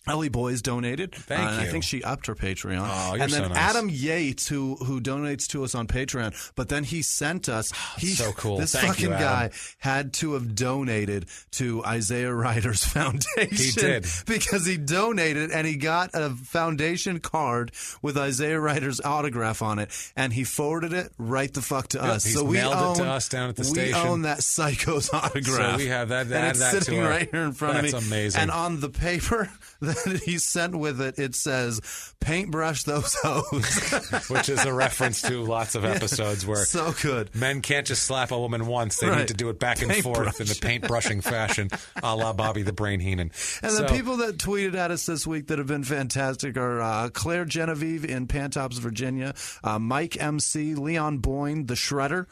Ellie Boys donated. Thank you. I think she upped her Patreon. Oh, you're and then so nice. Adam Yates, who donates to us on Patreon, but then he sent us. So cool. This Thank fucking you, guy had to have donated to Isaiah Ryder's foundation. He did. Because he donated and he got a foundation card with Isaiah Ryder's autograph on it, and he forwarded it right the fuck to us. He's so mailed it to us down at the station. We own that psycho's autograph. So we have that. And it's it's sitting right here in front of me. That's amazing. And on the paper that he sent with it, it says, "Paintbrush those hoes," which is a reference to lots of episodes where so good. Men can't just slap a woman once; they need to do it back and forth in the paintbrushing fashion, a la Bobby the Brain Heenan. And the people that tweeted at us this week that have been fantastic are Claire Genevieve in Pantops, Virginia, Mike MC, Leon Boyne, the Shredder,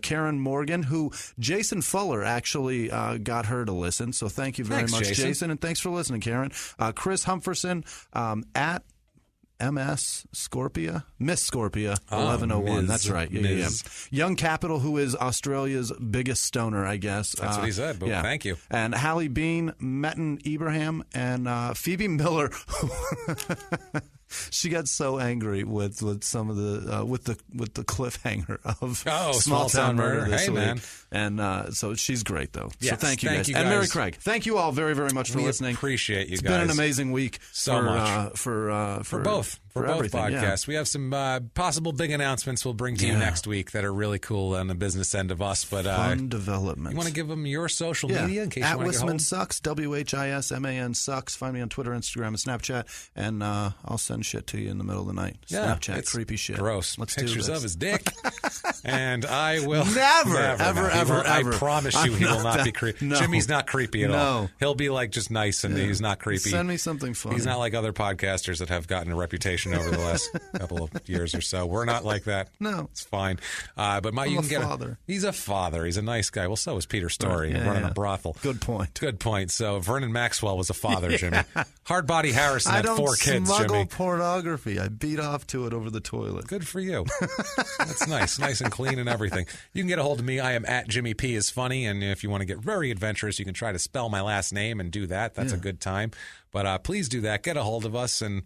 Karen Morgan, who Jason Fuller actually got her to listen. So thank you very much, Jason, and thanks for listening, Karen. Chris Humferson at Miss Scorpia 1101. That's right. Yeah. Young Capital, who is Australia's biggest stoner, I guess. That's what he said. But thank you. And Hallie Bean, Metin Ibrahim, and Phoebe Miller. She got so angry with some of the with the cliffhanger of Small Town Murder this week. Man. And so she's great though. Yes, so thank you guys. And Mary Craig, thank you all very, very much for listening. Appreciate you guys. It's been an amazing week so much for both podcasts. We have some possible big announcements we'll bring to you next week that are really cool on the business end of us. But fun development. You want to give them your social media in case you want to get Whisman Sucks, WHISMAN Sucks. Find me on Twitter, Instagram, and Snapchat, and I'll send shit to you in the middle of the night. Snapchat, creepy shit. Gross. Let's pictures do this. of his dick. And I will ever. I promise you, he will not be creepy. No. Jimmy's not creepy at all. He'll be like just nice, and he's not creepy. Send me something funny. He's not like other podcasters that have gotten a reputation over the last couple of years or so. We're not like that. No, it's fine. But you can get father. He's a father. He's a nice guy. Well, so is Peter Storey, running a brothel. Good point. So Vernon Maxwell was a father, Jimmy. Hardbody Harrison had 4 kids, Jimmy. I don't smuggle pornography. I beat off to it over the toilet. Good for you. That's nice and clean and everything. You can get a hold of me. I am at Jimmy P is funny, and if you want to get very adventurous, you can try to spell my last name and do that. That's a good time. But please do that. Get a hold of us, and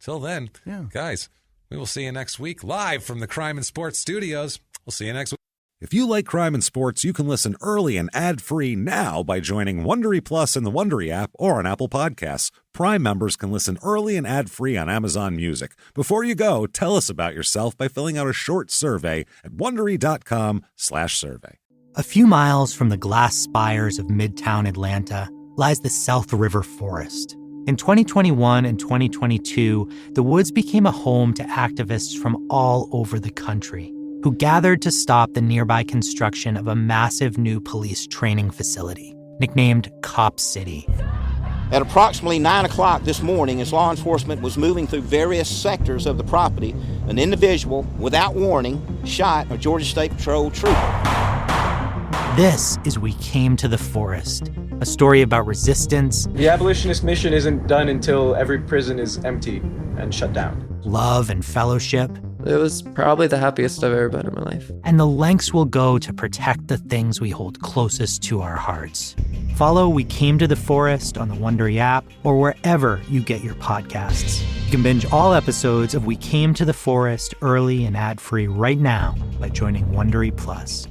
till then, guys, we will see you next week live from the Crime and Sports Studios. We'll see you next week. If you like crime and sports, you can listen early and ad-free now by joining Wondery Plus in the Wondery app or on Apple Podcasts. Prime members can listen early and ad-free on Amazon Music. Before you go, tell us about yourself by filling out a short survey at Wondery.com/survey. A few miles from the glass spires of Midtown Atlanta lies the South River Forest. In 2021 and 2022, the woods became a home to activists from all over the country who gathered to stop the nearby construction of a massive new police training facility, nicknamed Cop City. At approximately 9 o'clock this morning, as law enforcement was moving through various sectors of the property, an individual, without warning, shot a Georgia State Patrol trooper. This is We Came to the Forest, a story about resistance. The abolitionist mission isn't done until every prison is empty and shut down. Love and fellowship. It was probably the happiest I've ever been in my life. And the lengths we'll go to protect the things we hold closest to our hearts. Follow We Came to the Forest on the Wondery app or wherever you get your podcasts. You can binge all episodes of We Came to the Forest early and ad-free right now by joining Wondery Plus.